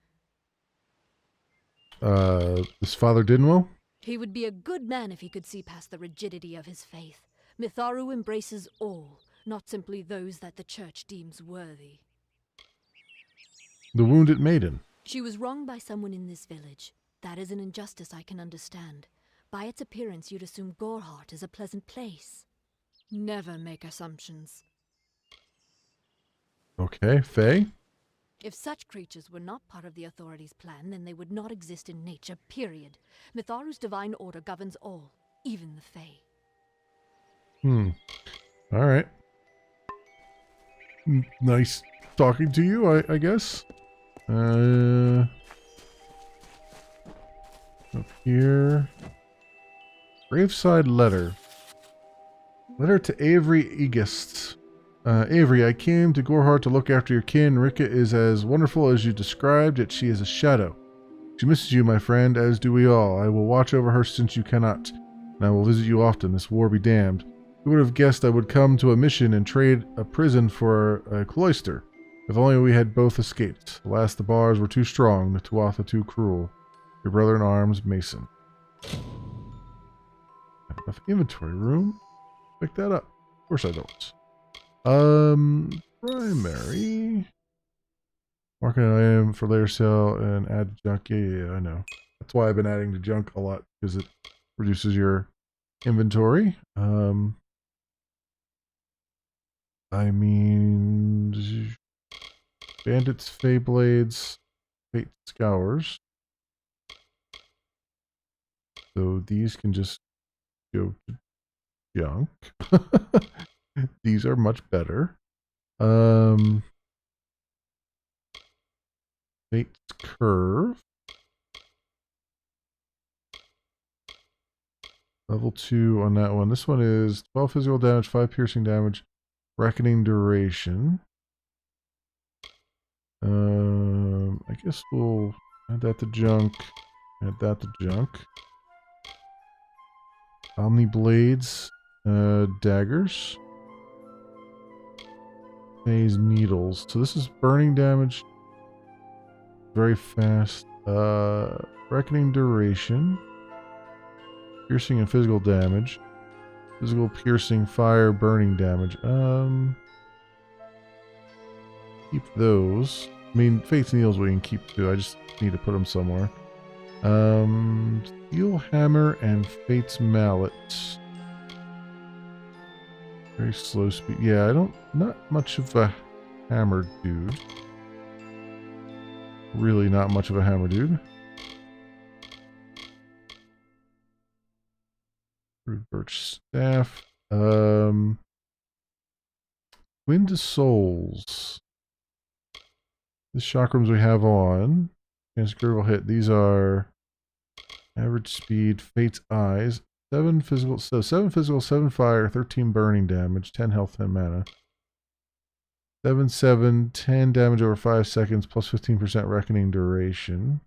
This Father Dinwell? He would be a good man if he could see past the rigidity of his faith. Mitharu embraces all, not simply those that the church deems worthy. The Wounded Maiden. She was wronged by someone in this village. That is an injustice I can understand. By its appearance, you'd assume Gorhart is a pleasant place. Never make assumptions. Okay, Faye? If such creatures were not part of the authorities' plan, then they would not exist in nature, period. Mitharu's divine order governs all, even the Fae. Alright. Nice talking to you, I guess. Up here. Graveside letter. Letter to Avery Egist. Avery, I came to Gorhart to look after your kin. Rika is as wonderful as you described, yet she is a shadow. She misses you, my friend, as do we all. I will watch over her since you cannot, and I will visit you often, this war be damned. Who would have guessed I would come to a mission and trade a prison for a cloister? If only we had both escaped. Alas, the bars were too strong, the Tuatha too cruel. Your brother in arms, Mason. Have enough inventory room? Pick that up. Of course I don't. Primary. Marking an item for later sale and add junk. Yeah, I know. That's why I've been adding to junk a lot, because it reduces your inventory. I mean, bandits, fey blades, fate scours. So these can just go to junk. These are much better. Fate's curve. Level 2 on that one. This one is 12 physical damage, 5 piercing damage, reckoning duration. I guess we'll add that to junk. Add that to junk. Omni blades, daggers. Phase needles. So this is burning damage. Very fast. Reckoning duration. Piercing and physical damage. Physical, piercing, fire, burning damage. Keep those. I mean, Fate's Needles we can keep too. I just need to put them somewhere. Steel Hammer and Fate's Mallet. Very slow speed. Yeah, not much of a hammer dude. Really not much of a hammer dude. Birch Staff. Wind of Souls. The chakrams we have on. Chance critical hit. These are average speed, Fate's Eyes. 7 physical, 7 fire, 13 burning damage, 10 health, 10 mana. 7, 10 damage over 5 seconds, plus 15% reckoning duration.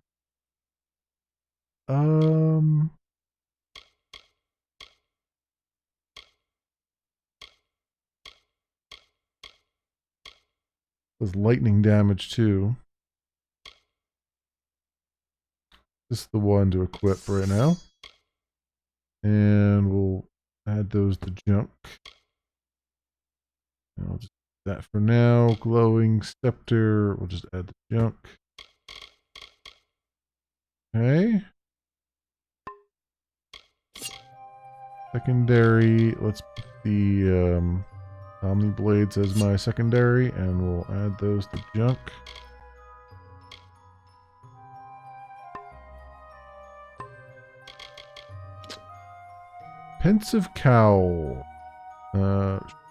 Does lightning damage too. This is the one to equip right now. And we'll add those to junk. And I'll just do that for now. Glowing scepter. We'll just add the junk. Okay. Secondary. Let's put the Omni Blades as my secondary, and we'll add those to junk. Pensive Cowl.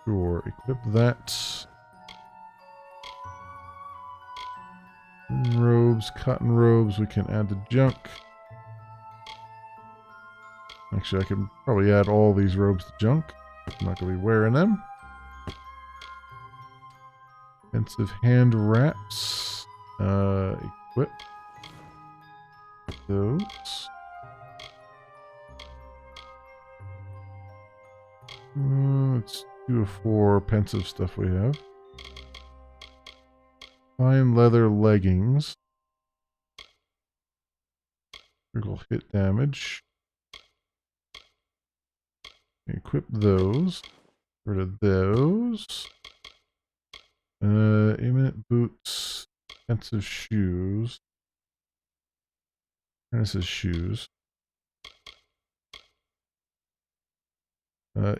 Sure. Equip that. Robe robes, cotton robes, we can add to junk. Actually, I can probably add all these robes to junk. I'm not going to be wearing them. Expensive hand wraps. Equip those. Let's do a 4 pensive stuff we have. Fine leather leggings. Critical hit damage. Equip those. Get rid of those. Imminent boots. Expensive shoes. This is shoes.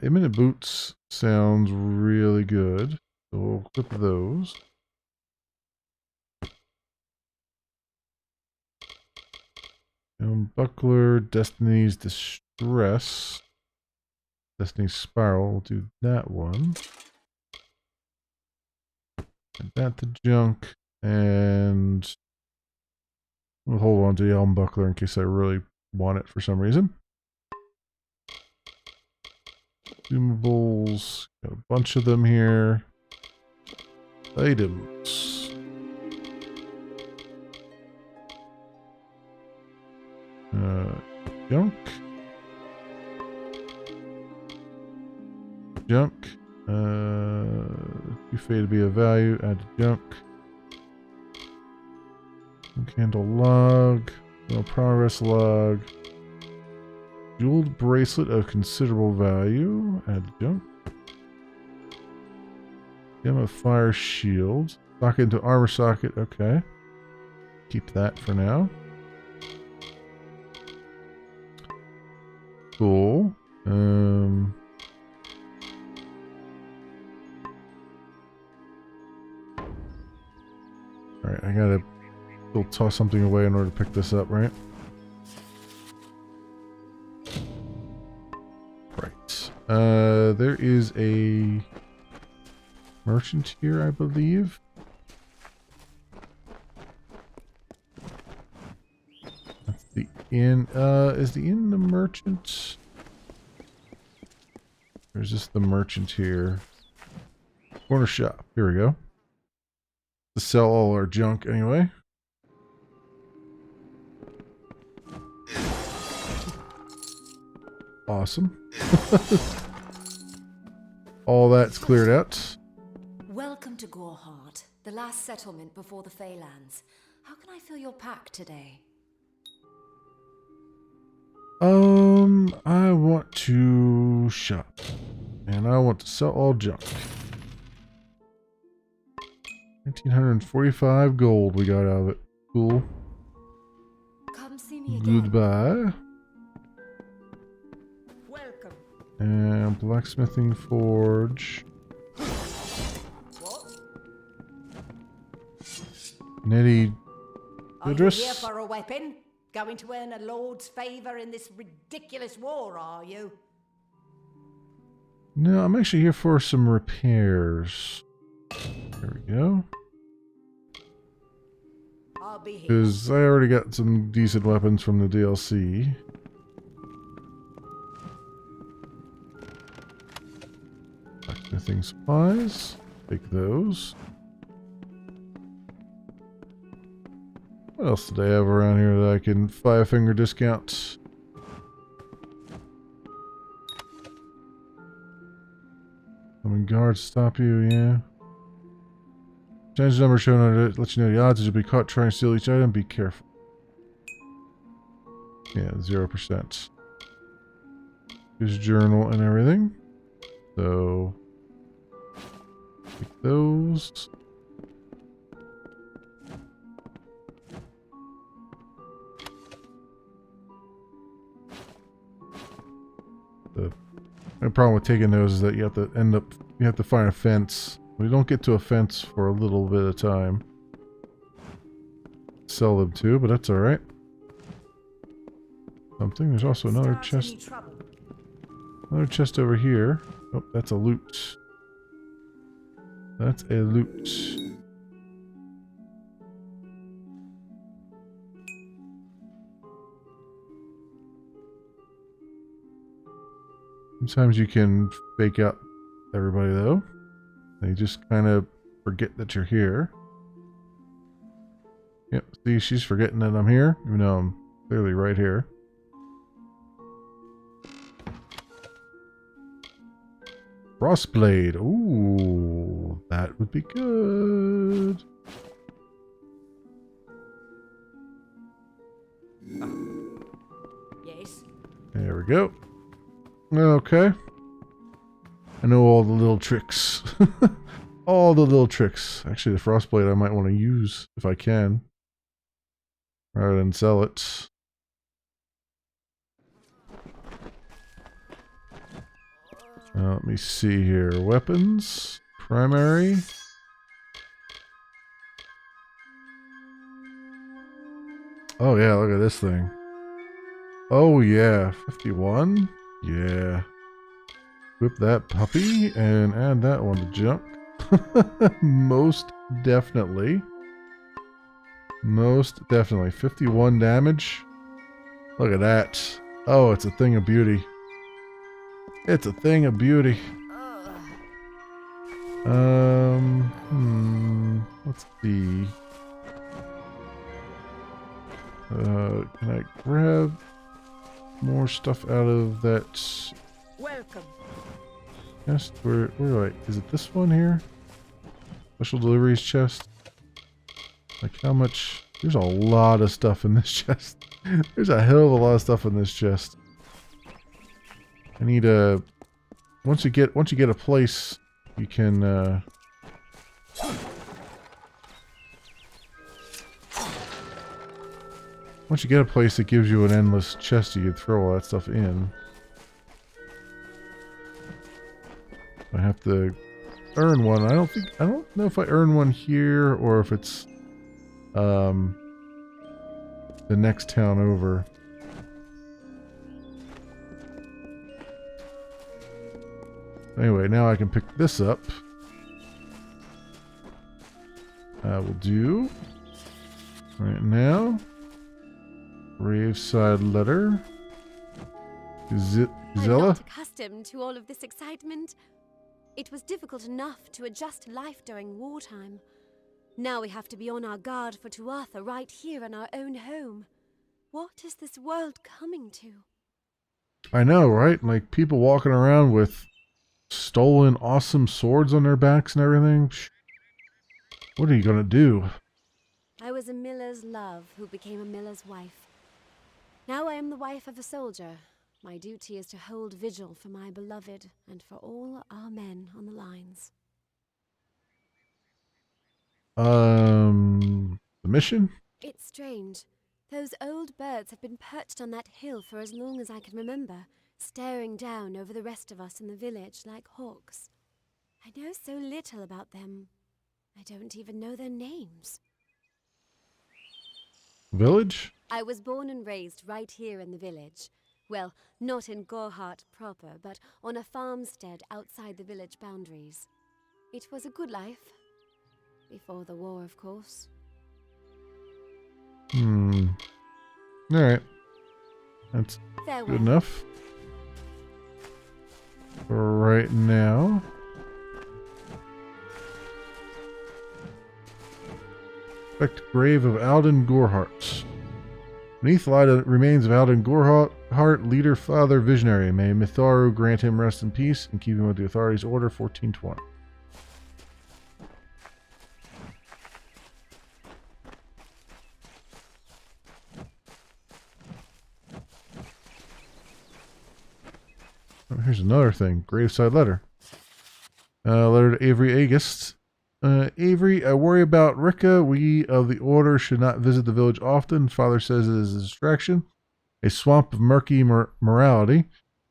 Imminent boots sounds really good. So we'll equip those. Buckler, Destiny's Distress. Destiny's Spiral, we'll do that one. Add that to junk. And we'll hold on to the Elm Buckler in case I really want it for some reason. Consumables, got a bunch of them here. Items. Junk. Junk. Too fade to be of value. Add to junk. Candle log. No progress log. Jeweled bracelet of considerable value. Add to junk. Gem of fire shield. Socket into armor socket. Okay. Keep that for now. Cool. Alright, I gotta still toss something away in order to pick this up, right? Right. There is a merchant here, I believe. That's the inn. Is the inn the merchant? Or is this the merchant here? Corner shop. Here we go. To sell all our junk anyway. Awesome. All that's cleared out. Welcome to Goreheart, the last settlement before the Feylands. How can I fill your pack today? I want to shop. And I want to sell all junk. 1945 gold we got out of it. Cool. Come see me again. Goodbye. Welcome. And blacksmithing forge. What? Nettie Are you Idris. here for a weapon? Going to earn a lord's favour in this ridiculous war, are you? No, I'm actually here for some repairs. There we go. I'll be here. Because I already got some decent weapons from the DLC. Blacksmithing supplies. Take those. What else did I have around here that I can five-finger discount? Coming guards stop you, yeah. Change the number shown under it, let you know the odds as you'll be caught trying to steal each item. Be careful. Yeah, 0%. His journal and everything. So, take those. The problem with taking those is that you have to find a fence. We don't get to a fence for a little bit of time. Sell them too, but that's alright. Something. There's also another chest. Another chest over here. Oh, that's a loot. That's a loot. Sometimes you can fake out everybody, though. They just kind of forget that you're here. Yep, see, she's forgetting that I'm here, even though I'm clearly right here. Frostblade. Ooh, that would be good. Yes. There we go. Okay. I know all the little tricks. All the little tricks. Actually, the Frostblade I might want to use if I can, rather than sell it. Let me see here. Weapons. Primary. Oh yeah, look at this thing. Oh yeah, 51? Yeah. Whip that puppy and add that one to junk. Most definitely. Most definitely. 51 damage. Look at that. Oh, it's a thing of beauty. It's a thing of beauty. Let's see. Can I grab more stuff out of that? Welcome. Chest? Where do I? Is it this one here? Special deliveries chest. Like how much? There's a lot of stuff in this chest. There's a hell of a lot of stuff in this chest. I need a. Once you get a place, you can. Once you get a place that gives you an endless chest, you can throw all that stuff in. I have to earn one. I don't know if I earn one here or if it's the next town over. Anyway, now I can pick this up. I will do right now. Graveside letter. I'm Zilla? not accustomed to all of this excitement. It was difficult enough to adjust to life during wartime. Now we have to be on our guard for Tuatha right here in our own home. What is this world coming to? I know, right? Like people walking around with stolen awesome swords on their backs and everything. What are you gonna do? I was a miller's love who became a miller's wife. Now I am the wife of a soldier. My duty is to hold vigil for my beloved and for all our men on the lines. The mission? It's strange. Those old birds have been perched on that hill for as long as I can remember, staring down over the rest of us in the village like hawks. I know so little about them. I don't even know their names. Village? I was born and raised right here in the village. Well, not in Gorhart proper, but on a farmstead outside the village boundaries. It was a good life. Before the war, of course. Alright. That's Farewell. good enough. For right now. Expect grave of Alden Gorhart. Beneath lie the remains of Alden Gorhart, leader, father, visionary. May Mitharu grant him rest in peace and keep him with the authorities' order 1420. Oh, here's another thing. Graveside letter. Letter to Avery Agist. Avery, I worry about Rika. We of the Order should not visit the village often. Father says it is a distraction. A swamp of murky morality.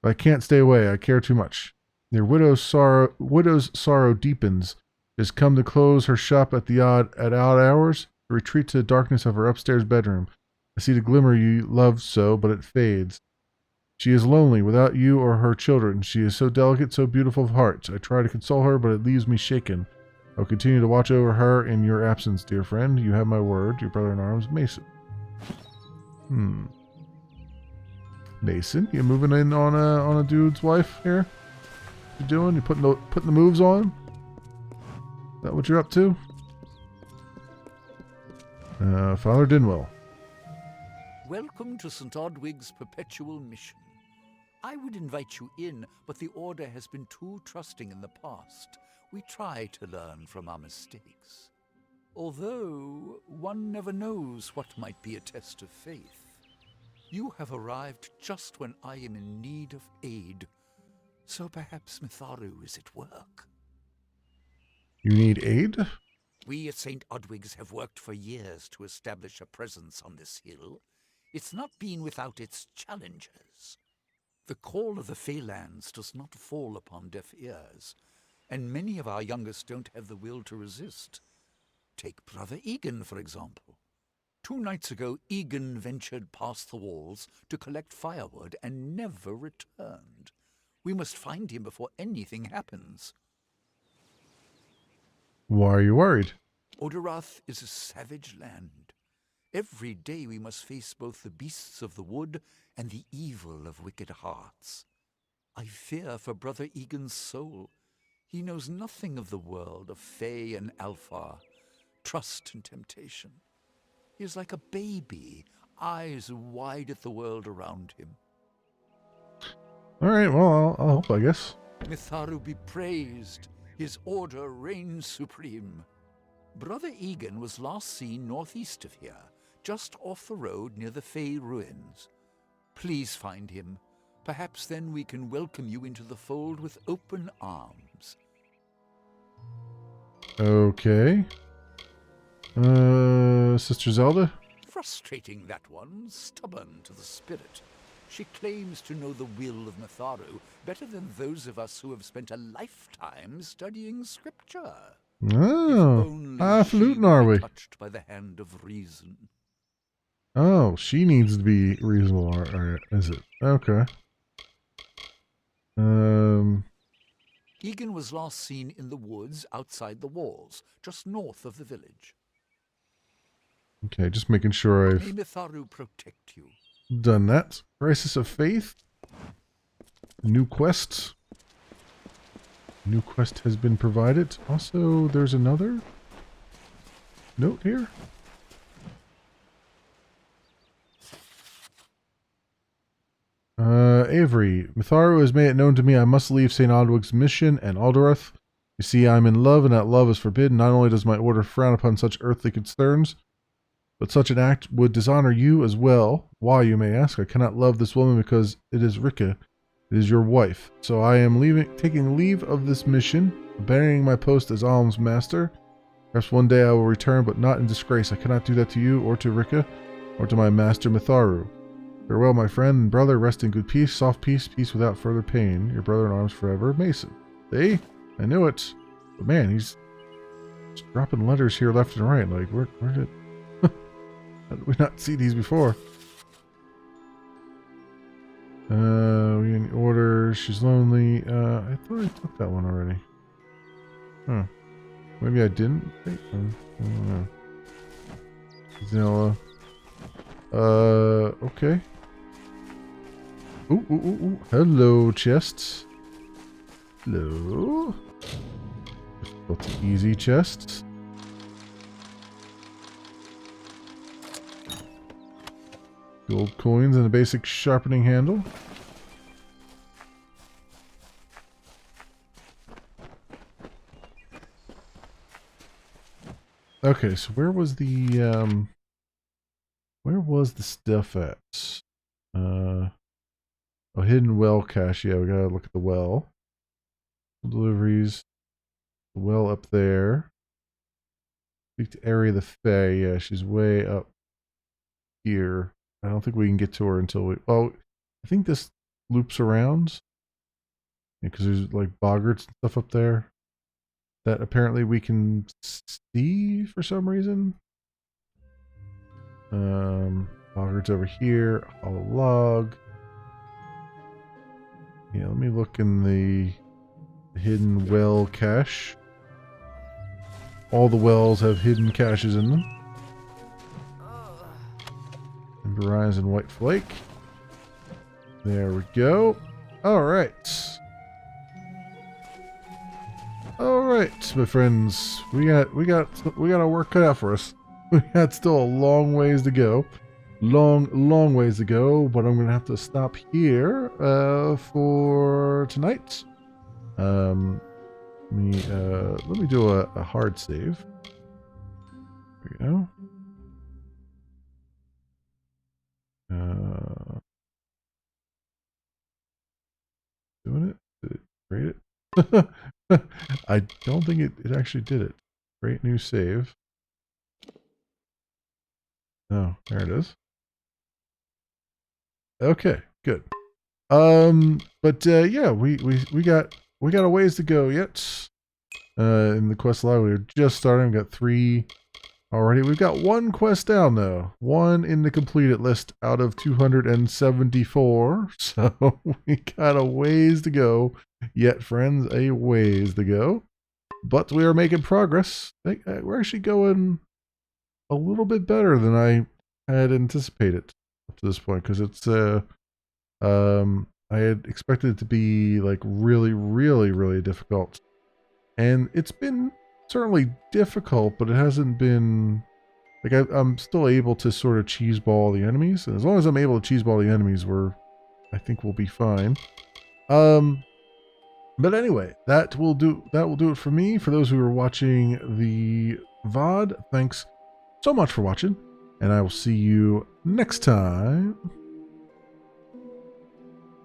But I can't stay away. I care too much. Their widow's sorrow deepens. She has come to close her shop at odd hours. To retreat to the darkness of her upstairs bedroom. I see the glimmer you loved so, but it fades. She is lonely without you or her children. She is so delicate, so beautiful of heart. I try to console her, but it leaves me shaken. I'll continue to watch over her in your absence, dear friend. You have my word. Your brother-in-arms, Mason. Mason, you moving in on a dude's wife here? What you doing? You putting the moves on? Is that what you're up to? Father Dinwell. Welcome to St. Odwig's perpetual mission. I would invite you in, but the Order has been too trusting in the past. We try to learn from our mistakes. Although, one never knows what might be a test of faith. You have arrived just when I am in need of aid. So perhaps Mitharu is at work. You need aid? We at St. Odwig's have worked for years to establish a presence on this hill. It's not been without its challenges. The call of the Feylands does not fall upon deaf ears, and many of our youngest don't have the will to resist. Take Brother Egan, for example. 2 nights ago, Egan ventured past the walls to collect firewood and never returned. We must find him before anything happens. Why are you worried? Oderath is a savage land. Every day we must face both the beasts of the wood and the evil of wicked hearts. I fear for Brother Egan's soul. He knows nothing of the world of Fey and Alpha, trust and temptation. He is like a baby, eyes wide at the world around him. All right, well, I'll help, I guess. Mitharu be praised. His order reigns supreme. Brother Egan was last seen northeast of here, just off the road near the Fey ruins. Please find him. Perhaps then we can welcome you into the fold with open arms. Okay. Sister Zelda? Frustrating, that one. Stubborn to the spirit. She claims to know the will of Mitharu better than those of us who have spent a lifetime studying scripture. Oh, flute are we? Touched by the hand of reason. Oh, she needs to be reasonable, is it? Okay. Egan was last seen in the woods outside the walls, just north of the village. Okay, just making sure I've May Mitharu protect you. done that. Crisis of Faith. New quest. New quest has been provided. Also, there's another note here. Avery. Mitharu has made it known to me I must leave St. Odwig's mission and Alderath. You see, I'm in love, and that love is forbidden. Not only does my order frown upon such earthly concerns, but such an act would dishonor you as well. Why, you may ask? I cannot love this woman because it is Rika. It is your wife. So I am taking leave of this mission, abandoning my post as Alm's master. Perhaps one day I will return, but not in disgrace. I cannot do that to you, or to Rika, or to my master Mitharu. Farewell, my friend and brother. Rest in good peace, soft peace, peace without further pain. Your brother in arms forever, Mason. See? I knew it. But man, he's just dropping letters here left and right. Like, where did... How did we not see these before? We in order. She's lonely. I thought I took that one already. Huh. Maybe I didn't take one. I don't know. Zilla. Okay. Ooh. Hello, chests. Hello. Difficult, easy chests. Gold coins and a basic sharpening handle. Okay, so where was the stuff at? A hidden well cache. Yeah, we gotta look at the well. Deliveries. The well up there. Speak to Area the Fae. Yeah, she's way up here. I don't think we can get to her until we... Well, I think this loops around. Yeah, because there's like boggarts and stuff up there that apparently we can see for some reason. Boggarts over here. Hollow log. Yeah, let me look in the hidden well cache. All the wells have hidden caches in them. Ember Rise and White Flake. There we go. All right. All right, my friends. We got our work cut out for us. We got still a long ways to go. Long ways to go, but I'm going to have to stop here for tonight. Let me do a hard save. There we go. Doing it? Did it create it? I don't think it actually did it. Create new save. Oh, there it is. Okay, good. But yeah, we got a ways to go yet. In the quest line, we're just starting. We've got 3 already. We've got 1 quest down though. 1 in the completed list out of 274. So we got a ways to go yet, friends. A ways to go. But we are making progress. We're actually going a little bit better than I had anticipated up to this point, because it's I had expected it to be like really difficult, and it's been certainly difficult, but it hasn't been like I'm still able to sort of cheeseball the enemies, and as long as I'm able to cheeseball the enemies, I think we'll be fine. But anyway, that will do it for me. For those who are watching the VOD, thanks so much for watching, and I will see you next time.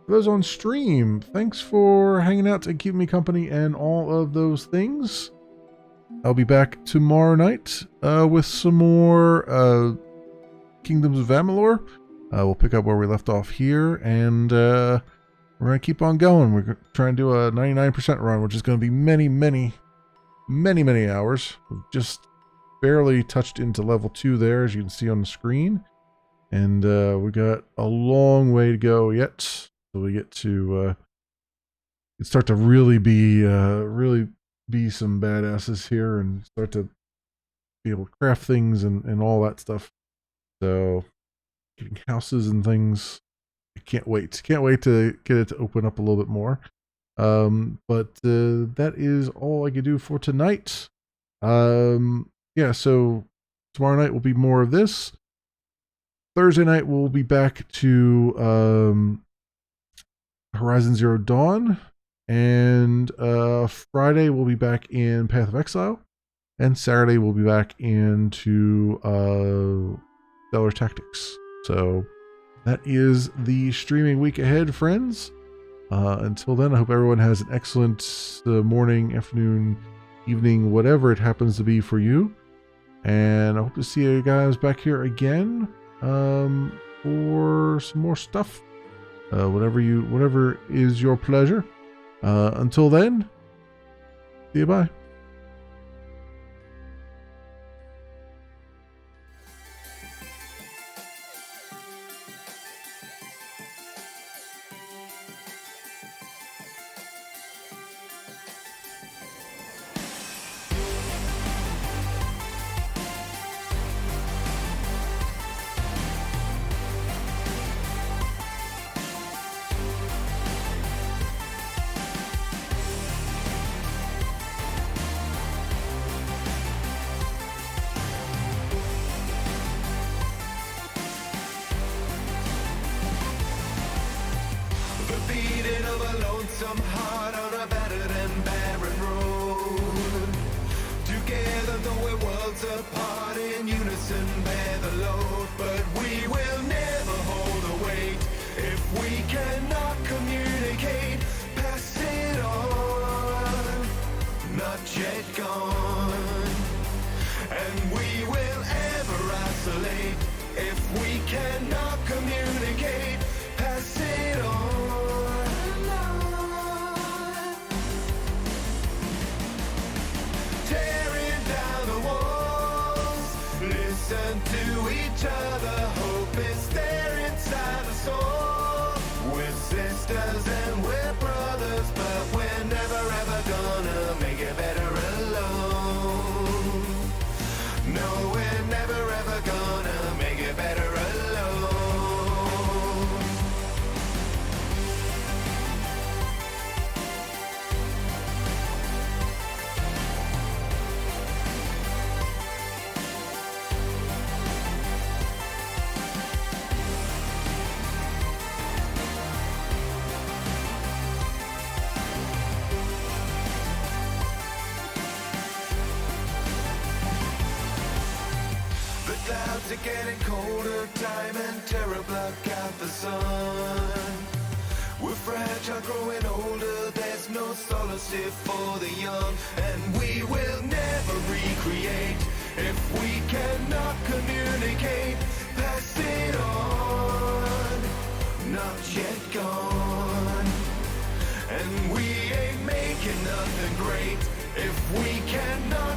For those on stream, thanks for hanging out and keeping me company and all of those things. I'll be back tomorrow night with some more Kingdoms of Amalur. We'll pick up where we left off here, and we're going to keep on going. We're trying to do a 99% run, which is going to be many hours. We've just barely touched into level 2 there, as you can see on the screen. And we got a long way to go yet. So we get to start to really be some badasses here and start to be able to craft things and all that stuff. So getting houses and things. I can't wait. Can't wait to get it to open up a little bit more. But that is all I can do for tonight. Yeah, so tomorrow night will be more of this. Thursday night we'll be back to Horizon Zero Dawn. And Friday we'll be back in Path of Exile. And Saturday we'll be back into Stellar Tactics. So that is the streaming week ahead, friends. Until then, I hope everyone has an excellent morning, afternoon, evening, whatever it happens to be for you. And I hope to see you guys back here again for some more stuff. Whatever is your pleasure. Until then, see you, bye. clouds are getting colder, time and terror block out the sun. We're fragile, growing older, there's no solace here for the young. And we will never recreate if we cannot communicate. Pass it on, not yet gone. And we ain't making nothing great if we cannot